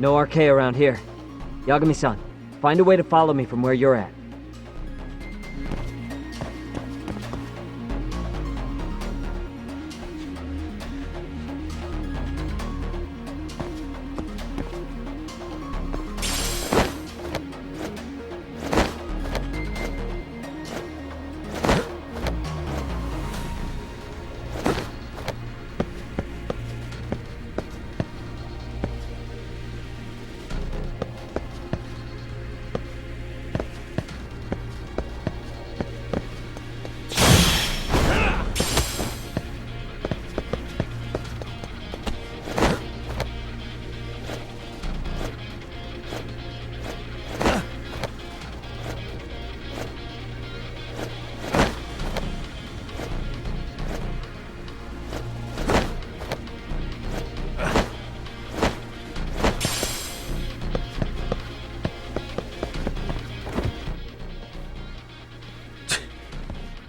[SPEAKER 7] No RK around here. Yagami-san, find a way to follow me from where you're at.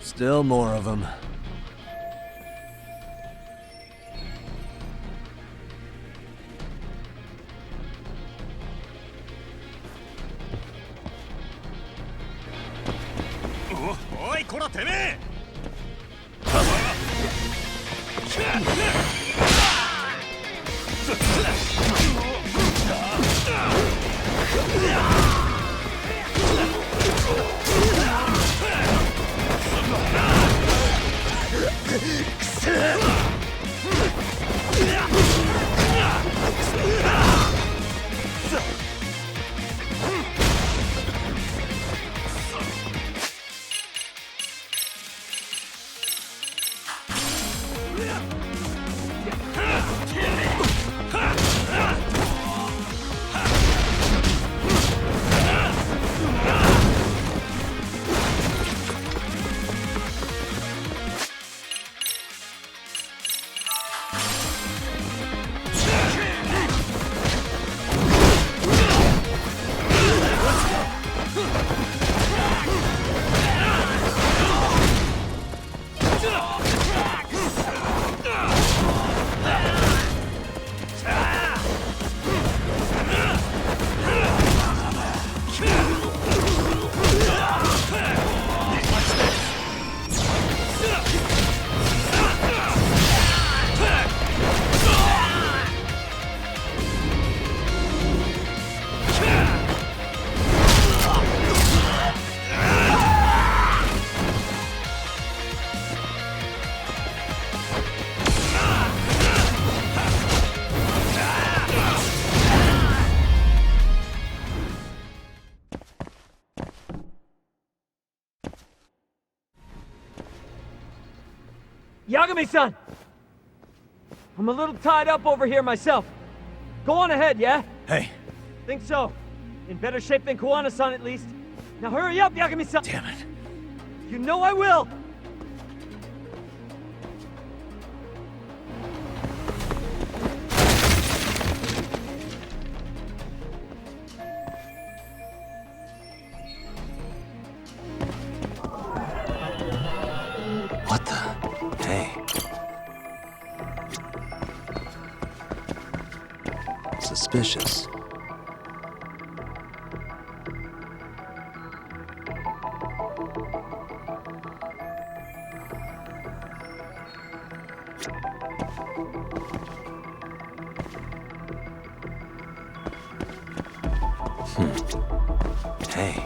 [SPEAKER 6] Still more of them.
[SPEAKER 14] Oi, kora teme!
[SPEAKER 7] Yagami-san! I'm a little tied up over here myself. Go on ahead, yeah?
[SPEAKER 6] Hey.
[SPEAKER 7] Think so. In better shape than Kuwana-san, at least. Now hurry up, Yagami-san!
[SPEAKER 6] Damn it.
[SPEAKER 7] You know I will!
[SPEAKER 6] What the? Hey. Suspicious. Hey.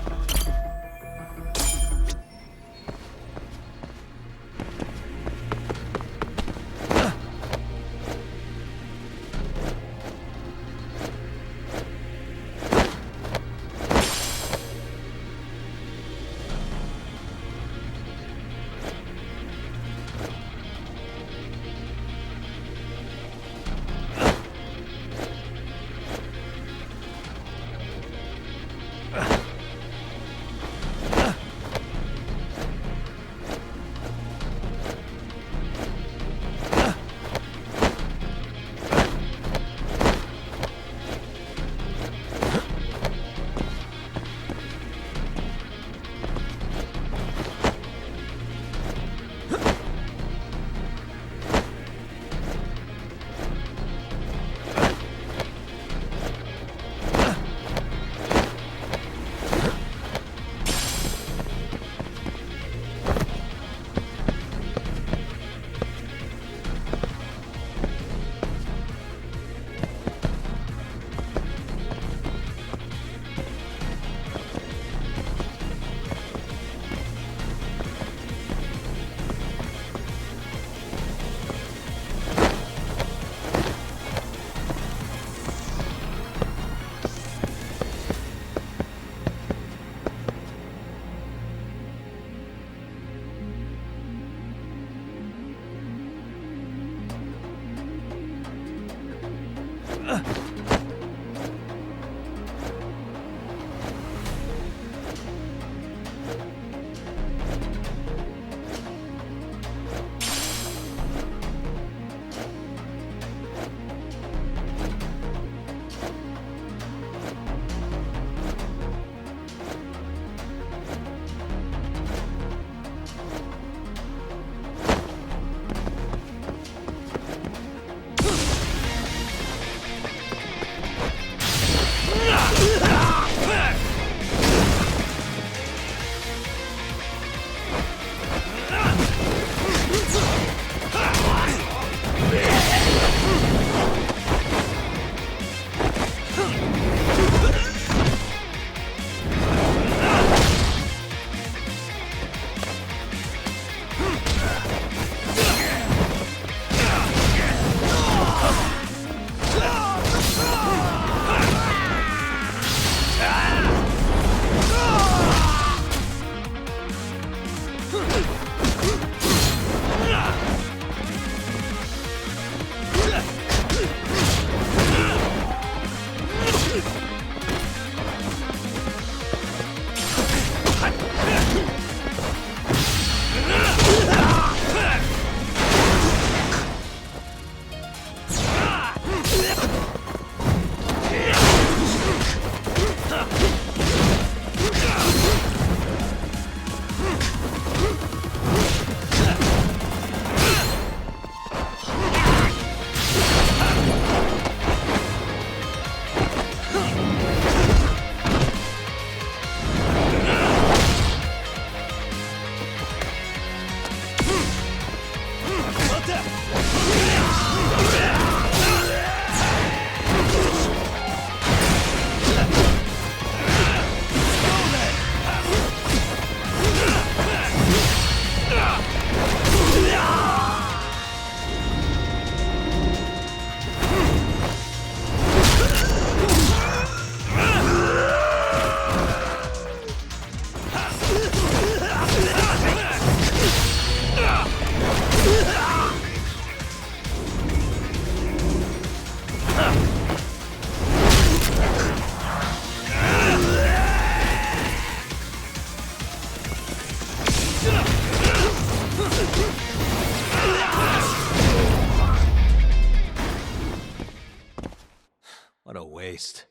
[SPEAKER 6] What a waste.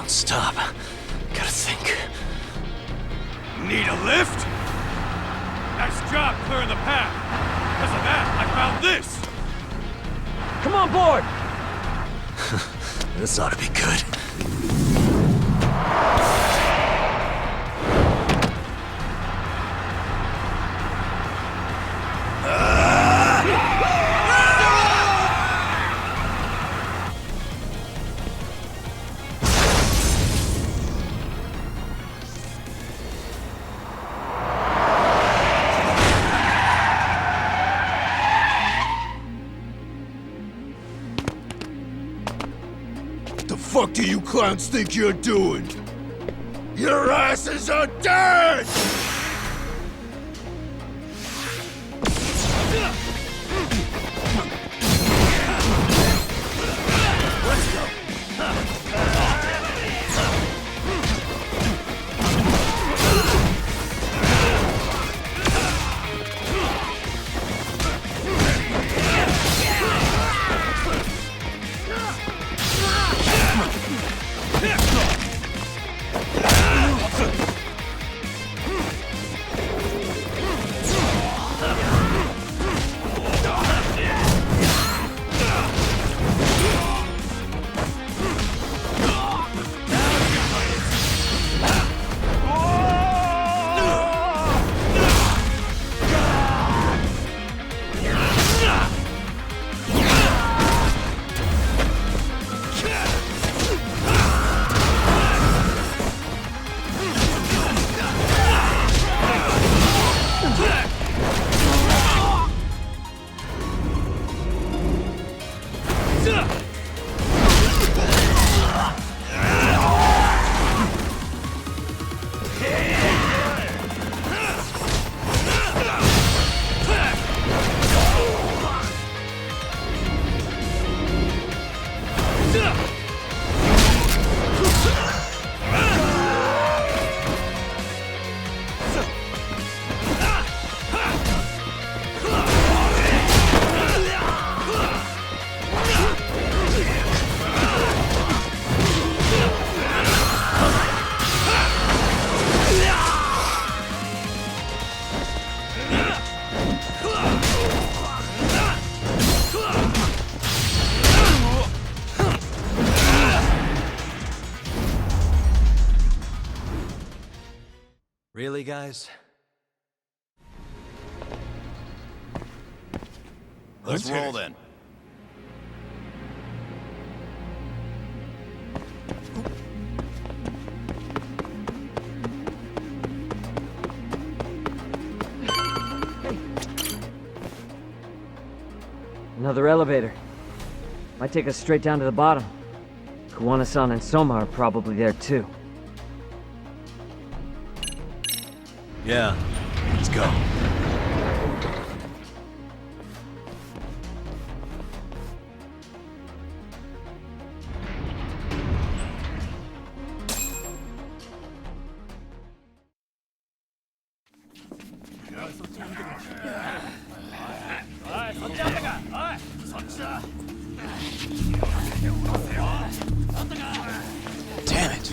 [SPEAKER 12] Don't stop. Gotta think.
[SPEAKER 4] Need a lift? Nice
[SPEAKER 2] job clearing the path. Because of that, I found this!
[SPEAKER 9] Come on board!
[SPEAKER 6] This ought to be good.
[SPEAKER 4] What do you clowns think you're doing? Your asses are dead! Let's go!
[SPEAKER 6] Really, guys?
[SPEAKER 1] Let's roll then.
[SPEAKER 7] Another elevator. Might take us straight down to the bottom. Kuwana-san and Soma are probably there too.
[SPEAKER 6] Yeah, let's go.
[SPEAKER 18] Damn it!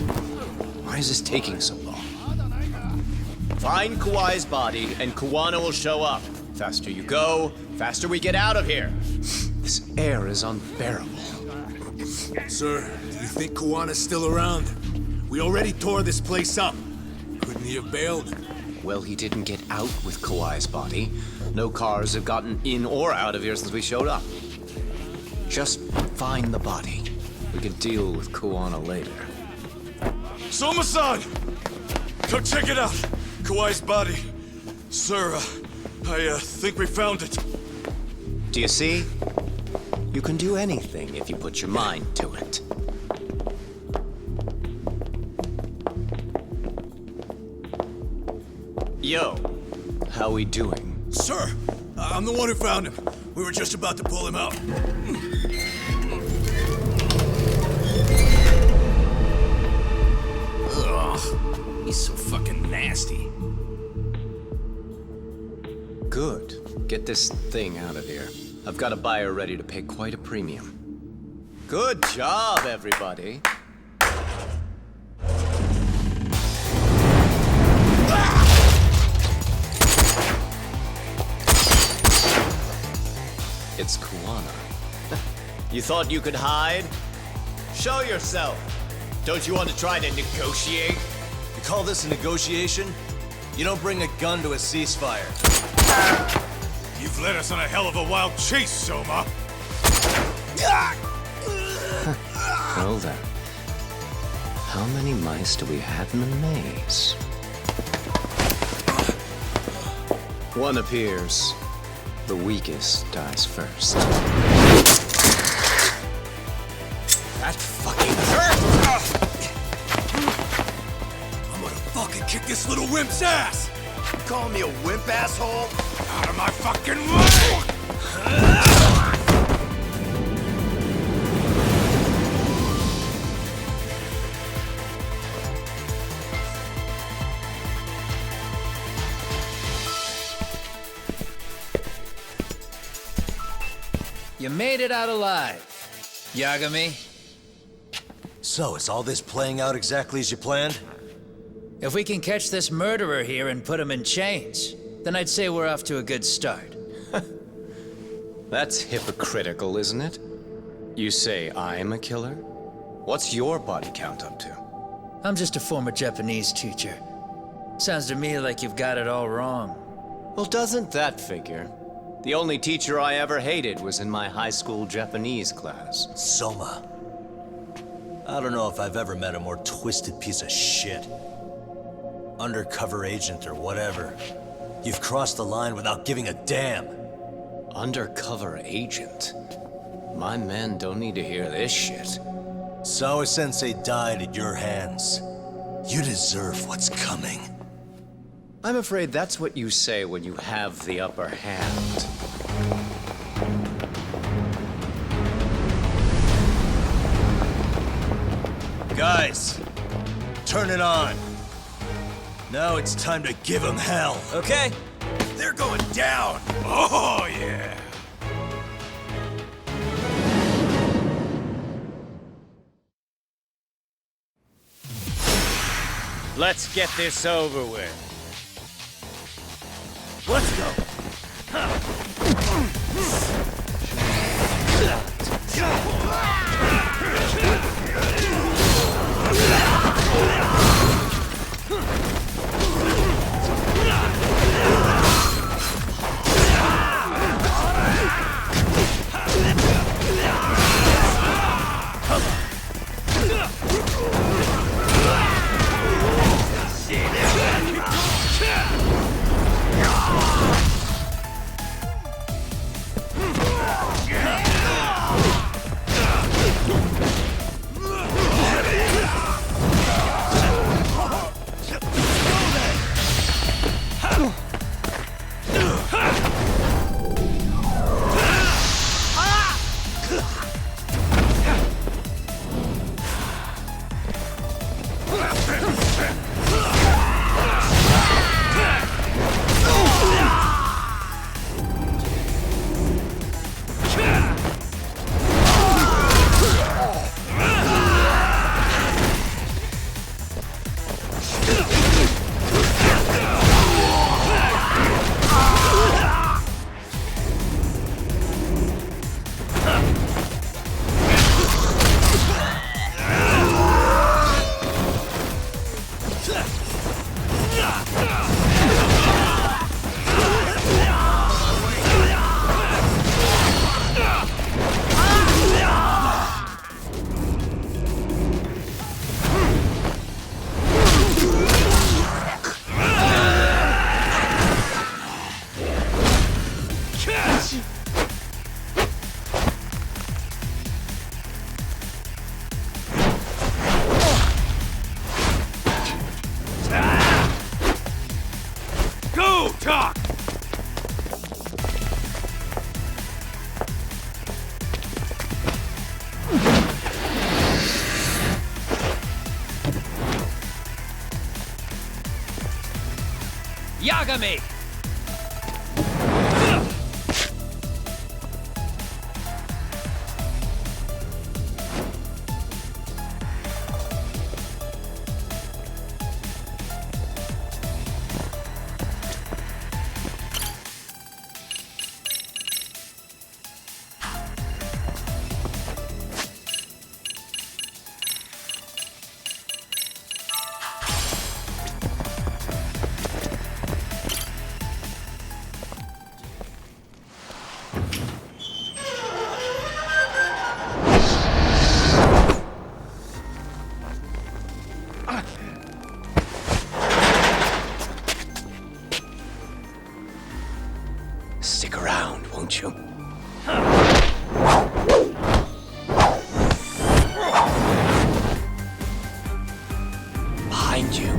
[SPEAKER 18] Why is this taking so long? Find Kawai's body, and Kuwana will show up. Faster you go, faster we get out of here. This air is unbearable.
[SPEAKER 15] Sir, do you think Kawana's still around? We already tore this place up. Couldn't he have bailed?
[SPEAKER 18] Well, he didn't get out with Kawai's body. No cars have gotten in or out of here since we showed up. Just find the body. We can deal with Kuwana later.
[SPEAKER 14] Soma-san! Come check it out! Kawai's body. Sir, I think we found it.
[SPEAKER 18] Do you see? You can do anything if you put your mind to it. Yo, how we doing?
[SPEAKER 15] Sir, I'm the one who found him. We were just about to pull him out. Ugh, he's so fucking nasty.
[SPEAKER 18] Good. Get this thing out of here. I've got a buyer ready to pay quite a premium. Good job, everybody. It's Kuwana. You thought you could hide? Show yourself! Don't you want to try to negotiate?
[SPEAKER 6] You call this a negotiation? You don't bring a gun to a ceasefire.
[SPEAKER 14] You've led us on a hell of a wild chase, Soma!
[SPEAKER 18] Well then. How many mice do we have in the maze? One appears. The weakest dies first.
[SPEAKER 19] That fucking hurt! I'm gonna fucking kick this little wimp's ass!
[SPEAKER 4] You calling me a wimp, asshole?
[SPEAKER 14] Out of my fucking way!
[SPEAKER 5] You made it out alive, Yagami.
[SPEAKER 6] So, is all this playing out exactly as you planned?
[SPEAKER 5] If we can catch this murderer here and put him in chains, then I'd say we're off to a good start.
[SPEAKER 18] That's hypocritical, isn't it? You say I'm a killer? What's your body count up to?
[SPEAKER 5] I'm just a former Japanese teacher. Sounds to me like you've got it all wrong.
[SPEAKER 18] Well, doesn't that figure? The only teacher I ever hated was in my high school Japanese class.
[SPEAKER 6] Soma. I don't know if I've ever met a more twisted piece of shit. Undercover agent or whatever. You've crossed the line without giving a damn.
[SPEAKER 18] Undercover agent? My men don't need to hear this shit.
[SPEAKER 6] Sawa-sensei died at your hands. You deserve what's coming.
[SPEAKER 18] I'm afraid that's what you say when you have the upper hand.
[SPEAKER 6] Guys, turn it on. Now it's time to give them hell.
[SPEAKER 19] Okay.
[SPEAKER 4] They're going down!
[SPEAKER 14] Oh, yeah!
[SPEAKER 1] Let's get this over with.
[SPEAKER 21] Let's go.
[SPEAKER 5] Yagami!
[SPEAKER 18] Stick around, won't you? Behind you.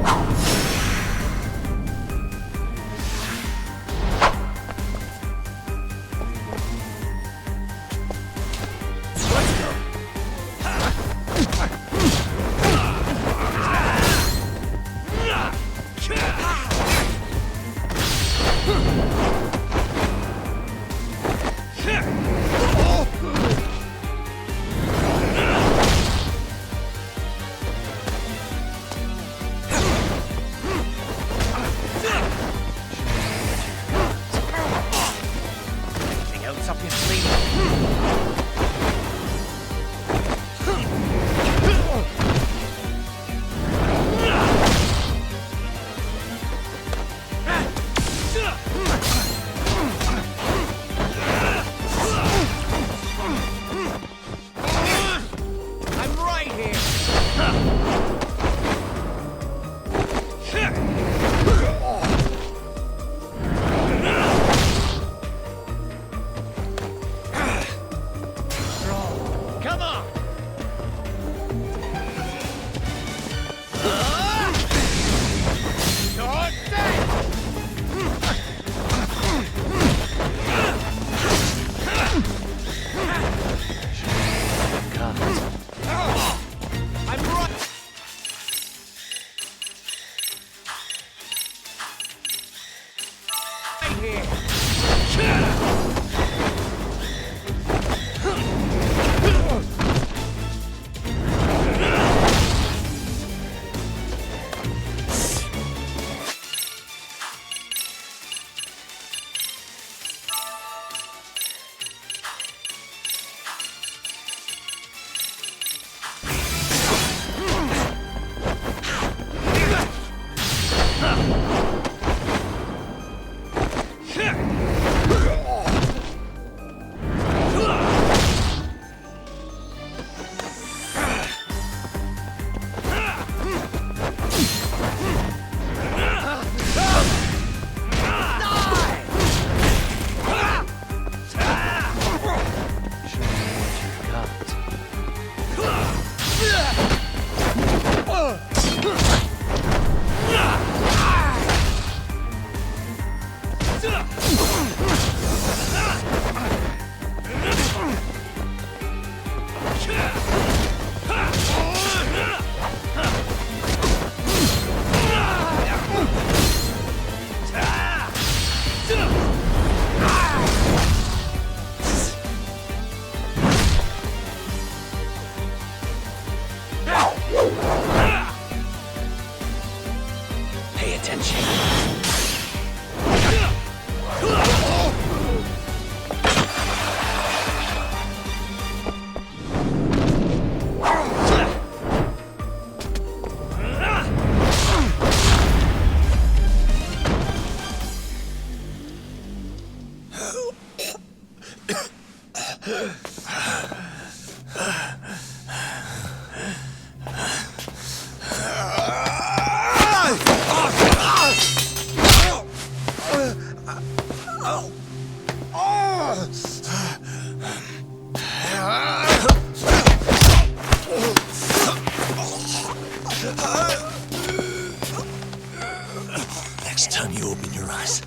[SPEAKER 13] Next time you open your eyes,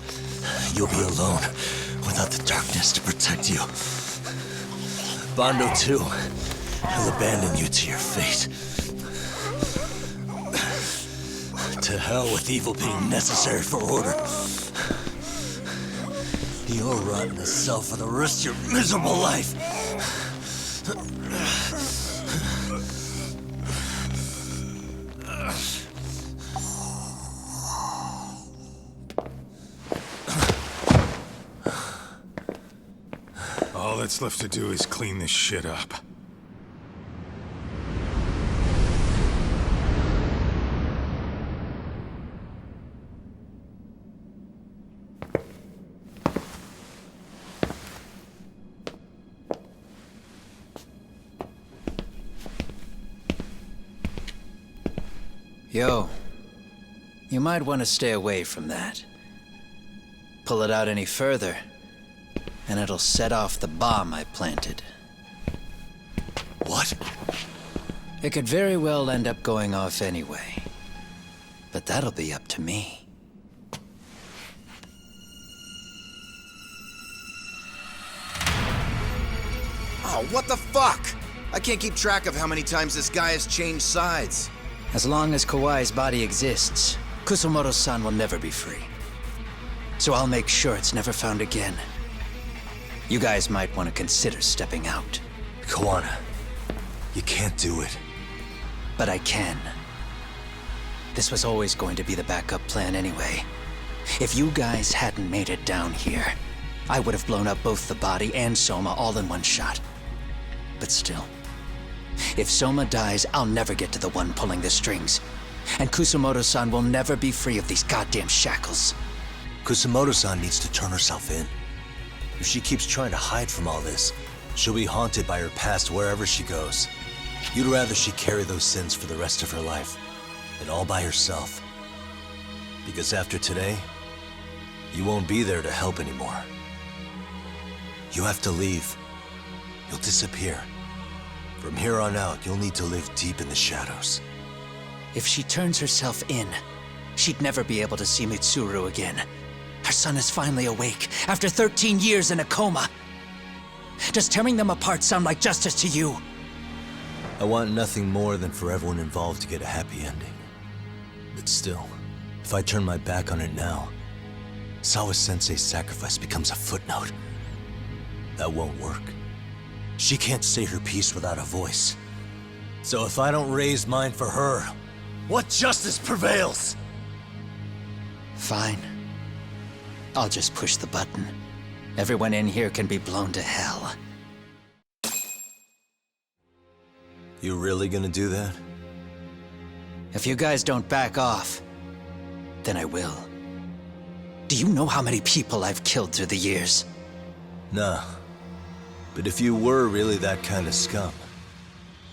[SPEAKER 13] you'll be alone, without the darkness to protect you. Bando too. He'll abandon you to your fate. To hell with evil being necessary for order. You'll rot in a cell for the rest of your miserable life.
[SPEAKER 14] All that's left to do is clean this shit up.
[SPEAKER 5] Yo, you might want to stay away from that. Pull it out any further, and it'll set off the bomb I planted.
[SPEAKER 13] What?
[SPEAKER 5] It could very well end up going off anyway. But that'll be up to me.
[SPEAKER 19] Oh, what the fuck? I can't keep track of how many times this guy has changed sides.
[SPEAKER 5] As long as Kawai's body exists, Kusumoto-san will never be free. So I'll make sure it's never found again. You guys might want to consider stepping out.
[SPEAKER 13] Kawana, you can't do it.
[SPEAKER 5] But I can. This was always going to be the backup plan anyway. If you guys hadn't made it down here, I would have blown up both the body and Soma all in one shot. But still, if Soma dies, I'll never get to the one pulling the strings. And Kusumoto-san will never be free of these goddamn shackles.
[SPEAKER 13] Kusumoto-san needs to turn herself in. If she keeps trying to hide from all this, she'll be haunted by her past wherever she goes. You'd rather she carry those sins for the rest of her life, and all by herself. Because after today, you won't be there to help anymore. You have to leave. You'll disappear. From here on out, you'll need to live deep in the shadows.
[SPEAKER 5] If she turns herself in, she'd never be able to see Mitsuru again. Her son is finally awake, after 13 years in a coma. Does tearing them apart sound like justice to you?
[SPEAKER 13] I want nothing more than for everyone involved to get a happy ending. But still, if I turn my back on it now, Sawa-sensei's sacrifice becomes a footnote. That won't work. She can't say her piece without a voice. So if I don't raise mine for her, what justice prevails?
[SPEAKER 5] Fine. I'll just push the button. Everyone in here can be blown to hell.
[SPEAKER 13] You really gonna do that?
[SPEAKER 5] If you guys don't back off, then I will. Do you know how many people I've killed through the years?
[SPEAKER 13] Nah. But if you were really that kind of scum,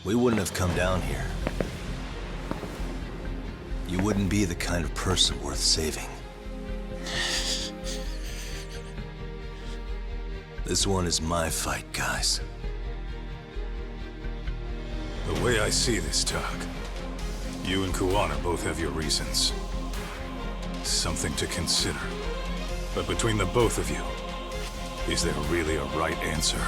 [SPEAKER 13] we wouldn't have come down here. You wouldn't be the kind of person worth saving. This one is my fight, guys.
[SPEAKER 14] The way I see this, Tug, you and Kuwana both have your reasons. Something to consider. But between the both of you, is there really a right answer?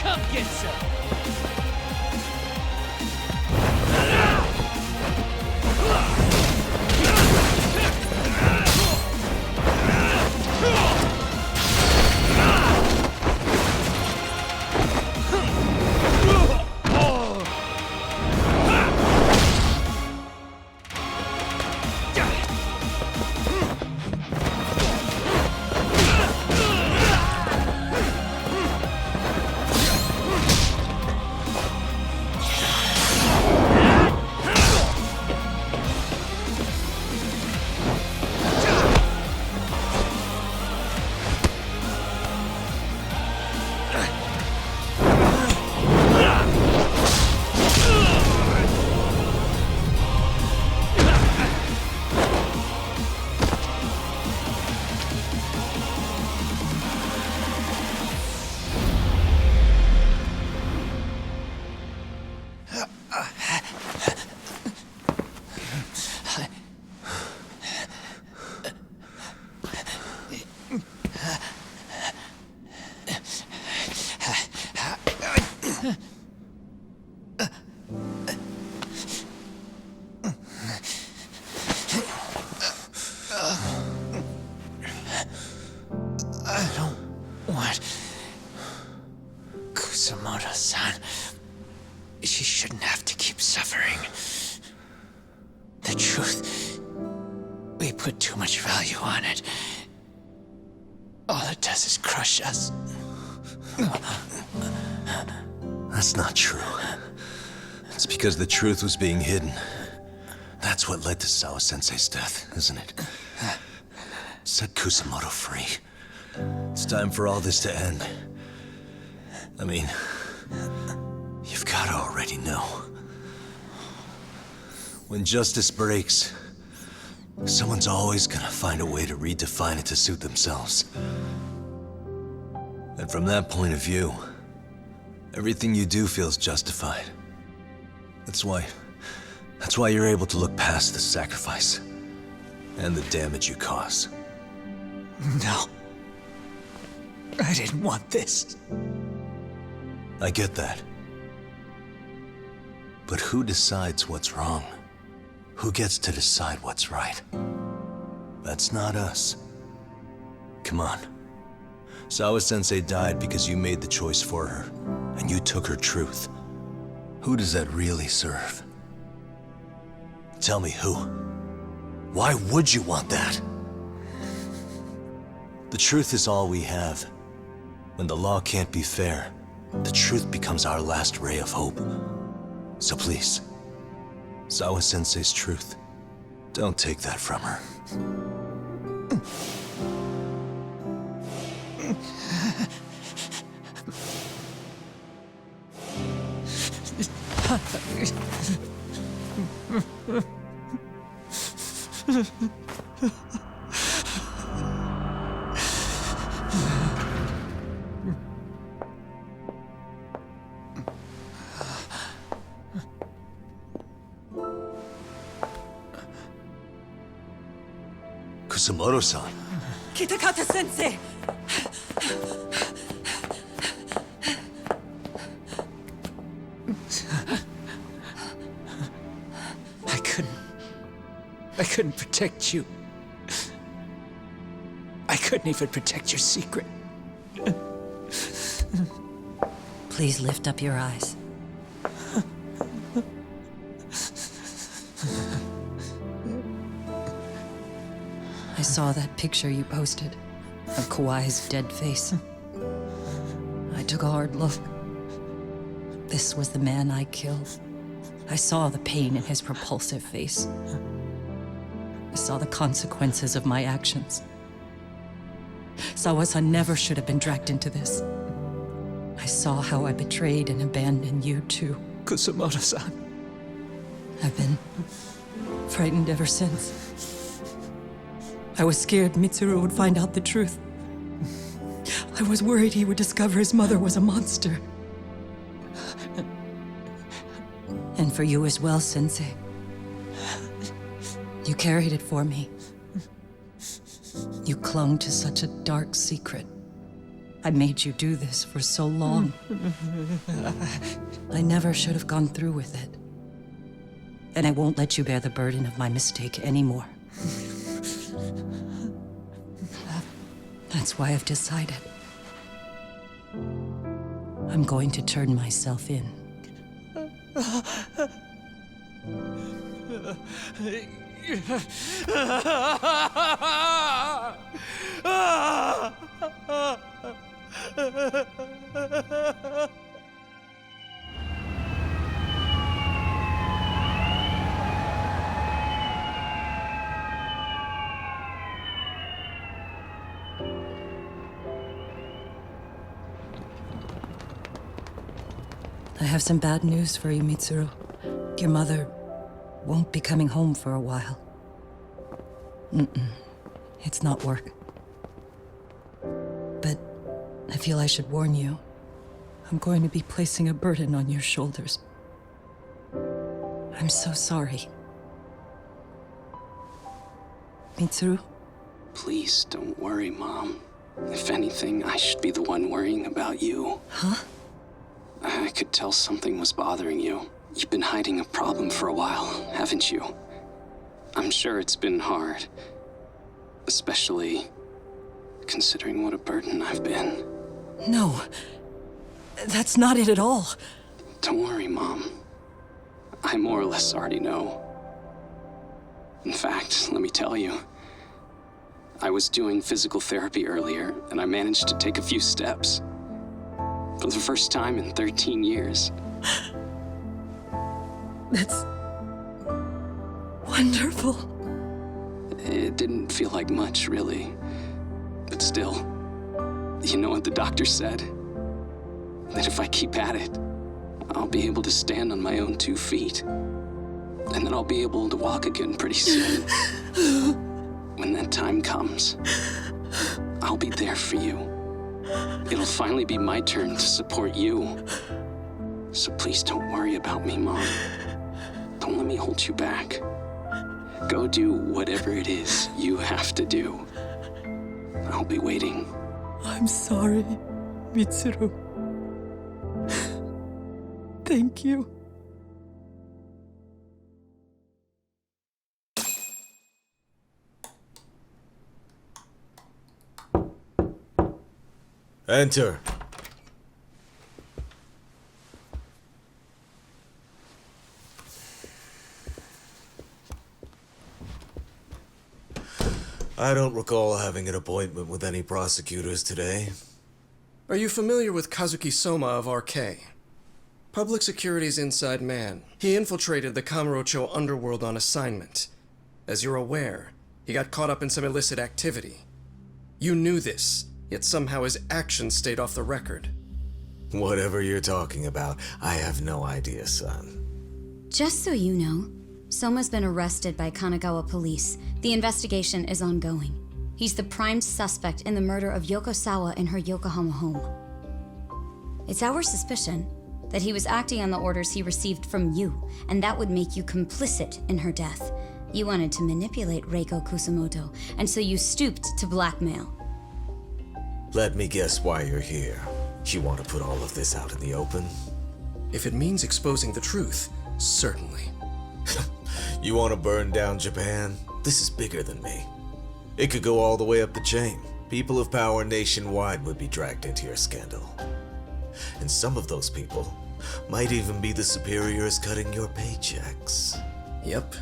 [SPEAKER 9] Come get some!
[SPEAKER 5] I don't want Kusumoto-san. She shouldn't have to keep suffering. The truth, we put too much value on it. All it does is crush us.
[SPEAKER 6] That's not true. It's because the truth was being hidden. That's what led to Sawa-sensei's death, isn't it? Set Kusumoto free. It's time for all this to end. I mean, you've gotta already know. When justice breaks, someone's always gonna find a way to redefine it to suit themselves. And from that point of view, everything you do feels justified. That's why you're able to look past the sacrifice and the damage you cause.
[SPEAKER 5] No. I didn't want this.
[SPEAKER 6] I get that. But who decides what's wrong? Who gets to decide what's right? That's not us. Come on. Sawa-sensei died because you made the choice for her, and you took her truth. Who does that really serve? Tell me who. Why would you want that? The truth is all we have. When the law can't be fair, the truth becomes our last ray of hope. So please, Sawa-sensei's truth, don't take that from her. Kusumoto-san.
[SPEAKER 11] Kitakata-sensei!
[SPEAKER 5] I couldn't protect you. I couldn't even protect your secret.
[SPEAKER 11] Please lift up your eyes. I saw that picture you posted of Kawai's dead face. I took a hard look. This was the man I killed. I saw the pain in his repulsive face. I saw the consequences of my actions. Sawa-san never should have been dragged into this. I saw how I betrayed and abandoned you too.
[SPEAKER 5] Kusumoto-san.
[SPEAKER 11] I've been frightened ever since. I was scared Mitsuru would find out the truth. I was worried he would discover his mother was a monster. And for you as well, Sensei. You carried it for me. You clung to such a dark secret. I made you do this for so long. I never should have gone through with it. And I won't let you bear the burden of my mistake anymore. That's why I've decided. I'm going to turn myself in. I have some bad news for you, Mitsuru. Your mother won't be coming home for a while. It's not work. But I feel I should warn you. I'm going to be placing a burden on your shoulders. I'm so sorry. Mitsuru?
[SPEAKER 3] Please don't worry, Mom. If anything, I should be the one worrying about you.
[SPEAKER 11] Huh?
[SPEAKER 3] I could tell something was bothering you. You've been hiding a problem for a while, haven't you? I'm sure it's been hard. Especially considering what a burden I've been.
[SPEAKER 11] No. That's not it at all.
[SPEAKER 3] Don't worry, Mom. I more or less already know. In fact, let me tell you. I was doing physical therapy earlier, and I managed to take a few steps. For the first time in 13 years.
[SPEAKER 11] That's wonderful.
[SPEAKER 3] It didn't feel like much, really. But still, you know what the doctor said? That if I keep at it, I'll be able to stand on my own 2 feet. And then I'll be able to walk again pretty soon. When that time comes, I'll be there for you. It'll finally be my turn to support you. So please don't worry about me, Mom. Don't let me hold you back. Go do whatever it is you have to do. I'll be waiting.
[SPEAKER 11] I'm sorry, Mitsuru. Thank you.
[SPEAKER 12] Enter. I don't recall having an appointment with any prosecutors today.
[SPEAKER 10] Are you familiar with Kazuki Soma of RK? Public Security's inside man. He infiltrated the Kamurocho underworld on assignment. As you're aware, he got caught up in some illicit activity. You knew this, yet somehow his actions stayed off the record.
[SPEAKER 12] Whatever you're talking about, I have no idea, son.
[SPEAKER 22] Just so you know, Soma's been arrested by Kanagawa police. The investigation is ongoing. He's the prime suspect in the murder of Yoko Sawa in her Yokohama home. It's our suspicion that he was acting on the orders he received from you, and that would make you complicit in her death. You wanted to manipulate Reiko Kusumoto, and so you stooped to blackmail.
[SPEAKER 12] Let me guess why you're here. You want to put all of this out in the open?
[SPEAKER 10] If it means exposing the truth, certainly.
[SPEAKER 12] You want to burn down Japan? This is bigger than me. It could go all the way up the chain. People of power nationwide would be dragged into your scandal. And some of those people might even be the superiors cutting your paychecks.
[SPEAKER 10] Yep.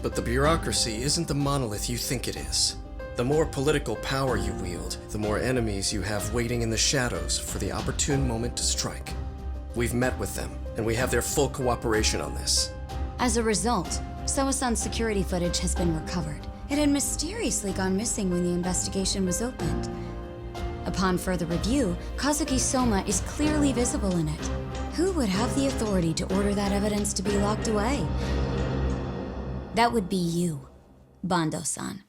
[SPEAKER 10] But the bureaucracy isn't the monolith you think it is. The more political power you wield, the more enemies you have waiting in the shadows for the opportune moment to strike. We've met with them, and we have their full cooperation on this.
[SPEAKER 22] As a result, Soa-san's security footage has been recovered. It had mysteriously gone missing when the investigation was opened. Upon further review, Kazuki Soma is clearly visible in it. Who would have the authority to order that evidence to be locked away? That would be you, Bando-san.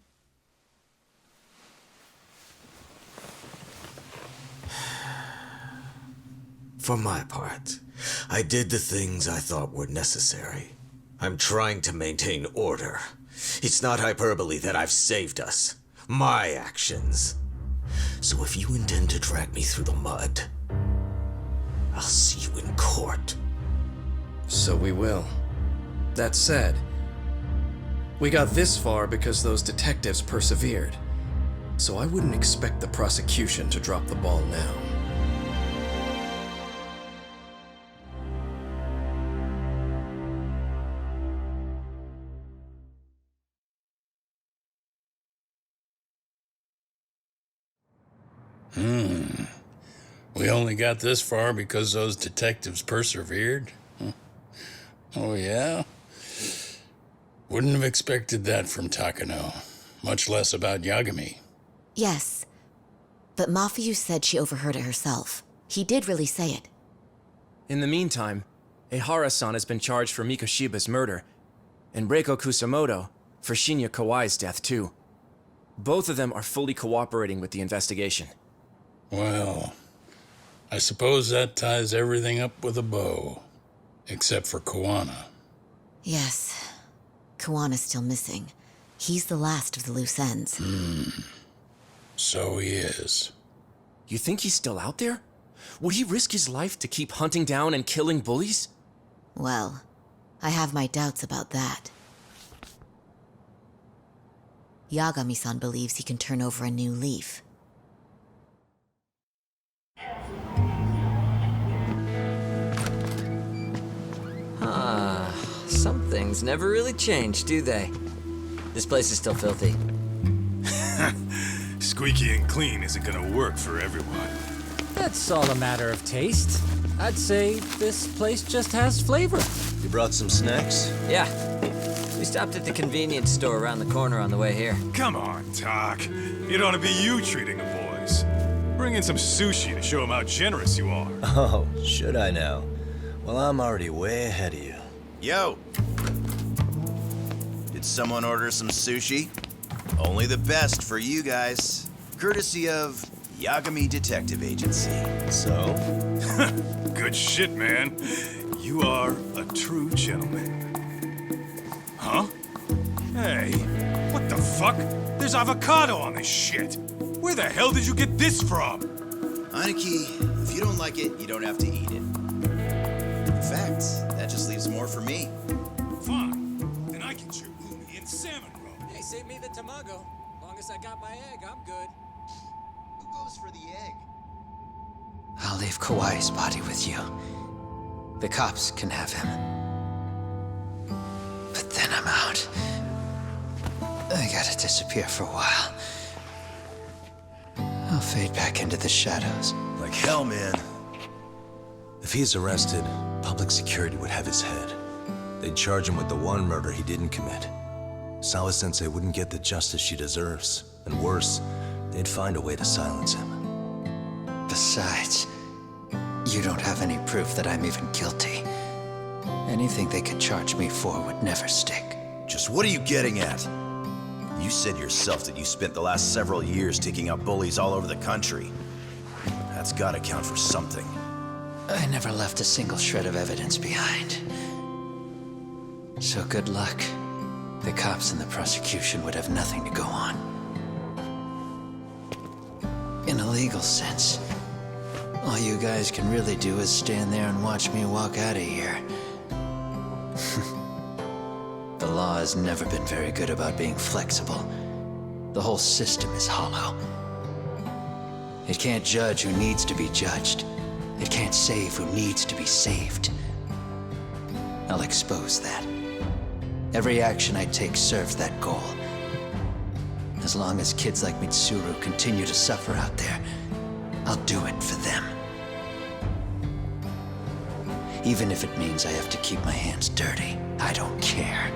[SPEAKER 12] For my part, I did the things I thought were necessary. I'm trying to maintain order. It's not hyperbole that I've saved us. My actions. So if you intend to drag me through the mud, I'll see you in court.
[SPEAKER 10] So we will. That said, we got this far because those detectives persevered. So I wouldn't expect the prosecution to drop the ball now.
[SPEAKER 2] We only got this far because those detectives persevered? Huh. Oh, yeah? Wouldn't have expected that from Takano, much less about Yagami.
[SPEAKER 16] Yes, but Mafuyu said she overheard it herself. He did really say it.
[SPEAKER 8] In the meantime, Ehara-san has been charged for Mikoshiba's murder, and Reiko Kusamoto for Shinya Kawai's death, too. Both of them are fully cooperating with the investigation.
[SPEAKER 2] Well, I suppose that ties everything up with a bow. Except for Kuwana.
[SPEAKER 16] Yes. Kuwana's still missing. He's the last of the loose ends.
[SPEAKER 2] So he is.
[SPEAKER 8] You think he's still out there? Would he risk his life to keep hunting down and killing bullies?
[SPEAKER 16] Well, I have my doubts about that. Yagami-san believes he can turn over a new leaf.
[SPEAKER 7] Some things never really change, do they? This place is still filthy.
[SPEAKER 14] Squeaky and clean isn't gonna work for everyone.
[SPEAKER 9] That's all a matter of taste. I'd say this place just has flavor.
[SPEAKER 13] You brought some snacks?
[SPEAKER 7] Yeah. We stopped at the convenience store around the corner on the way here.
[SPEAKER 14] Come on, Doc. It ought to be you treating the boys. Bring in some sushi to show them how generous you are.
[SPEAKER 13] Oh, should I now? Well, I'm already way ahead of you.
[SPEAKER 1] Yo! Did someone order some sushi? Only the best for you guys. Courtesy of Yagami Detective Agency.
[SPEAKER 13] So?
[SPEAKER 14] Good shit, man. You are a true gentleman. Huh? Hey, what the fuck? There's avocado on this shit. Where the hell did you get this from?
[SPEAKER 1] Aniki, if you don't like it, you don't have to eat it. In fact, that just leaves more for me.
[SPEAKER 14] Fine. Then I get your uni and salmon roll.
[SPEAKER 8] Hey, save me the tamago. Long as I got my egg, I'm good.
[SPEAKER 1] Who goes for the egg?
[SPEAKER 5] I'll leave Kawai's body with you. The cops can have him. But then I'm out. I gotta disappear for a while. I'll fade back into the shadows.
[SPEAKER 1] Like hell, man.
[SPEAKER 6] If he's arrested, public security would have his head. They'd charge him with the one murder he didn't commit. Sawa-sensei wouldn't get the justice she deserves. And worse, they'd find a way to silence him.
[SPEAKER 5] Besides, you don't have any proof that I'm even guilty. Anything they could charge me for would never stick.
[SPEAKER 1] Just what are you getting at? You said yourself that you spent the last several years taking out bullies all over the country. That's gotta count for something.
[SPEAKER 5] I never left a single shred of evidence behind. So good luck. The cops and the prosecution would have nothing to go on. In a legal sense, all you guys can really do is stand there and watch me walk out of here. The law has never been very good about being flexible. The whole system is hollow. It can't judge who needs to be judged. It can't save who needs to be saved. I'll expose that. Every action I take serves that goal. As long as kids like Mitsuru continue to suffer out there, I'll do it for them. Even if it means I have to keep my hands dirty, I don't care.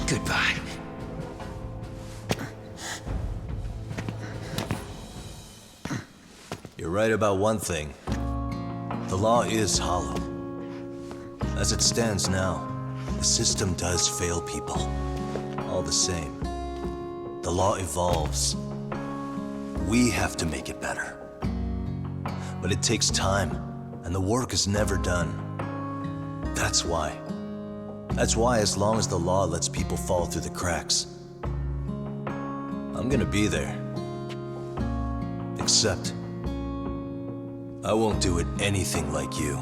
[SPEAKER 5] Goodbye.
[SPEAKER 6] You're right about one thing. The law is hollow. As it stands now, the system does fail people. All the same, the law evolves. We have to make it better. But it takes time, and the work is never done. That's why, as long as the law lets people fall through the cracks,
[SPEAKER 13] I'm gonna be there. Except, I won't do it anything like you.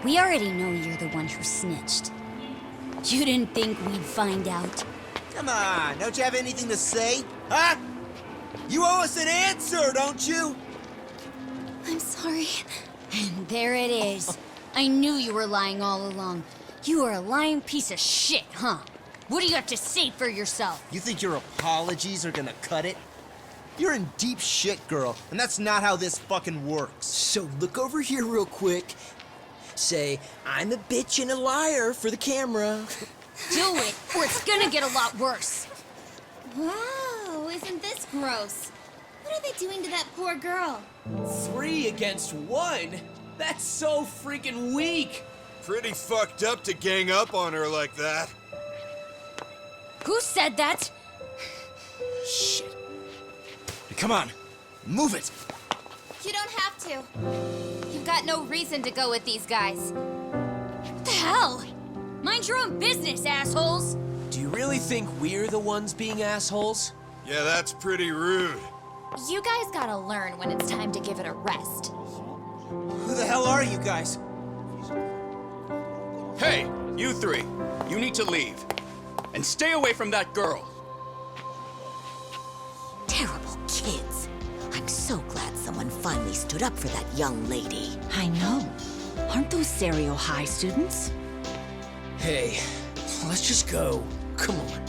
[SPEAKER 22] We already know you're the one who snitched. You didn't think we'd find out?
[SPEAKER 17] Come on, don't you have anything to say? Huh? You owe us an answer, don't you?
[SPEAKER 22] I'm sorry. And there it is. I knew you were lying all along. You are a lying piece of shit, huh? What do you have to say for yourself?
[SPEAKER 17] You think your apologies are gonna cut it? You're in deep shit, girl, and that's not how this fucking works.
[SPEAKER 20] So look over here real quick. Say, I'm a bitch and a liar for the camera.
[SPEAKER 22] Do it, or it's gonna get a lot worse.
[SPEAKER 23] Wow, isn't this gross? What are they doing to that poor girl?
[SPEAKER 24] 3 against 1? That's so freaking weak!
[SPEAKER 4] Pretty fucked up to gang up on her like that.
[SPEAKER 22] Who said that?
[SPEAKER 17] Shit. Come on, move it.
[SPEAKER 23] You don't have to. You've got no reason to go with these guys.
[SPEAKER 22] What the hell? Mind your own business, assholes!
[SPEAKER 24] Do you really think we're the ones being assholes?
[SPEAKER 4] Yeah, that's pretty rude.
[SPEAKER 23] You guys gotta learn when it's time to give it a rest.
[SPEAKER 17] Who the hell are you guys?
[SPEAKER 25] Hey, you 3. You need to leave. And stay away from that girl.
[SPEAKER 16] Terrible kids. I'm so glad someone finally stood up for that young lady.
[SPEAKER 11] I know. Aren't those Serio High students?
[SPEAKER 20] Hey, let's just go. Come on.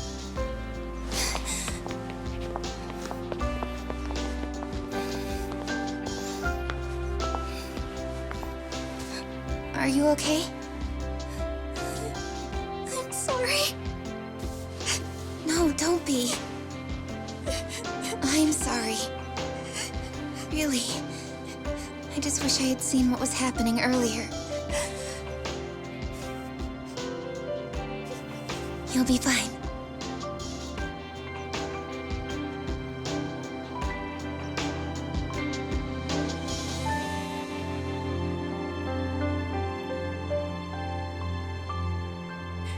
[SPEAKER 23] Are you okay? I'm sorry. No, don't be. I'm sorry. Really. I just wish I had seen what was happening earlier. You'll be fine.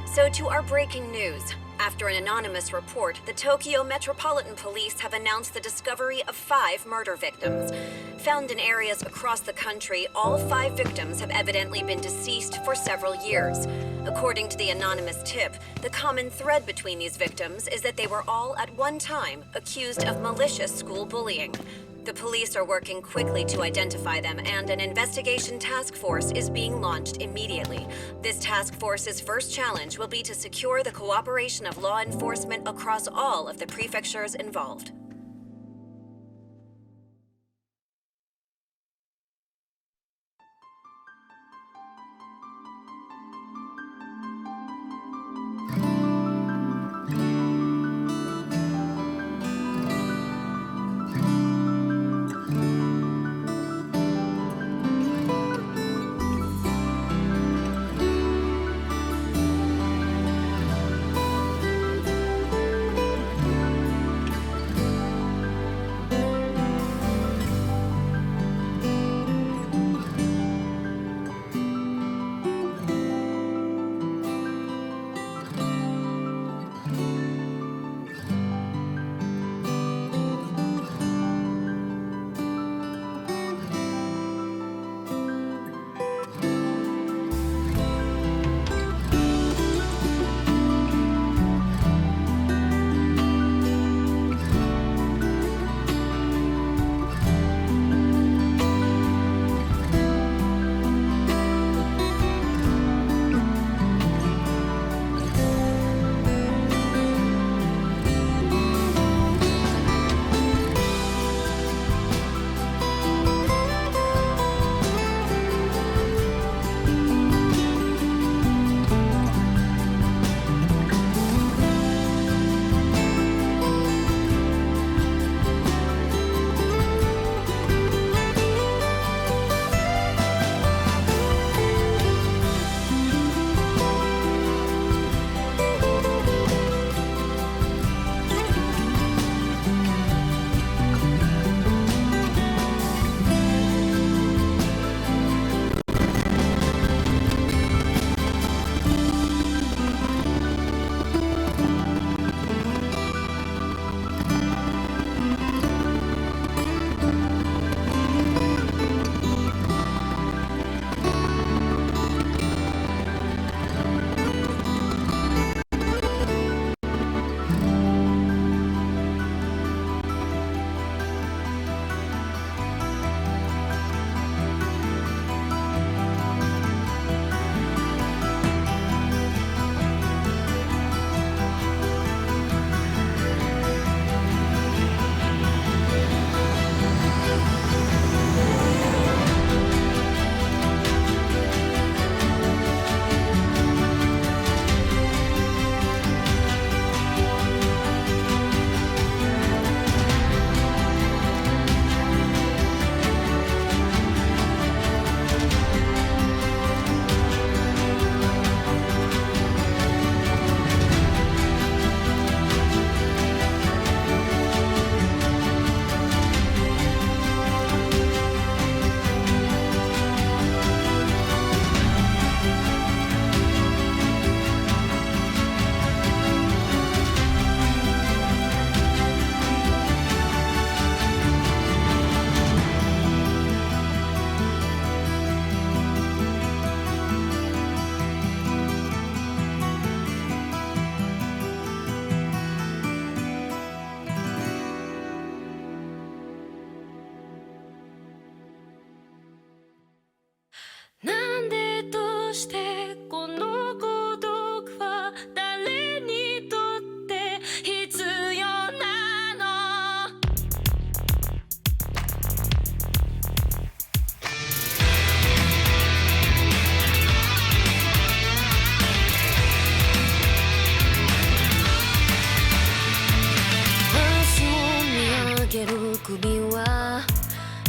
[SPEAKER 26] So to our breaking news. After an anonymous report, the Tokyo Metropolitan Police have announced the discovery of 5 murder victims. Found in areas across the country, all 5 victims have evidently been deceased for several years. According to the anonymous tip, the common thread between these victims is that they were all at one time accused of malicious school bullying. The police are working quickly to identify them, and an investigation task force is being launched immediately. This task force's first challenge will be to secure the cooperation of law enforcement across all of the prefectures involved.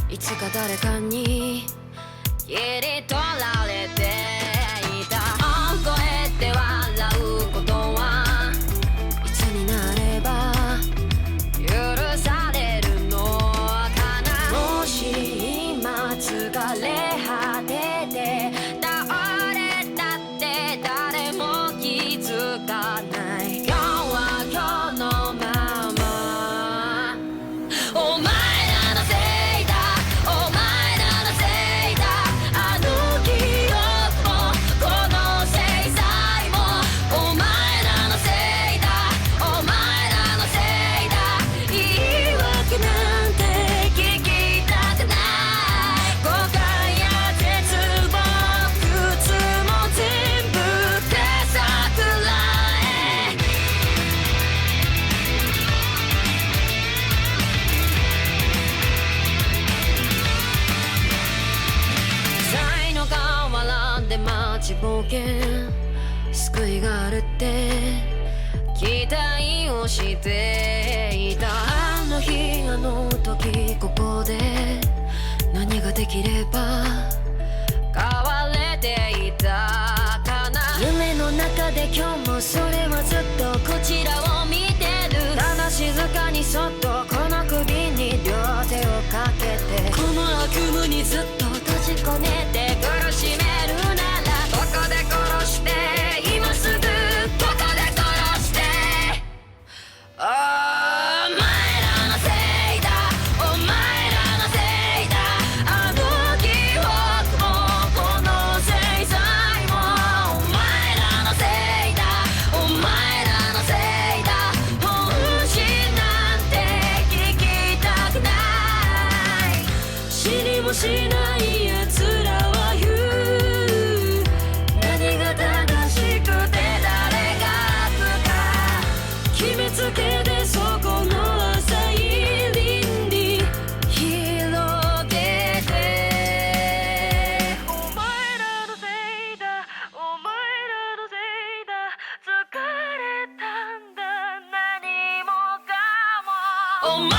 [SPEAKER 3] いつか誰かに切り取られていた。大声で笑うことはいつになれば許されるのかな。もし今疲れ果てて倒れたって誰も気づかない。今日は今日のまま。お前らのせいだ、お前らのせいだ。あの記憶もこの制裁もお前らのせいだ、お前らのせいだ。言い訳なんて聞きたくない。誤解や絶望苦痛も全部手さくらえ。才の河原で待ちぼうけ救いがあるって期待をしていた。あの日あの時ここで何ができれば変われていたかな。夢の中で今日もそれはずっとこちらを見てる。ただ静かにそっとこの首に両手をかけてこの悪夢にずっと閉じ込めて苦しめるならここで殺して今すぐここで殺して。お前らのせいだ、お前らのせいだ。あの記憶もこの制裁もお前らのせいだ、お前らのせいだ。本心なんて聞きたくない。知りもしない奴らは言う。何が正しくて誰が悪か決めつけてそこの浅い倫理広げて。お前らのせいだ、お前らのせいだ。疲れたんだ何もかもお前